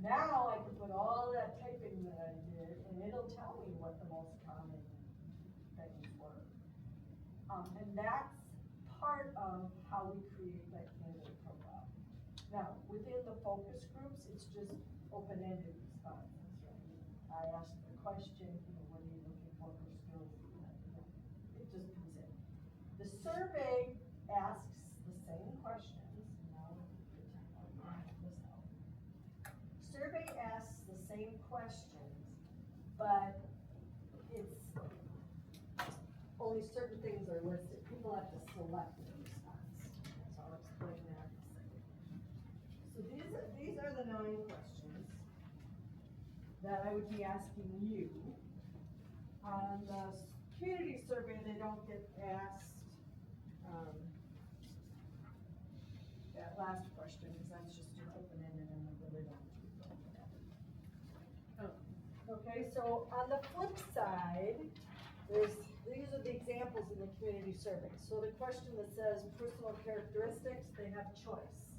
Now I can put all that typing that I did, and it'll tell me what the most common things were. And that's part of how we create that candidate profile. Now, within the focus groups, it's just open-ended responses, right? I ask the question, what are you looking for skills? It just comes in. The survey asks the same questions. Now, this out. Survey asks the same questions, but it's only certain things are listed. People have to select the response. So I'll explain that in a second. So these are the 9 questions that I would be asking you. On the community survey, they don't get asked that last question, because that's just too open-ended and they really don't keep open-ended. Okay, so on the flip side, these are the examples in the community survey. So the question that says personal characteristics, they have choice.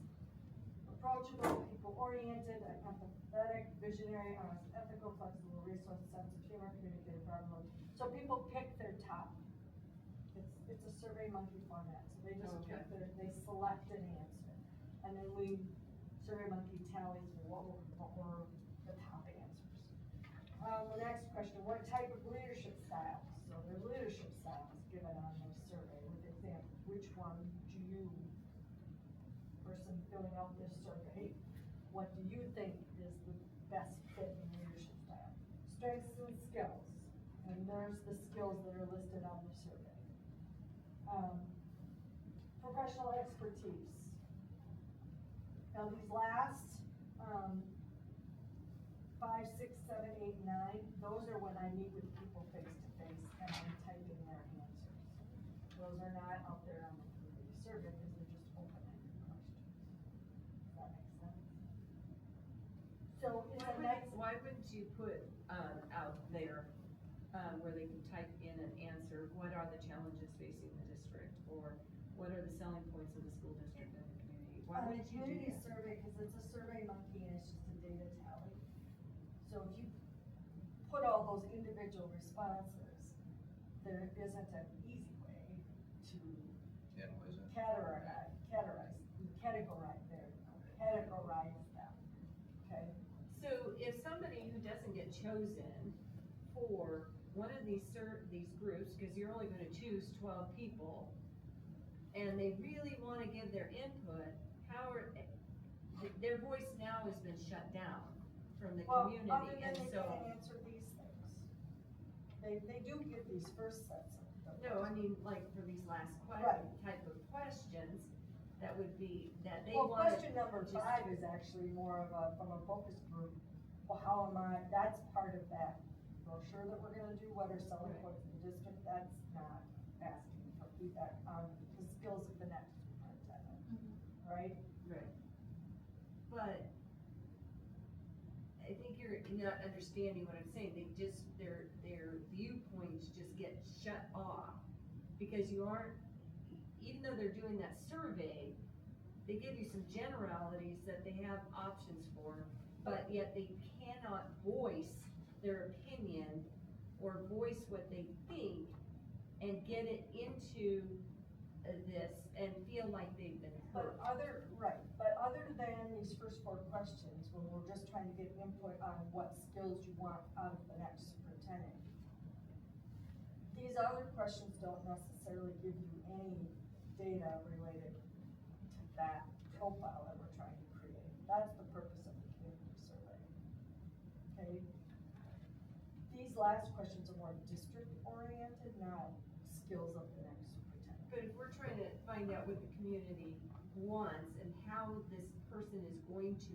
Approachable, people-oriented, empathetic, visionary, honest, ethical, flexible, resource, sense of humor, communicative, problem. So people pick their top. It's a Survey Monkey format. So they just pick they select an answer. And then Survey Monkey tallies what were the top answers. The next question, what type of leadership styles? So the leadership styles given on this survey with examples. Which one do you, person filling out this survey, what do you think is the best fit in leadership style? Strengths and skills. And there's the skills that are listed on the survey. Professional expertise. Now these last 5, 6, 7, 8, 9, those are when I meet with people face to face and I'm typing their answers. Those are not out there on the community survey because they're just open-ended questions. Does that make sense? So in the next, Why wouldn't you put out there where they can type in an answer, what are the challenges facing the district, or what are the selling points of the school district and the community? Why on the wouldn't you do community that? survey, because it's a Survey Monkey and it's just a data tally. So if you put all those individual responses, there isn't an easy way to Analyze it. categorize them, okay? So if somebody who doesn't get chosen for one of these groups, because you're only gonna choose 12 people, and they really wanna give their input, their voice now has been shut down from the community, Well, other than and they so. can't answer these things. They do get these first sets of. No, I mean, like for these last Right. type of questions, that would be, that they Well, want. question number 5 is actually more of from a focus group. Well, how am I, that's part of that brochure that we're gonna do, what are selling points in the district, that's not asking for feedback on, because skills of the next superintendent, right? Right. But I think you're not understanding what I'm saying. They just, their viewpoints just get shut off because you aren't, even though they're doing that survey, they give you some generalities that they have options for, but yet they cannot voice their opinion or voice what they think and get it into this and feel like they've been heard. But other than these first 4 questions, when we're just trying to get input on what skills you want out of the next superintendent, these other questions don't necessarily give you any data related to that profile that we're trying to create. That's the purpose of the community survey. Okay? These last questions are more district oriented, not skills of the next superintendent. But if we're trying to find out what the community wants and how this person is going to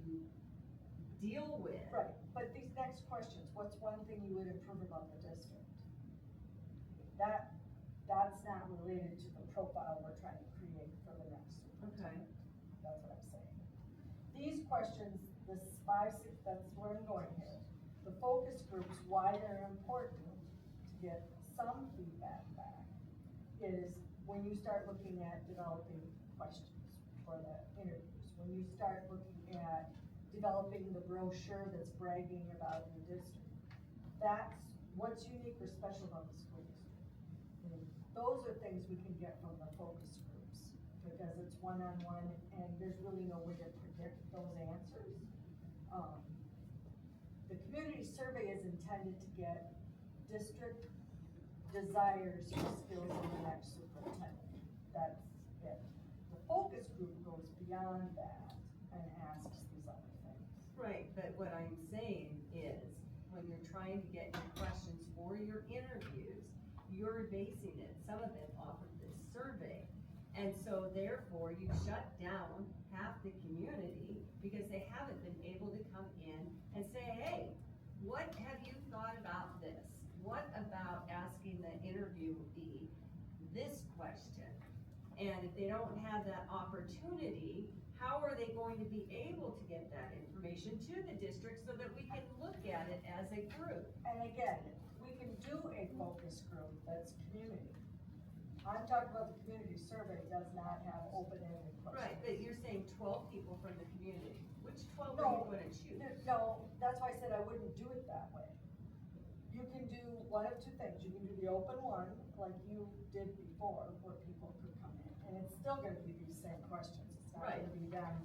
deal with. Right, but these next questions, what's one thing you would improve about the district? That's not related to the profile we're trying to create for the next superintendent. Okay. That's what I'm saying. These questions, this 5, 6, that's where I'm going here. The focus groups, why they're important to get some feedback back is when you start looking at developing questions for the interviews, when you start looking at developing the brochure that's bragging about your district. That's what's unique or special about the schools. Those are things we can get from the focus groups because it's one-on-one and there's really no way to predict those answers. The community survey is intended to get district desires for skills in the next superintendent. That's it. The focus group goes beyond that and asks these other things. Right, but what I'm saying is, when you're trying to get your questions for your interviews, you're basing it, some of it, off of this survey. And so therefore, you shut down half the community because they haven't been able to come in and say, hey, what have you thought about this? What about asking the interviewee this question? And if they don't have that opportunity, how are they going to be able to get that information to the district so that we can look at it as a group? And again, we can do a focus group that's community. I'm talking about the community survey does not have open-ended questions. Right, but you're saying 12 people from the community. Which 12 are No, you gonna choose? No, that's why I said I wouldn't do it that way. You can do one of 2 things. You can do the open one, like you did before, where people could come in, and it's still gonna be these same questions. It's not gonna be done.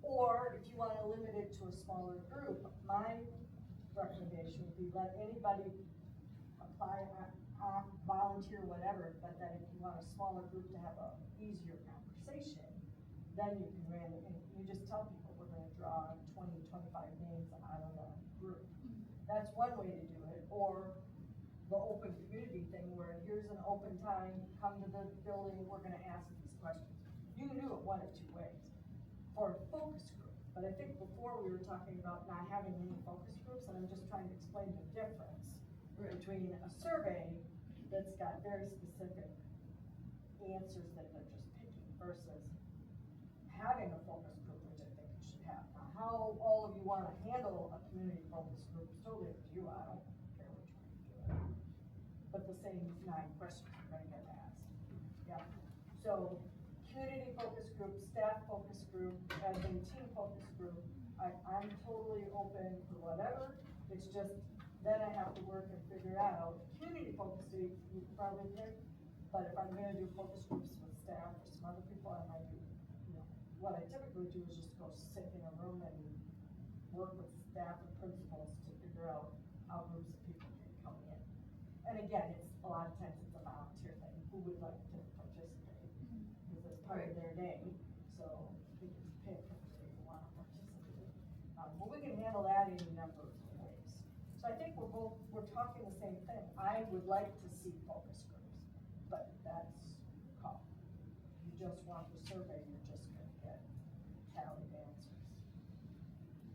Or if you wanna limit it to a smaller group, my recommendation would be let anybody apply, volunteer, whatever, but that if you want a smaller group to have a easier conversation, then you can you just tell people we're gonna draw 20, 25 names out of the group. That's one way to do it, or the open community thing where here's an open time, come to the building, we're gonna ask these questions. You can do it one of 2 ways, for a focus group. But I think before we were talking about not having any focus groups, and I'm just trying to explain the difference between a survey that's got very specific answers that they're just picking versus having a focus group, which I think you should have. Now, how all of you wanna handle a community focus group is totally up to you, I don't care which way you do it. But the same 9 questions are gonna get asked. Yeah. So, community focus group, staff focus group, and then team focus group, I'm totally open for whatever. It's just, then I have to work and figure out, community focus group, you can probably pick, but if I'm gonna do focus groups with staff or some other people, I might do, what I typically do is just go sit in a room and work with staff and principals to figure out how groups of people can come in. And again, it's, a lot of times it's a volunteer thing, who would like to participate, because it's part of their day, so they can pick if they want to participate. But we can handle that in a number of ways. So I think we're talking the same thing. I would like to see focus groups, but that's call. You just want the survey, you're just gonna get tallied answers.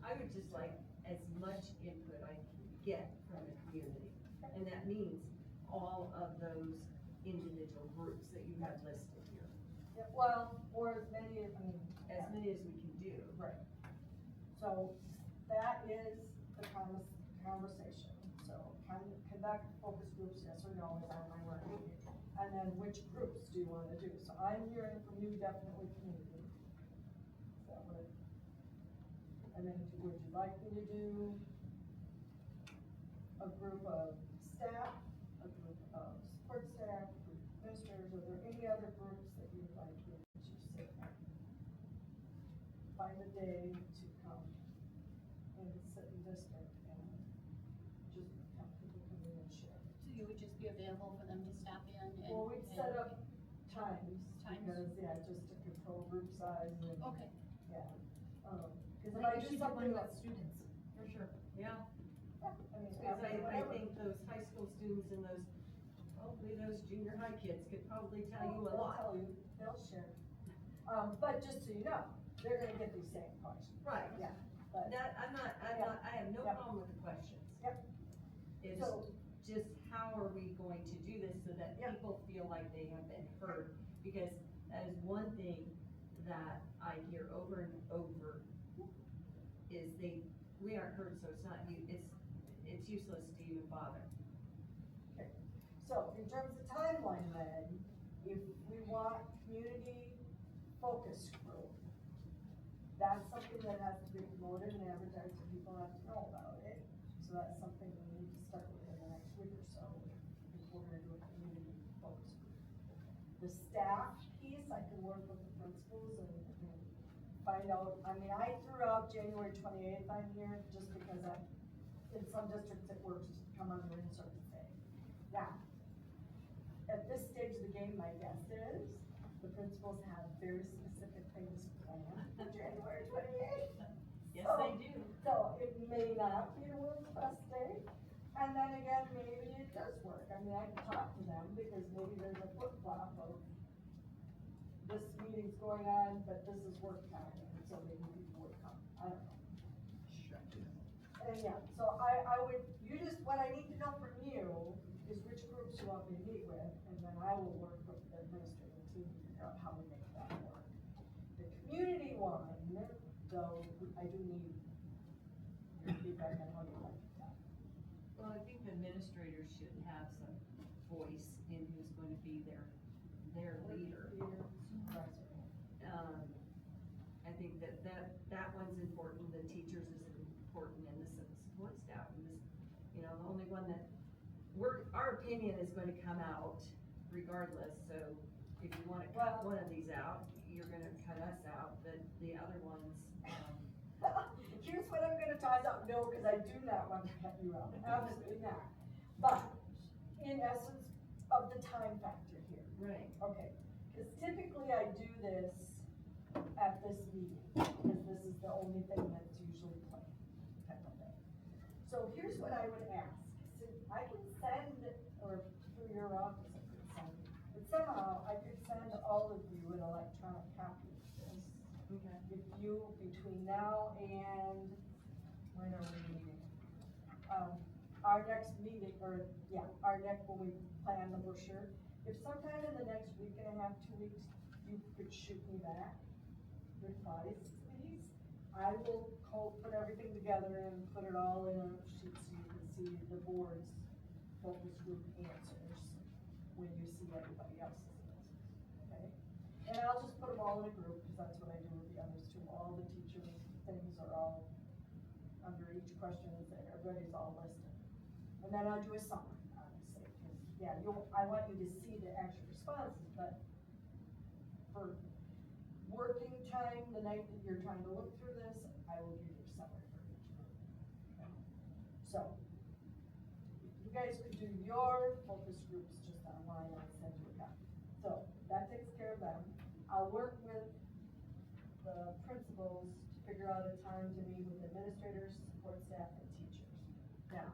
I would just like as much input I can get from the community. And that means all of those individual groups that you have listed here. Yeah, well, or as many, I mean. as many as we can do. Right. So that is the conversation. So conduct focus groups, yes or no, is on my word. And then which groups do you wanna do? So I'm hearing from you definitely community. Is that what? And then would you like me to do a group of staff, a group of support staff, a group of administrators? Are there any other groups that you'd like me to sit at? Find a day to come and sit in district and just have people come in and share. So you would just be available for them to stop in and? Well, we'd set up times, Times? because, yeah, just to control group size and, Okay. yeah. Cause if I do something that's, students, for sure. Yeah, yeah, I mean, because I whatever. think those high school students and those, hopefully those junior high kids could probably tell you a They'll lot. tell you, they'll share. But just so you know, they're gonna get these same questions. Right. Yeah, but, That, I have no Yep. problem with the questions. Yep. It's So- just how are we going to do this so that Yep. people feel like they have been heard? Because that is one thing that I hear over and over, is we aren't heard, so it's useless to even bother. okay. So in terms of timeline then, if we want community focus group, that's something that has to be promoted and advertised, so people have to know about it. So that's something we need to start with in the next week or so, if we're gonna do a community focus group. The staff piece, I can work with the principals and find out, I mean, I threw out January 28th on here, just because in some districts it works to come under insert and say. Now, at this stage of the game, my guess is, the principals have very specific things planned for January 28th. Yes, So- they do. So it may not be the world's best day, and then again, maybe it does work. I mean, I can talk to them, because maybe there's a flip flop of this meeting's going on, but this is work time, and so maybe people would come, I don't know. And yeah, so I would, what I need to know from you is which groups you want me to meet with, and then I will work with the administrative team to figure out how we make that work. The community one, though, I do need your feedback on how you like it done. Well, I think the administrators should have some voice in who's going to be their leader. I think that one's important, the teachers is important, and the support staff, and this, the only one that, our opinion is gonna come out regardless, so if you wanna cut one of these out, you're gonna cut us out, but the other ones, Here's what I'm gonna toss out, no, because I do not want to cut you out, absolutely not. But, in essence, of the time factor here. right, Okay, because typically I do this at this meeting, because this is the only thing that's usually planned, type of thing. So here's what I would ask, so I can send, or through your office I could send, but somehow I could send all of you an electronic copy of this. okay. If you, between now and, when are we meeting? Our next meeting, when we plan the brochure, if sometime in the next week and a half, 2 weeks, you could shoot me back replies, please. I will put everything together and put it all in a sheet so you can see the board's focus group answers when you see everybody else's answers, okay? And I'll just put them all in a group, because that's what I do with the others too. All the teacher things are all under each question, everybody's all listed. And then I'll do a summary, obviously, because, I want you to see the actual responses, but for working time, the night that you're trying to look through this, I will give you a summary for each group. Okay? So, if you guys could do your focus groups just online, I'll send you a copy. So, that takes care of them. I'll work with the principals to figure out a time to meet with administrators, support staff, and teachers. Now,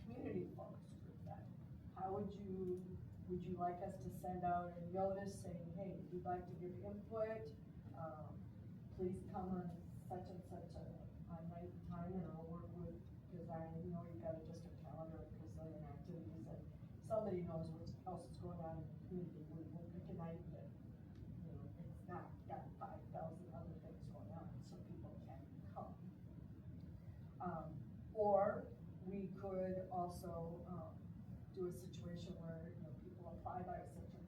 community focus group then, how would you like us to send out a notice saying, hey, if you'd like to give input, please come on such and such a night and time, and I'll work with, because I know you've got a district calendar of Brazilian activities, and somebody knows what else is going on in the community. We'll pick a night that, Or we could also, do a situation where, people apply by such a,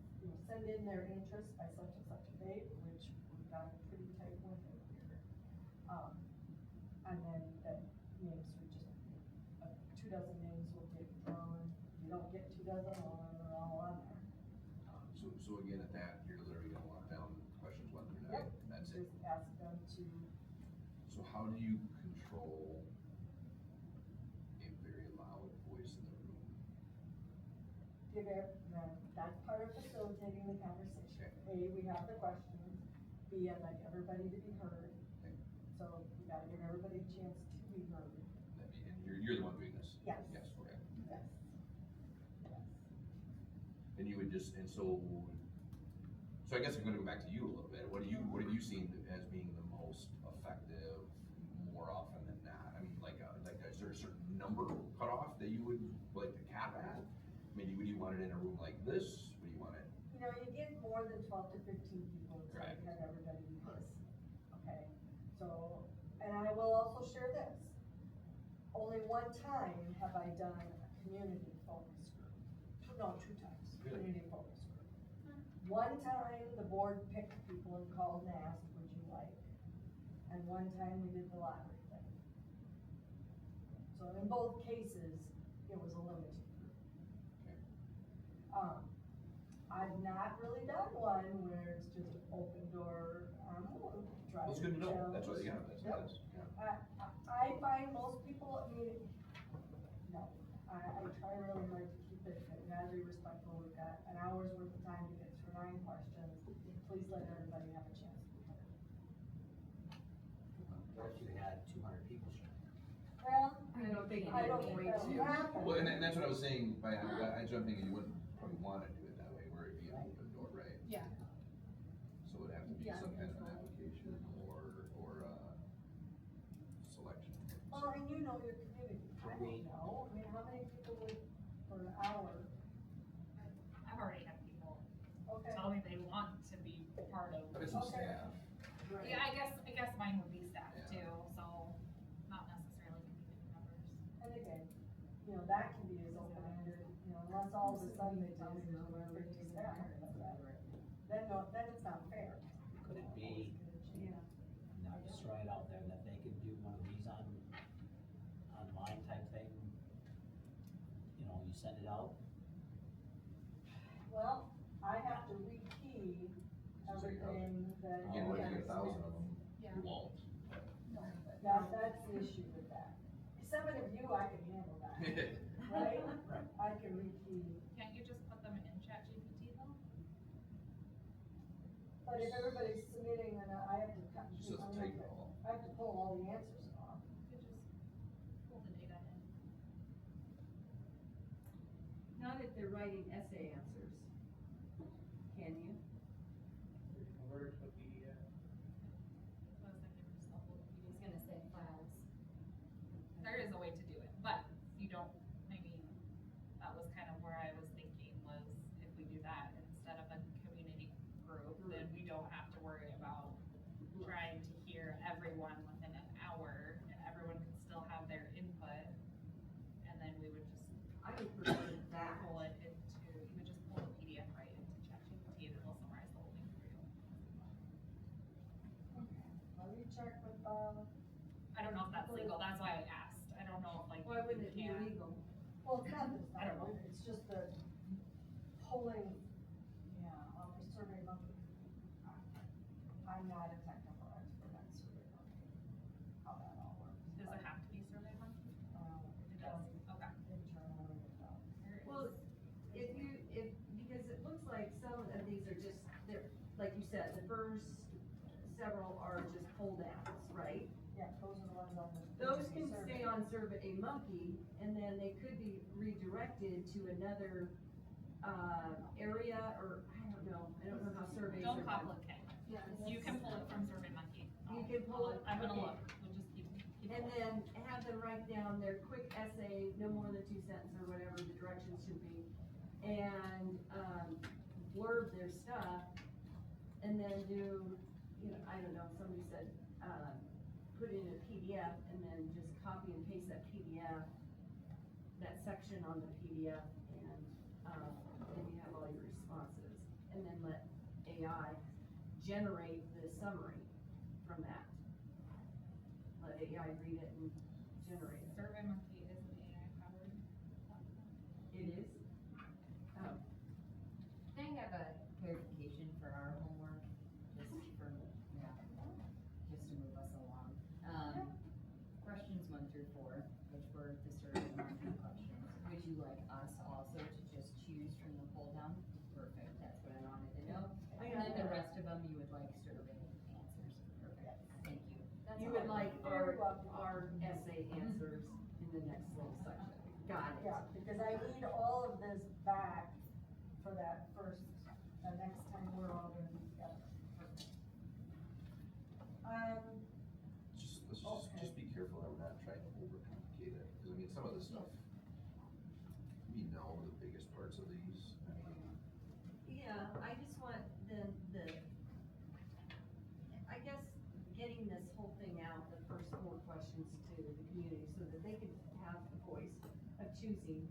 send in their interest by such and such a date, which we've got a pretty tight window here. And then names would just, 2 dozen names will get drawn. If you don't get 2 dozen, well, then they're all on there. So again, at that, you're literally gonna walk down questions 1 through 9, Yep. and that's it. Just ask them to, So how do you control a very loud voice in the room? give that's part of facilitating the conversation. A, we have the questions. B, I'd like everybody to be heard. Okay. So we gotta give everybody a chance to be heard. And you're the one doing this? Yes. Yes, okay. Yes. Yes. And you would just, and so I guess I'm gonna go back to you a little bit. What have you seen as being the most effective more often than not? I mean, is there a certain number cutoff that you would like to cap at? I mean, would you want it in a room like this? Would you want it? You get more than 12 to 15 people, it's like Right. have everybody be heard. Okay, so, and I will also share this. Only one time have I done a community focus group. No, 2 times, Really? community focus group. One time, the board picked people and called and asked, would you like? And one time, we did the lottery thing. So in both cases, it was a limited group. Okay. I've not really done one where it's just open door, try Well, it's to good to know. challenge. That's what, yeah, that's, Yep. yeah. I find most people, no, I try really hard to keep it, you gotta be respectful, we've got an hour's worth of time to get through 9 questions, please let everybody have a chance to be heard. What if you had 200 people showing up? Well, I don't think I don't think anybody that'll happen. Well, and that's what I was saying, I'm thinking you wouldn't probably wanna do it that way, where it'd be an open door, right? Yeah. So it'd have to be Yeah, some kind of an that's application or selection. Well, and you know your community, I don't know, how many people would, for an hour, I've already had people okay. tell me they want to be part of. But it's some Okay. staff. Right. Yeah, I guess mine would be staff Yeah. too, so not necessarily community members. And again, that can be as open-ended, unless all of a sudden they tell me there's only 50 staff, then it's not fair. Could it be, Yeah. now just throw it out there, that they could do one of these online type thing? You send it out, Well, I have to rekey everything that. Again, what if you get 1,000 of them? Yeah. You won't. That's the issue with that. 7 of you, I can handle that, right? Right. I can rekey, Can't you just put them in ChatGPT though? but if everybody's submitting, then I have to cut. Just doesn't take it all. I have to pull all the answers off. You could just pull the data in. Not if they're writing essay answers. Can you? Convert it to a PDF. So I was thinking just upload the I was PDF. gonna say files. There is a way to do it, but you don't, that was kind of where I was thinking was if we do that instead of a community group, then we don't have to worry about trying to hear everyone within an hour and everyone can still have their input. And then we would just I would prefer that. pull it into, you would just pull the PDF right into ChatGPT and it'll summarize the whole thing for you. Let me check with, I don't know if that's legal, that's why I asked. I don't know if like. Why wouldn't it be you can- illegal? well, it's not that it's I don't know. it's just the pulling, off the Survey Monkey. I'm not a technical expert on Survey Monkey, how that all works. Does it have to be Survey Monkey? It does, okay. Internally, it does. There is- Well, because it looks like some of these are just, they're, like you said, the first several are just pull downs, right? Yeah, those are the ones on the. Those can survey. stay on Survey Monkey, and then they could be redirected to another, area, or, I don't know how surveys are Don't done. complicate. Yeah. You can pull it from Survey Monkey. You can pull it, I'm gonna okay. look, we'll just keep. And then have them write down their quick essay, no more than 2 sentences or whatever the directions should be, and, blurb their stuff, and then do, I don't know, somebody said, put in a PDF and then just copy and paste PDF, that section on the PDF, and, then you have all your responses. And then let AI generate the summary from that. Let AI read it and generate it. SurveyMonkey is an AI powered platform. It is? Oh, Can I have a clarification for our homework, just for, just to move us along? Questions 1 through 4, which were the survey monkey questions, would you like us also to just choose from the pull down? Perfect, that's what I wanted to know. And then the rest of them, you would like survey answers, perfect, thank you. That's you all. would like our essay answers in the next little section. Got it. Yeah, Because I need all of this back for that first, the next time we're all gonna be together. Just be careful that we're not trying to overcomplicate it, because I mean, some of this stuff, we know the biggest parts of these, I mean, Yeah, I just want I guess getting this whole thing out, the first 4 questions to the community, so that they can have the voice of choosing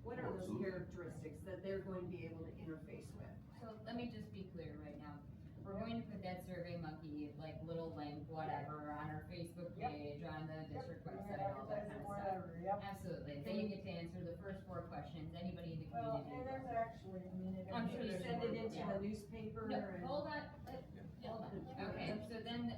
what are those Absolutely. characteristics that they're going to be able to interface with. So let me just be clear right now. We're going to put that survey monkey, like little link, whatever, on our Facebook page, on the district website, all that kind of stuff. Whatever, yep. Absolutely. Then you get to answer the first 4 questions, anybody in the Well, community. and there's actually, I mean, I'm sure You there's send it more, into yeah. the newspaper No, and. hold on, hold on. Okay, so then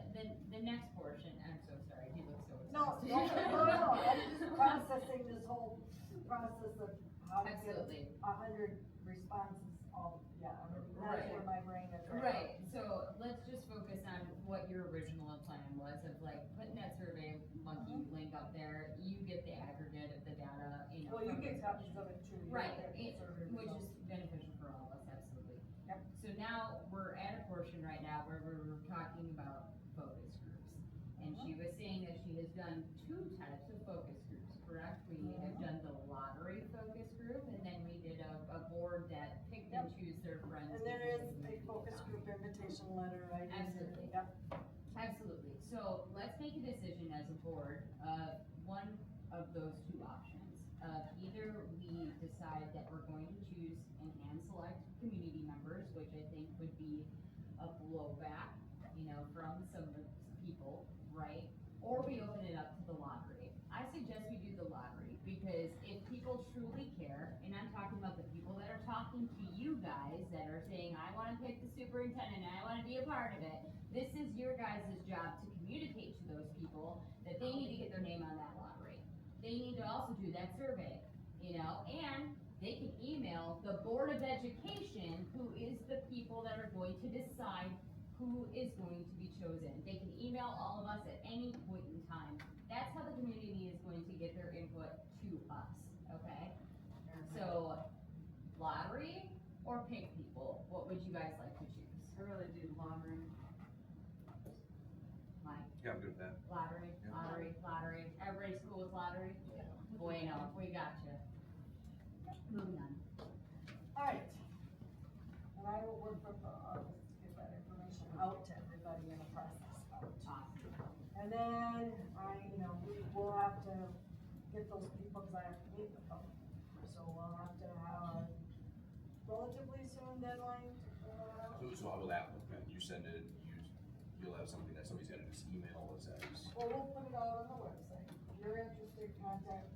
the next portion, I'm so sorry, he looks so exhausted. No, I'm just processing this whole process of how to get Absolutely. 100 responses, all, yeah, I mean, that's where my brain is. Right, so let's just focus on what your original plan was of like putting that survey monkey link up there, you get the aggregate of the data, you know. Well, you from get those copies questions. of it too. You Right, don't get survey which is results. beneficial for all of us, absolutely. Yep. So now, we're at a portion right now where we're talking about focus groups. And she was saying that she has done 2 types of focus groups, correct? We have done the lottery focus group, and then we did a board that picked and choose their friends. And there because is they a focus group invitation letter, I did. Absolutely. Yep. Absolutely. So let's make a decision as a board of one of those 2 options. Either we decide that we're going to choose and hand select community members, which I think would be a blowback, you know, from some of the people, right? Or we open it up to the lottery. I suggest we do the lottery, because if people truly care, and I'm talking about the people that are talking to you guys, that are saying, I wanna pick the superintendent, and I wanna be a part of it, this is your guys' job to communicate to those people that they need to get their name on that lottery. They need to also do that survey, you know, and they can email the Board of Education, who is the people that are going to decide who is going to be chosen. They can email all of us at any point in time. That's how the community is going to get their input to us, okay? So, lottery or pick people, what would you guys like to choose? I really do lottery. Mike? yeah, I'm good with that. Lottery, Yeah. lottery, everybody's cool with lottery? Bueno, we got you. Moving on. All right. And I will work with the office to get that information out to everybody in the process. Awesome. And then we will have to get those people, cause I have to meet with them. So we'll have to have a relatively soon deadline to fill it out. So how will that look, then? You send it, you'll have something that somebody's gonna just email us as. Well, we'll put it out on the website. If you're interested, contact.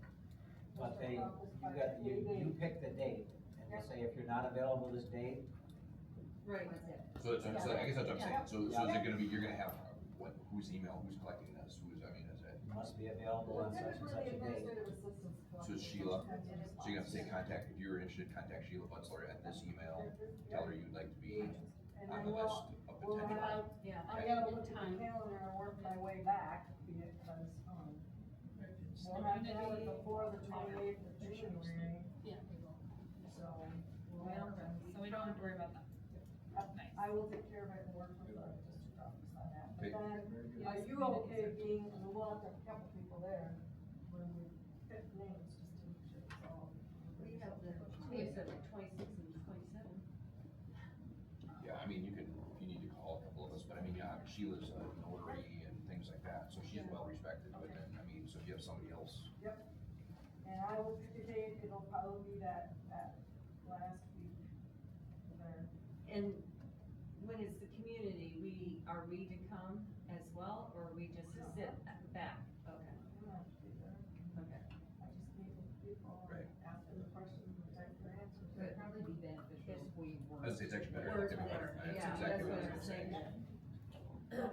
But district office by you any date. pick the date, and you say if you're not available this date, Right. What's it? So I guess that's what I'm saying, Yeah. so is it gonna be, you're gonna have, who's email, who's collecting this, is it? you must be available on such and Typically, such the a date. administrative assistants. So it's Sheila, so you're gonna say contact, if you're interested, contact Sheila Butzler at this email, tell her you'd like to be And on then the list of we'll potential. have, Yeah. I gotta look at the calendar and work my way back, because, we'll have to have it before the 28th of January. Yeah, we will. So, we'll Well, have to. so we don't have to worry about that. Nice. I will take care of it and work with the district office on that. But Okay. then, are you okay being, and we'll have to have a couple people there when we pick names, just to make sure it's all. We have the, we have the 26 and 27. Yeah, I mean, you can, if you need to call a couple of us, but I mean, yeah, Sheila's a notary and things like that, so she's well respected, but then, I mean, so if you have somebody else. Yep. I will pick a date, it'll probably be that last week there. And when it's the community, are we to come as well, or are we just to sit back? Okay, I'm not be there. okay. I just meet with people Right. and ask them the questions and type their answers. It would probably be beneficial if we were. I'd say it's actually better. Word It'd be better. there. That's Yeah, exactly what I was that's gonna say.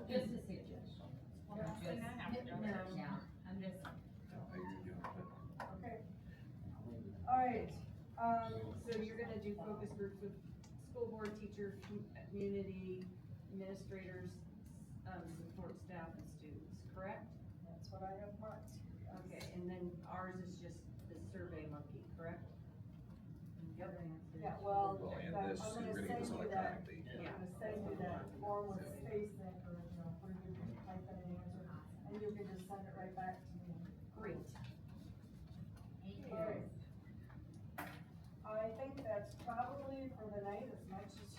Just a suggestion. Well, not saying I have to go there. Yeah, I'm just. I agree with you. Okay. All right, So you're gonna do focus groups with school board, teachers, community, administrators, support staff and students, correct? that's what I have marked here. Yes. Okay, and then ours is just the Survey Monkey, correct? Yep. Yeah, well, Well, and I'm this, gonna we're gonna get send this you that, electronically. I'm gonna send you that form with space that, or, you know, where you can type in an answer, and you can just send it right back to me. Great. Alright. I think that's probably for the night, as much as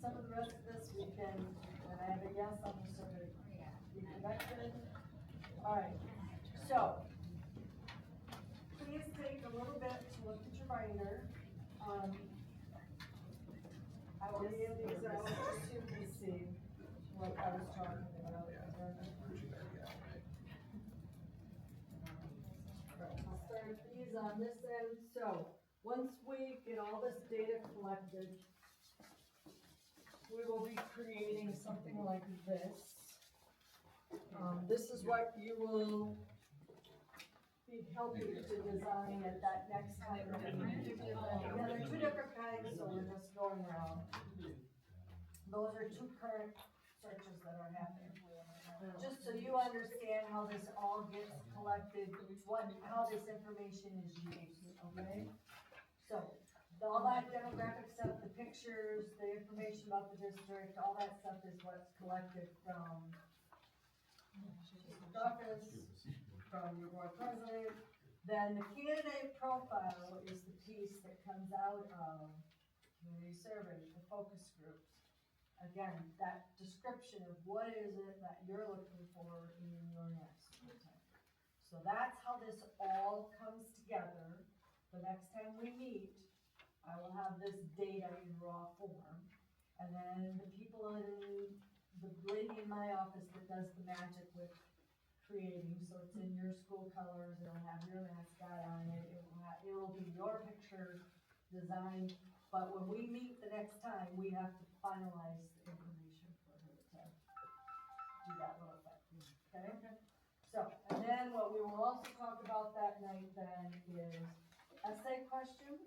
some of the rest of this weekend, and I have a yes on the survey. You connected? Alright, so, please take a little bit to look at your binder. I will hand these out just so you can see what I was talking about. I'll start these on this end, so, once we get all this data collected, we will be creating something like this. This is what you will be helping to design at that next time. Yeah, they're two different kinds, so we're just going around. Those are two current searches that are happening. Just so you understand how this all gets collected, how this information is used, okay? So, all that demographic stuff, the pictures, the information about the district, all that stuff is what's collected from the office, from your board president. Then the candidate profile is the piece that comes out of community surveys, the focus groups. Again, that description of what is it that you're looking for in your next full-time. So that's how this all comes together. The next time we meet, I will have this data in raw form. And then the people in, the lady in my office that does the magic with creating, so it's in your school colors, it'll have your mascot on it, it'll be your picture designed. But when we meet the next time, we have to finalize the information for her to do that little thing, okay? So, and then what we will also talk about that night then is essay questions.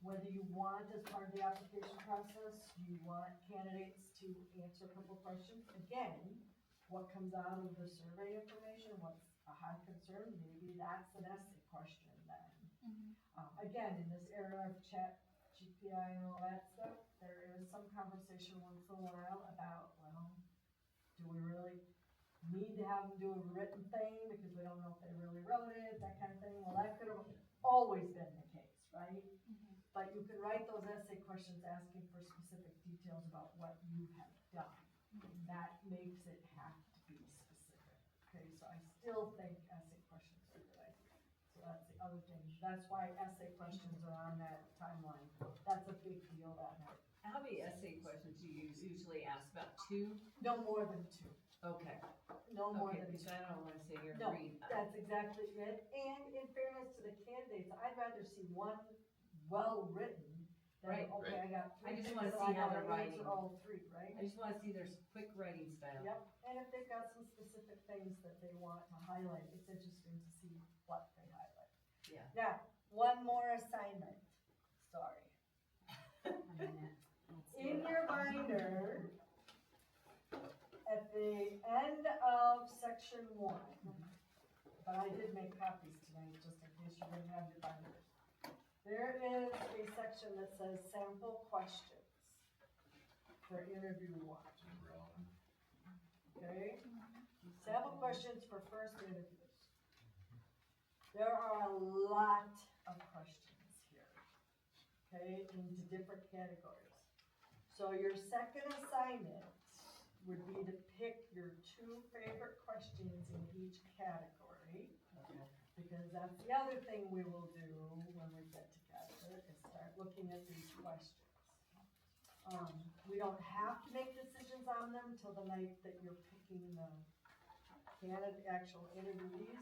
Whether you want, as part of the application process, you want candidates to answer a couple questions. Again, what comes out of the survey information, what's a high concern, maybe that's an essay question then. Again, in this era of chat, GPI and all that stuff, there is some conversation once in a while about, well, do we really need to have them do a written thing because we don't know if they really wrote it, that kind of thing? Well, that could have always been the case, right? But you can write those essay questions asking for specific details about what you have done. That makes it have to be specific. Okay, so I still think essay questions are a good idea. So that's the other thing. That's why essay questions are on that timeline. That's a big deal that night. How many essay questions do you usually ask? About 2? No more than 2. Okay. No more Okay, than 2. because I don't wanna sit here and No, read. that's exactly it. And in fairness to the candidates, I'd rather see one well-written than, Right. okay, I got 3 I just things wanna that see I how gotta they're writing. answer all 3, right? I just wanna see their quick writing style. Yep, and if they've got some specific things that they want to highlight, it's interesting to see what they highlight. Yeah. Now, one more assignment, sorry. In your binder, at the end of section 1, but I did make copies tonight, just in case you didn't have your binders. There is a section that says sample questions for interview 1. Okay? Sample questions for first interviews. There are a lot of questions here, okay, into different categories. So your second assignment would be to pick your 2 favorite questions in each category great. Because that's the other thing we will do when we get together, is start looking at these questions. We don't have to make decisions on them till the night that you're picking the candidate, actual interviewees,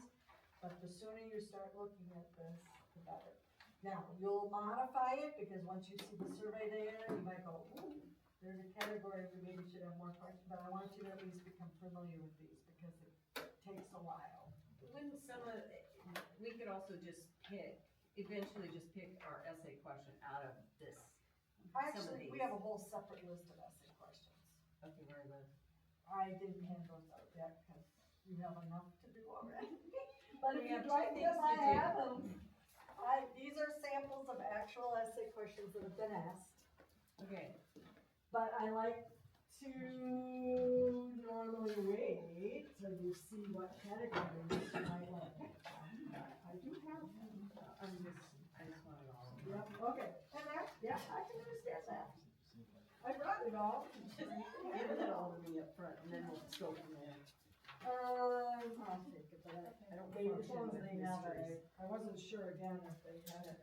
but the sooner you start looking at this, the better. Now, you'll modify it, because once you see the survey data, you might go, ooh, there's a category we maybe should have more questions, but I want you to at least become familiar with these, because it takes a while. Wouldn't we could also just eventually just pick our essay question out of this, some of Actually, we these. have a whole separate list of essay questions. Okay, where are the? I didn't hand those out yet, because you have enough to do already. But We if have you'd two like things them, to I do. have them. These are samples of actual essay questions that have been asked. Okay. But I like to normally wait till you see what categories you might want to pick from. I do have them. I just want it all. Yep, okay. And yeah, I can understand that. I brought it all. Give it all to me up front, and then we'll just go from there. I'll take it, but I don't they, as function long as with they have mysteries. it, I wasn't sure again if they had it.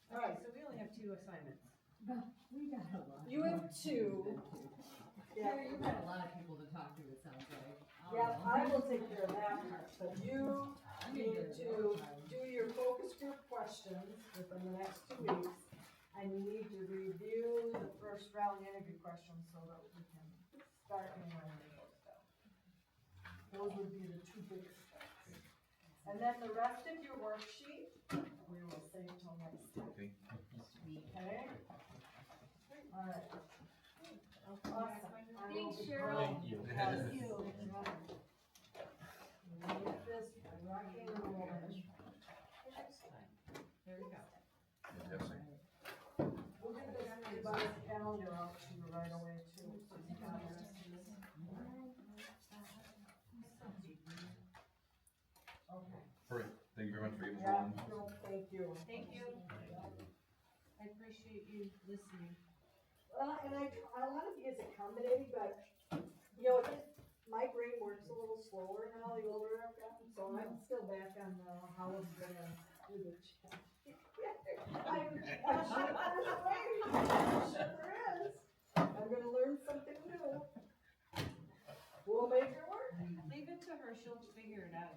All Okay, right, so we only have 2 assignments. We got a lot. you have 2. Carrie, you've got a lot of people to talk to, it sounds like. Yeah, I will take care of that part, but you need to do your focus group questions within the next 2 weeks. And you need to review the first round interview questions so that we can start narrowing those down. Those would be the 2 biggest things. And then the rest of your worksheet, we will save till next time. Okay. Okay? All right. Awesome. I will Thanks, be Cheryl. going. Thank you. Thank you. Get this rocking and rolling. There you go. Fantastic. We'll get this revised calendar out to you right away too. So you got it. Okay. Perfect. Thank you very much for giving us Yeah, one. no, thank you. Thank you. I appreciate you listening. Well, and I want to be as accommodating, but, you know, my brain works a little slower now, the older I've gotten, so I'm still back on how I'm gonna do the chat. I'm sure there is. I'm gonna learn something new. We'll make it work. Leave it to her, she'll figure it out.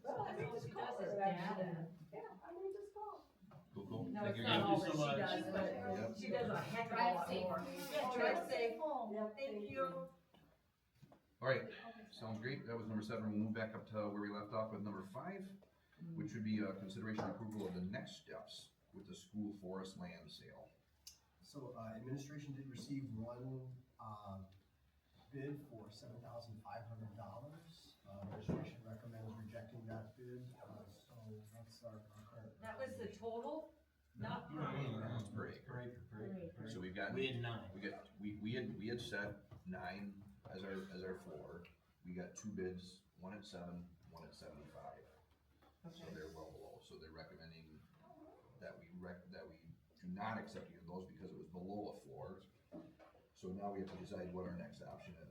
Well, I That's may all just she call does is her, data. actually. Yeah, I may just call. Cool, cool. No, Thank it's you not again. all Thank that you so she much. does, but Yep. she does a heck of a Drive lot safe. more. Yeah, Yeah, drive drive safe. Yep, Thank you. All right, sounds great. That was number 7. We'll move back up to where we left off with number 5, which would be consideration and approval of the next steps with the school forest land sale. So, administration did receive one, bid for $7,500. Administration recommends rejecting that bid, so that's our current. That was the total, not per acre. That's per acre. Per acre. So we've got, We had 9. we had set 9 as our floor. We got 2 bids, one at 7, one at 75. So Okay. they're well below, so they're recommending that we do not accept either of those because it was below a floor. So now we have to decide what our next option is.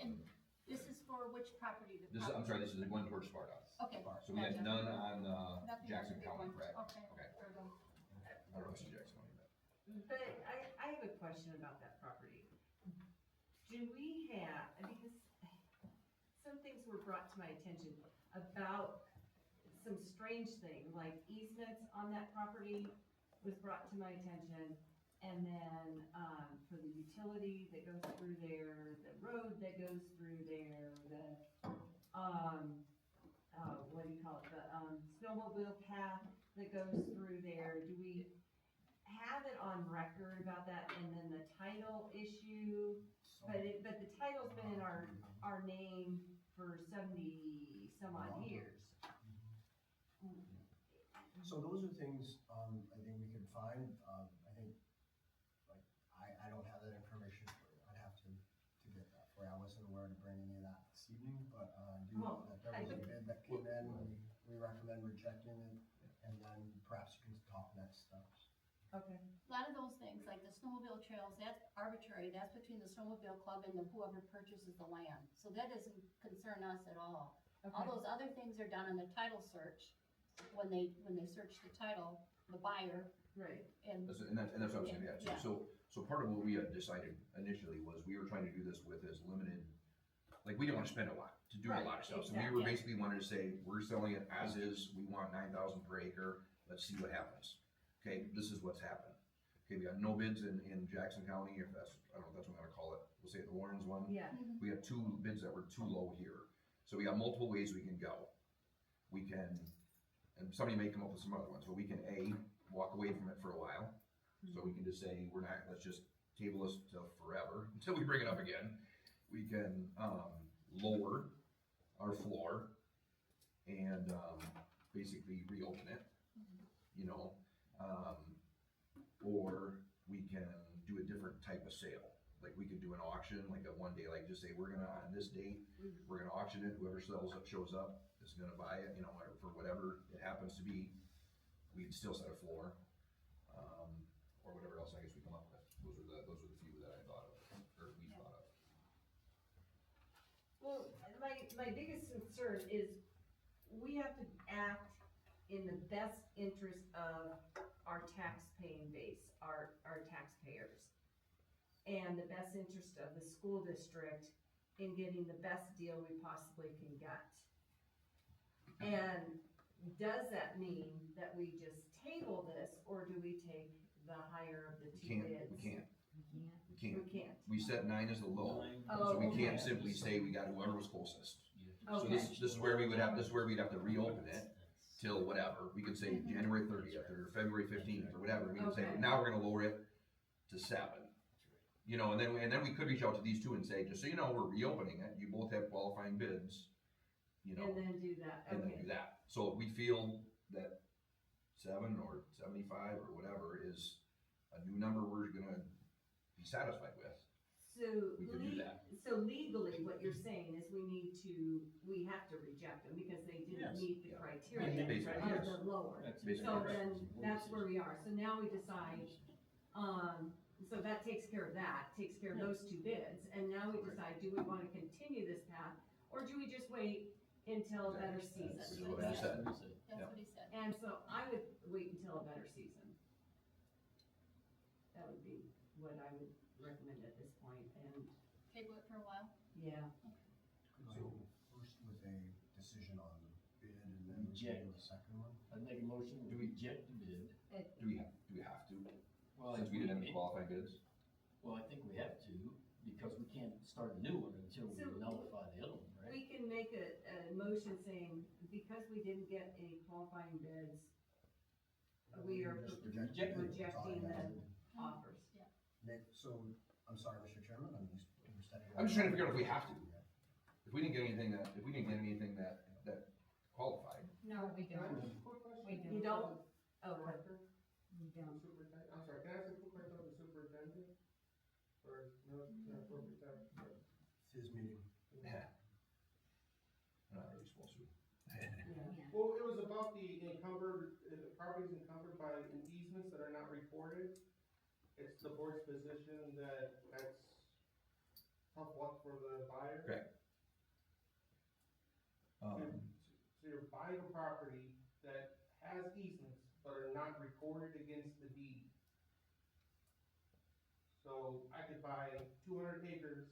And this is for which property? The This is, I'm sorry, this is going towards Sparta. Okay. So we had gotcha. none on, Nothing Jackson on the big County, ones. correct? Okay. Okay. Very good. I don't know if it's Jackson County, but. But I have a question about that property. Do we have, because some things were brought to my attention about some strange thing, like easements on that property was brought to my attention. And then, for the utility that goes through there, the road that goes through there, the, what do you call it, the, snowmobile path that goes through there, do we have it on record about that, and then the title issue? But the title's been in our name for 70 some odd years. So those are things, I think we could find, I think, like, I don't have that information for you, I'd have to get that for you, I wasn't aware to bring any of that this evening, but, I do know that there was a bid that came in, we recommend rejecting it, and then perhaps you can talk next steps. Okay. A lot of those things, like the snowmobile trails, that's arbitrary, that's between the snowmobile club and whoever purchases the land. So that doesn't concern us at all. All those other things are done in the title search, when they search the title, the buyer, Right. and. That's what I'm saying, yeah, Yeah. so part of what we had decided initially was we were trying to do this with as limited, like, we didn't wanna spend a lot to do a lot of stuff, so we were Exactly. basically wanted to say, we're selling it as is, we want 9,000 per acre, let's see what happens. Okay, this is what's happened. Okay, we got no bids in Jackson County, if that's, I don't know if that's what I'm gonna call it, we'll say the Warrens one. Yeah. We got 2 bids that were too low here, so we got multiple ways we can go. We can, and somebody may come up with some other ones, but we can A, walk away from it for a while. So we can just say, we're not, let's just table this till forever, until we bring it up again. We can, lower our floor and, basically reopen it, you know? Or we can do a different type of sale. Like, we could do an auction, like a one day, like just say, we're gonna, on this date, we're gonna auction it, whoever shows up is gonna buy it, you know, or for whatever it happens to be. We'd still set a floor, or whatever else I guess we come up with. Those are the few that I thought of, or we thought of. Well, my biggest concern is we have to act in the best interest of our tax-paying base, our taxpayers. And the best interest of the school district in getting the best deal we possibly can get. And does that mean that we just table this, or do we take the higher of the two bids? We can't. We can't. We set 9 as the low, Oh, so we okay. can't simply say we got whoever was closest. So Okay. this is where we'd have to reopen it till whatever. We could say January 30th or February 15th or whatever. We could say, Okay. now we're gonna lower it to 7. You know, and then we could reach out to these 2 and say, just so you know, we're reopening it. You both have qualifying bids, you know. And then do that, And then okay. do that. So if we feel that 7 or 75 or whatever is a new number we're gonna be satisfied with, So, we could do that. so legally, what you're saying is we have to reject them because they didn't Yes. meet the Yeah. criteria Basically, of yes. the lower. That's Basically, So yes. then, that's where we are, so now we decide, so that takes care of that, takes care of those 2 bids, and now we decide, do we wanna continue this path, or do we just wait until a better season? Which is what I said. That's Yep. what he said. And so I would wait until a better season. That would be what I would recommend at this point, and, Table it for a while. yeah. So first with a decision on the bid and then Reject. the second one? I'd make a motion to Do we- reject the bid. Do we have to? Well, Since we didn't have any qualifying bids? Well, I think we have to, because we can't start a new one until we So- nullify the other one, right? We can make a motion saying, because we didn't get any qualifying bids, we are Just reject- rejecting the offers. Nick, so, I'm sorry, Mr. Chairman, I'm just. I'm just trying to figure out if we have to. If we didn't get anything that qualified. No, we don't. We don't. You don't? Okay. We don't. Superintendent, I'm sorry, can I ask a quick question of the superintendent? Or, no, not appropriate time? It's his meeting. Yeah. I'm not really supposed to. Yeah. Well, it was about the encumbered, properties encumbered by easements that are not recorded. It's the board's position that that's tough luck for the buyer. Correct. So you're buying a property that has easements, but are not recorded against the deed. So I could buy 200 acres,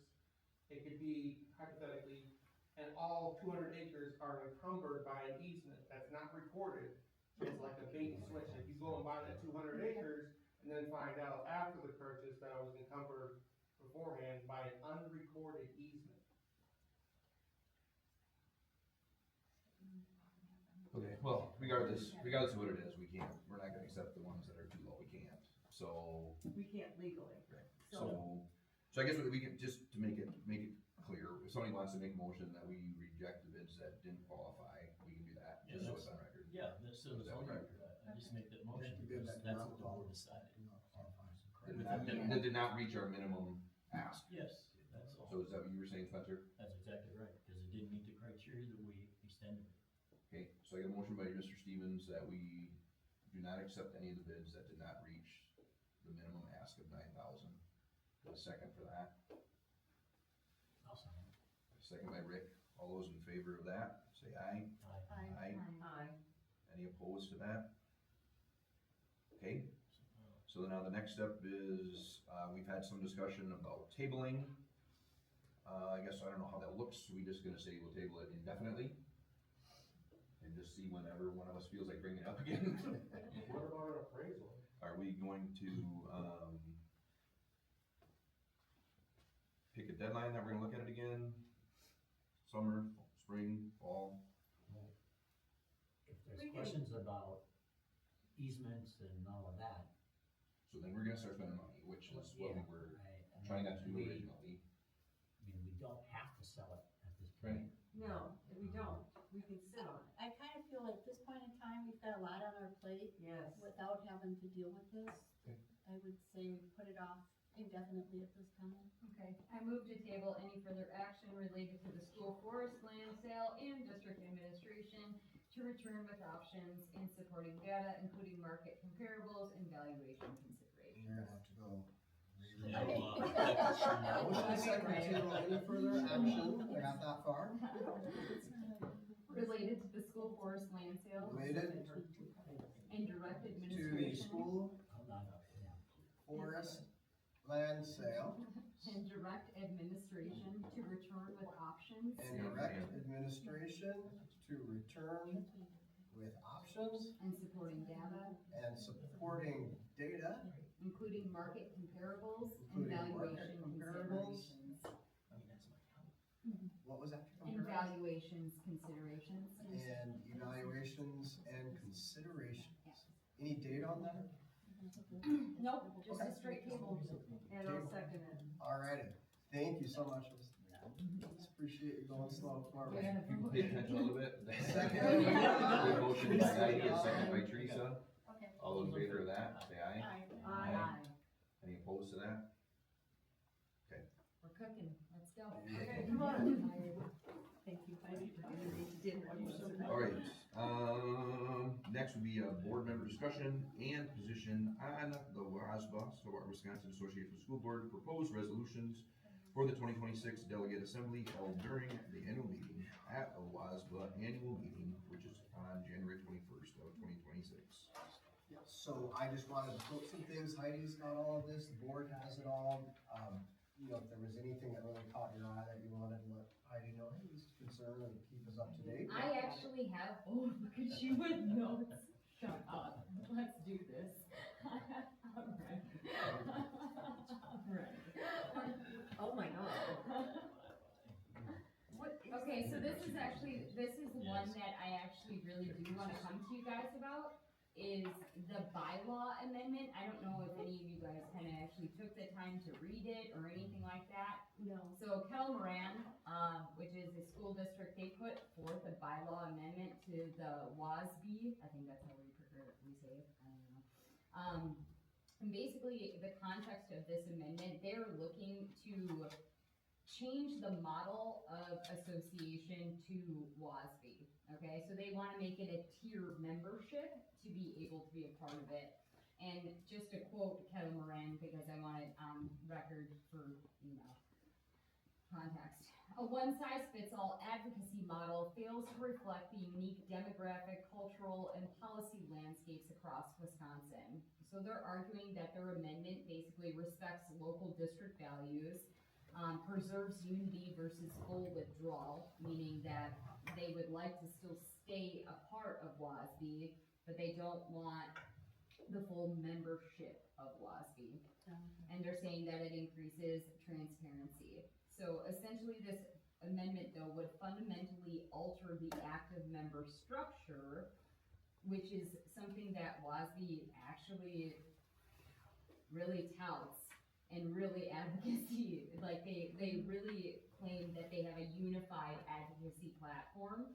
it could be hypothetically, and all 200 acres are encumbered by an easement that's not recorded. So it's like a bait and switch, if you go and buy that 200 acres, and then find out after the purchase that it was encumbered beforehand by an unrecorded easement. Okay, well, regardless of what it is, we're not gonna accept the ones that are too low, we can't, so. We can't legally. Right. So I guess we can, just to make it clear, if somebody wants to make a motion that we reject the bids that didn't qualify, we can do that, Yeah, just so that's- it's on record. Yeah, that's so it's on record. I just make that motion because that's what the board decided. That did not reach our minimum ask. Yes, that's all. So is that what you were saying, Spencer? That's exactly right, because it didn't meet the criteria that we extended it. Okay, so I got a motion by Mr. Stevens that we do not accept any of the bids that did not reach the minimum ask of 9,000. Got a second for that? I'll sign it. Second by Rick. All those in favor of that, say aye. Aye. Aye. Any opposed to that? Okay, so now the next step is, we've had some discussion about tabling. I guess I don't know how that looks, we just gonna say we'll table it indefinitely? And just see whenever one of us feels like bringing it up again? What about an appraisal? Are we going to, pick a deadline that we're gonna look at it again? Summer, spring, fall? If there's questions about easements and all of that. So then we're gonna start spending money, which is what we Yeah, were right, and trying not to do we- originally. I mean, we don't have to sell it at this point. No, we don't. We can sit on it. I kind of feel like at this point in time, we've got a lot on our plate Yes. without having to deal with this. Okay. I would say put it off indefinitely at this time. Okay, I move to table any further action related to the school forest land sale and district administration to return with options and supporting data, including market comparables and valuation considerations. You're gonna have to go. No. Motion second to table any further action, we got that far? Related to the school forest land sale Related and direct to the administration. school Hold on, yeah. forest land sale And direct administration to return with options. and direct administration to return with options And supporting data, and supporting data, including market comparables and including market valuation comparables. considerations. What was after And comparables? valuations considerations. And evaluations and considerations. Any date on that? Nope, just a straight table. And I'll second it. Alrighty, thank you so much. Just appreciate you going slow for me. Yeah. People pay attention a little bit. Second. Good motion by Heidi and second by Teresa. Okay. All those in favor of that, say aye. Aye. Aye. Any opposed to that? We're cooking, let's go. Okay, come on. Thank you, Heidi, for getting me to dinner. You're so kind. Alright, next would be a board member discussion and position on the WASBA, so our Wisconsin Association of School Board, proposed resolutions for the 2026 delegate assembly held during the annual meeting at the WASBA annual meeting, which is on January 21st of 2026. So I just wanted to quote some things, Heidi's got all of this, the board has it all. You know, if there was anything that really caught your eye that you wanted to let Heidi know, hey, this is concerned and keep us up to date. I actually have, oh, look at you with notes. Shut up, let's do this. Alright. Alright. Oh, my God. What is? Okay, so this is one that I actually really do wanna come to you guys about, is the bylaw amendment. I don't know if any of you guys kinda actually took the time to read it or anything like that. No. So Kel Moran, which is a school district, they put forth a bylaw amendment to the WASB, I think that's how we say it, I don't know. And basically, the context of this amendment, they're looking to change the model of association to WASB, okay? So they wanna make it a tier membership to be able to be a part of it. And just to quote Kelly Moran, because I want it on record for, context. A one-size-fits-all advocacy model fails to reflect the unique demographic, cultural, and policy landscapes across Wisconsin. So they're arguing that their amendment basically respects local district values, preserves unity versus full withdrawal, meaning that they would like to still stay a part of WASB, but they don't want the full membership of WASB. And they're saying that it increases transparency. So essentially this amendment though would fundamentally alter the active member structure, which is something that WASB actually really touts and really advocacy, like they really claim that they have a unified advocacy platform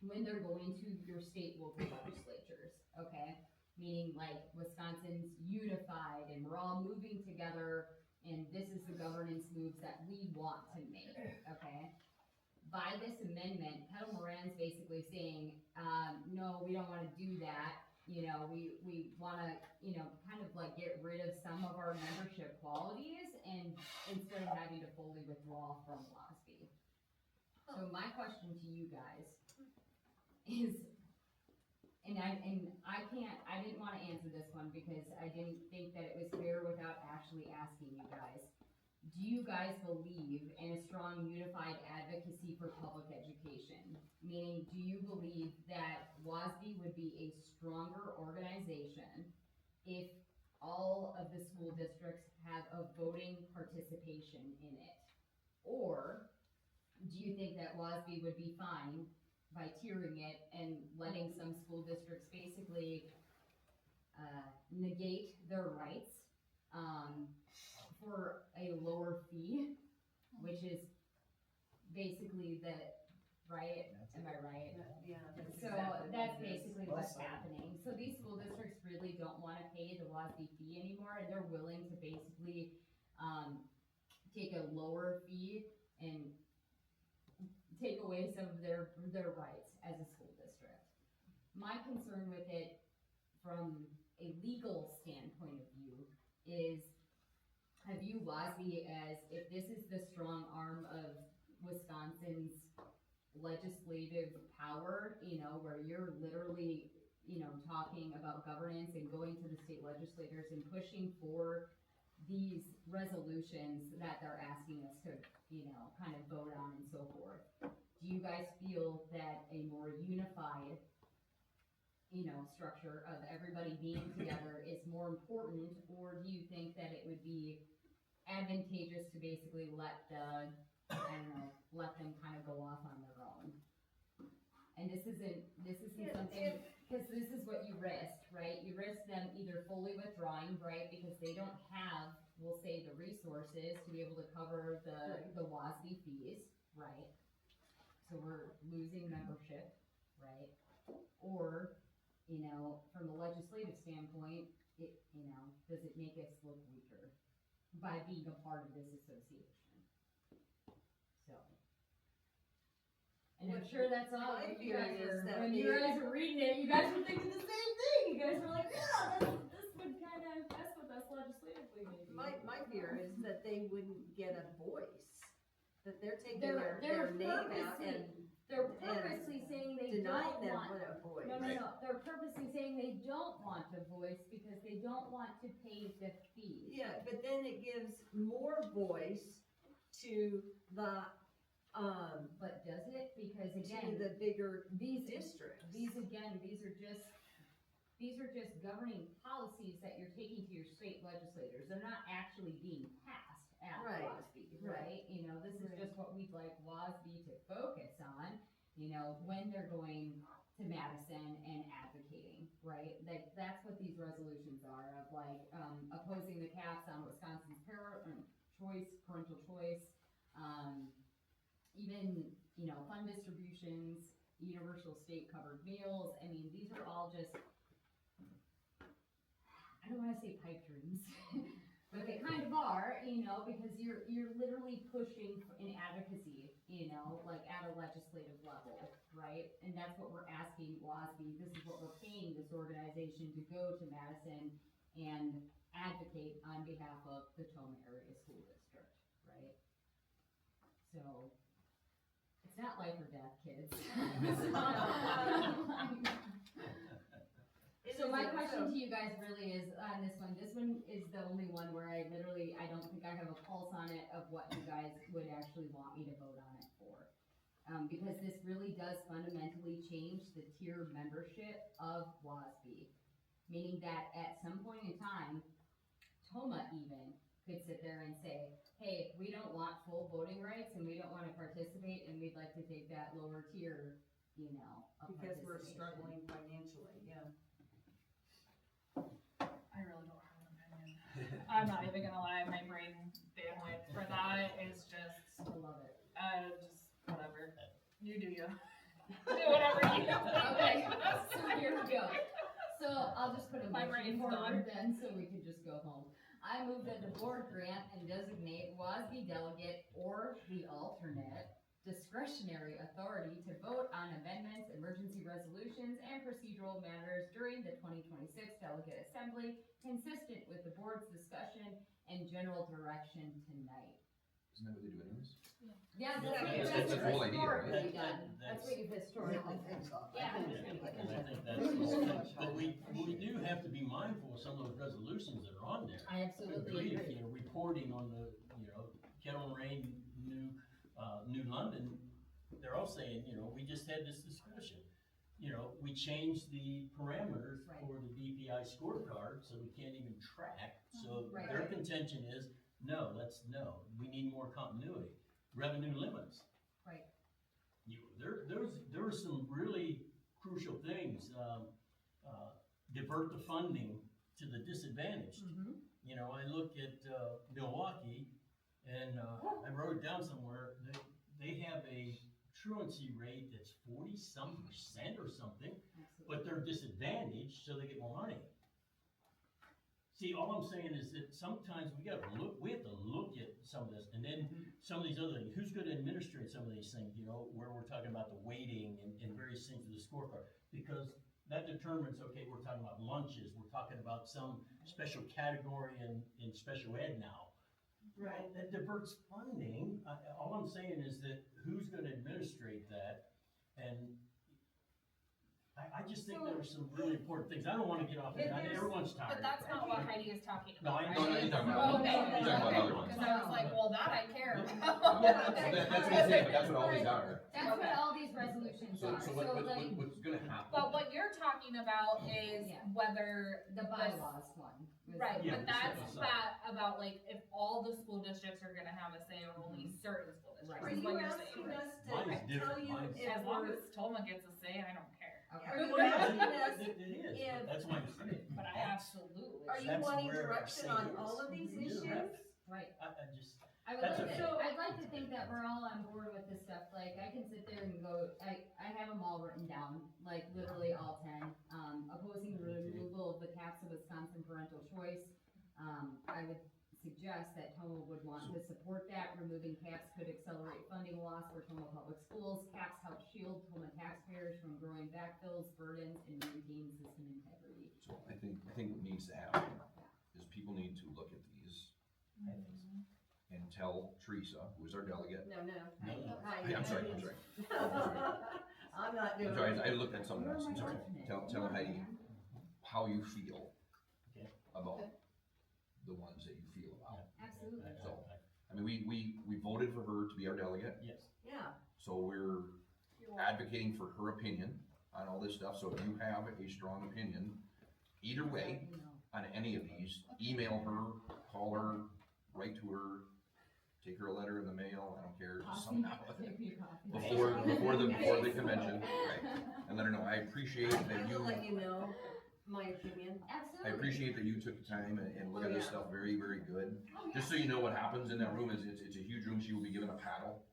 when they're going to your state local legislatures, okay? Meaning like Wisconsin's unified and we're all moving together and this is the governance moves that we want to make, okay? By this amendment, Kettle Moran's basically saying, no, we don't wanna do that. We wanna, kind of like get rid of some of our membership qualities and instead of having to fully withdraw from WASB. So my question to you guys is, and I didn't wanna answer this one because I didn't think that it was fair without actually asking you guys. Do you guys believe in a strong unified advocacy for public education? Meaning, do you believe that WASB would be a stronger organization if all of the school districts have a voting participation in it? Or do you think that WASB would be fine by tiering it and letting some school districts basically negate their rights for a lower fee, which is basically the, right? Am I right? Yeah. So that's basically what's happening. So these school districts really don't wanna pay the WASB fee anymore, and they're willing to basically, take a lower fee and take away some of their rights as a school district. My concern with it from a legal standpoint of view is, I view WASB as, if this is the strong arm of Wisconsin's legislative power, you know, where you're literally, you know, talking about governance and going to the state legislators and pushing for these resolutions that they're asking us to, you know, kind of vote on and so forth. Do you guys feel that a more unified, you know, structure of everybody being together is more important, or do you think that it would be advantageous to basically let the, I don't know, let them kind of go off on their own? And this isn't something, because this is what you risk, right? You risk them either fully withdrawing, right, because they don't have, we'll say, the resources to be able to cover the WASB fees, right? So we're losing membership, right? Or, you know, from a legislative standpoint, it, you know, does it make us look weaker by being a part of this association? So. And I'm sure that's all, My when you fear guys is are, that when you guys are reading it, you guys were thinking the same thing. You guys were like, yeah, this would kind of mess with us legislatively maybe. My fear is that they wouldn't get a voice, that they're taking They're their name out purposely- and They're purposely saying they denying don't them want. a voice. No, they're purposely saying they don't want a voice because they don't want to pay the fee. Yeah, but then it gives more voice to the, But does it? Because to again, the bigger these districts. these are just governing policies that you're taking to your state legislators. They're not actually being passed at Right, WASB, right. right? You know, this is Right. just what we'd like WASB to focus on, you know, when they're going to Madison and advocating, right? Like, that's what these resolutions are, of like, opposing the caps on Wisconsin's parental choice, even, you know, fund distributions, universal state covered meals. I mean, these are all just, I don't wanna say pipe dreams, but they kind of are, you know, because you're literally pushing an advocacy, you know, like at a legislative level, right? And that's what we're asking WASB, this is what we're paying this organization to go to Madison and advocate on behalf of the Tomah Area School District, right? So, it's not life or death, kids. So my question to you guys really is on this one is the only one where I don't think I have a pulse on it of what you guys would actually want me to vote on it for. Because this really does fundamentally change the tier membership of WASB. Meaning that at some point in time, Tomah even could sit there and say, hey, we don't want full voting rights and we don't wanna participate and we'd like to take that lower tier, you know, of Because we're participation. struggling financially, yeah. I really don't have an opinion. I'm not even gonna lie, my brain bandwidth for that is just, I love it. just whatever. You do you. Do whatever you think. Okay, so here we go. So I'll just put a My motion brain's forward done. then, so we can just go home. I move that the board grant and designate WASB delegate or the alternate discretionary authority to vote on amendments, emergency resolutions, and procedural matters during the 2026 delegate assembly, consistent with the board's discussion and general direction tonight. Isn't that what they do anyways? Yeah, That's the whole idea, right? historically done. That's what you've I historically. think so. Yeah. I think Yeah, it's- and I think that's the whole thing, but we do have to be mindful of some of those resolutions that are on there. I absolutely Good grief, agree. you know, reporting on the, you know, Kettle Rain, New London, they're all saying, you know, we just had this discussion. You know, we changed the parameters Right. for the DPI scorecard, so we can't even track, so Right. their contention is, no, we need more continuity. Revenue limits. Right. There were some really crucial things, divert the funding to the disadvantaged. Mm-hmm. You know, I look at, Milwaukee, and, I wrote it down somewhere, they have a truancy rate that's 40-some% or something, but they're disadvantaged, so they get more money. See, all I'm saying is that sometimes we have to look at some of this, and then some of these other things, who's gonna administrate some of these things, you know, where we're talking about the weighting and various things with the scorecard, because that determines, okay, we're talking about lunches, we're talking about some special category in special ed now. Right. That diverts funding, all I'm saying is that who's gonna administrate that, and I just think there are some really important things, I don't wanna get off it, everyone's tired. But that's not what Heidi is talking No, about, I right? know, you're talking about- Okay. you're talking about other ones. Cause I was like, well, that I care about. That's what I'm saying, but that's what all these are. That's what all these resolutions So, are, so so like, what's gonna happen? But what you're talking about is Yeah. whether the bylaws one. was- Right, Yeah, but that's so- about like if all the school districts are gonna have a say or only certain school districts. Are is you what you're asking saying, right? us Mine's to different. tell you Mine's- if As long we're, as Tomah gets a say, I don't care. Okay. are you asking us, It is, if- but that's why I'm saying. But I absolutely. are you That's wanting where our direction say on is. all of these You're issues? right. Right. I just, I would That's like okay. to, I'd like to think that we're all on board with this stuff, like, I can sit there and go, I have them all written down, like, literally all 10. Opposing removal of the caps of Wisconsin parental choice, I would suggest that Tomah would want to support that, removing caps could accelerate funding loss for Tomah Public Schools, caps help shield Tomah taxpayers from growing backfills, burdens, and maintain system integrity. So I think what needs to happen is people need to look at these I think so. and tell Teresa, who is our delegate. No. No. Hi. I'm sorry. I'm not doing I'm it. sorry, I looked at something else, I'm sorry. Tell Heidi how you feel Okay. about the ones that you feel about. Absolutely. So, I mean, we voted for her to be our delegate, Yes. Yeah. so we're advocating for her opinion on all this stuff, so if you have a strong opinion, either way, on any of these, email her, call her, write to her, take her a letter in the mail, I don't care, just somehow. Before the convention, right, and let her know, I appreciate I that will let you, you know my opinion. Absolutely. I appreciate that you took the time and look at this Oh, yeah. stuff very, very good. Just so you know what happens in that room is, it's a huge room, she will be given a paddle,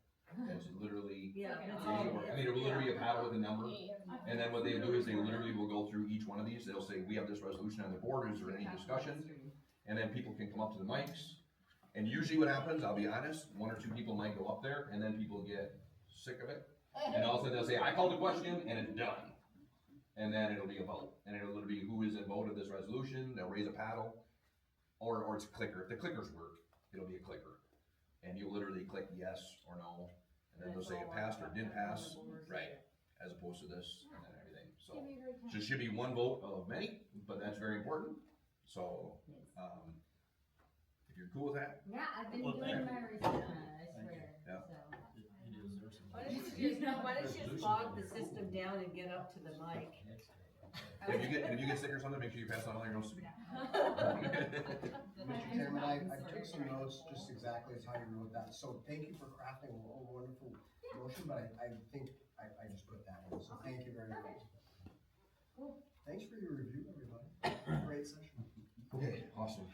it's literally, Yeah. Okay. that's I all mean, it is. it will literally be a paddle with a number. Yeah. And then what they do is they literally will go through each one of these, they'll say, we have this resolution on the board, is there any discussion? And then people can come up to the mics, and usually what happens, I'll be honest, one or two people might go up there, and then people get sick of it. And all of a sudden they'll say, I called the question, and it's done. And then it'll be a vote, and it'll literally be who is in vote of this resolution, they'll raise a paddle, or it's a clicker, if the clickers work, it'll be a clicker. And you'll literally click yes or no, and then they'll say it passed or didn't pass, right, as opposed to this, and then everything, so. So it should be one vote of many, but that's very important, so, if you're cool with that, Yeah, I've been Well, doing thank my research on it, I swear, Yeah. so. It is, there's some. Why don't you just bog the system down and get up to the mic? if you get sick or something, make sure you pass on all your notes to me. Mr. Chairman, I took some notes just exactly as how you wrote that, so thank you for crafting a wonderful motion, but I think I just put that in, so thank you very much. Thanks for your review, everybody, great session. Okay, awesome.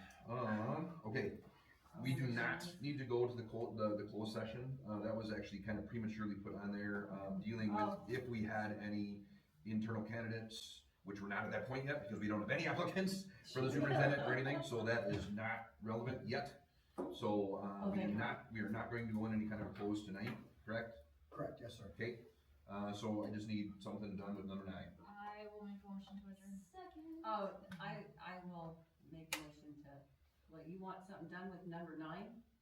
Okay, we do not need to go to the closed session. That was actually kind of prematurely put on there, dealing with if we had any internal candidates, which we're not at that point yet, because we don't have any applicants for the superintendent or anything, so that is not relevant yet. So, we are not going to go in any kind of a close tonight, correct? Correct, yes, sir. Okay, so I just need something done with number 9. I will make a motion to adjourn. Second. Oh, I will make a motion to, what, you want something done with number 9?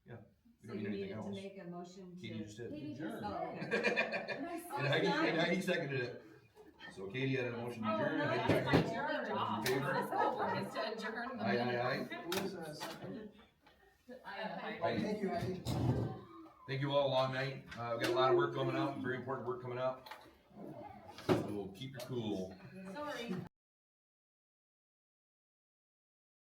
Yeah. We don't need anything else. So you needed to make a motion to. Katie just did. Katie just Oh, did. okay. And Heidi seconded it. So Katie had a motion to adjourn, and Heidi That's my seconded it. only All job. in favor? This whole board is to adjourn the Aye, meeting. aye, aye. Who was, seconded? Heidi. Thank you, Heidi. Thank you all, long night. We've got a lot of work coming up, very important work coming up. So keep your cool. Sorry.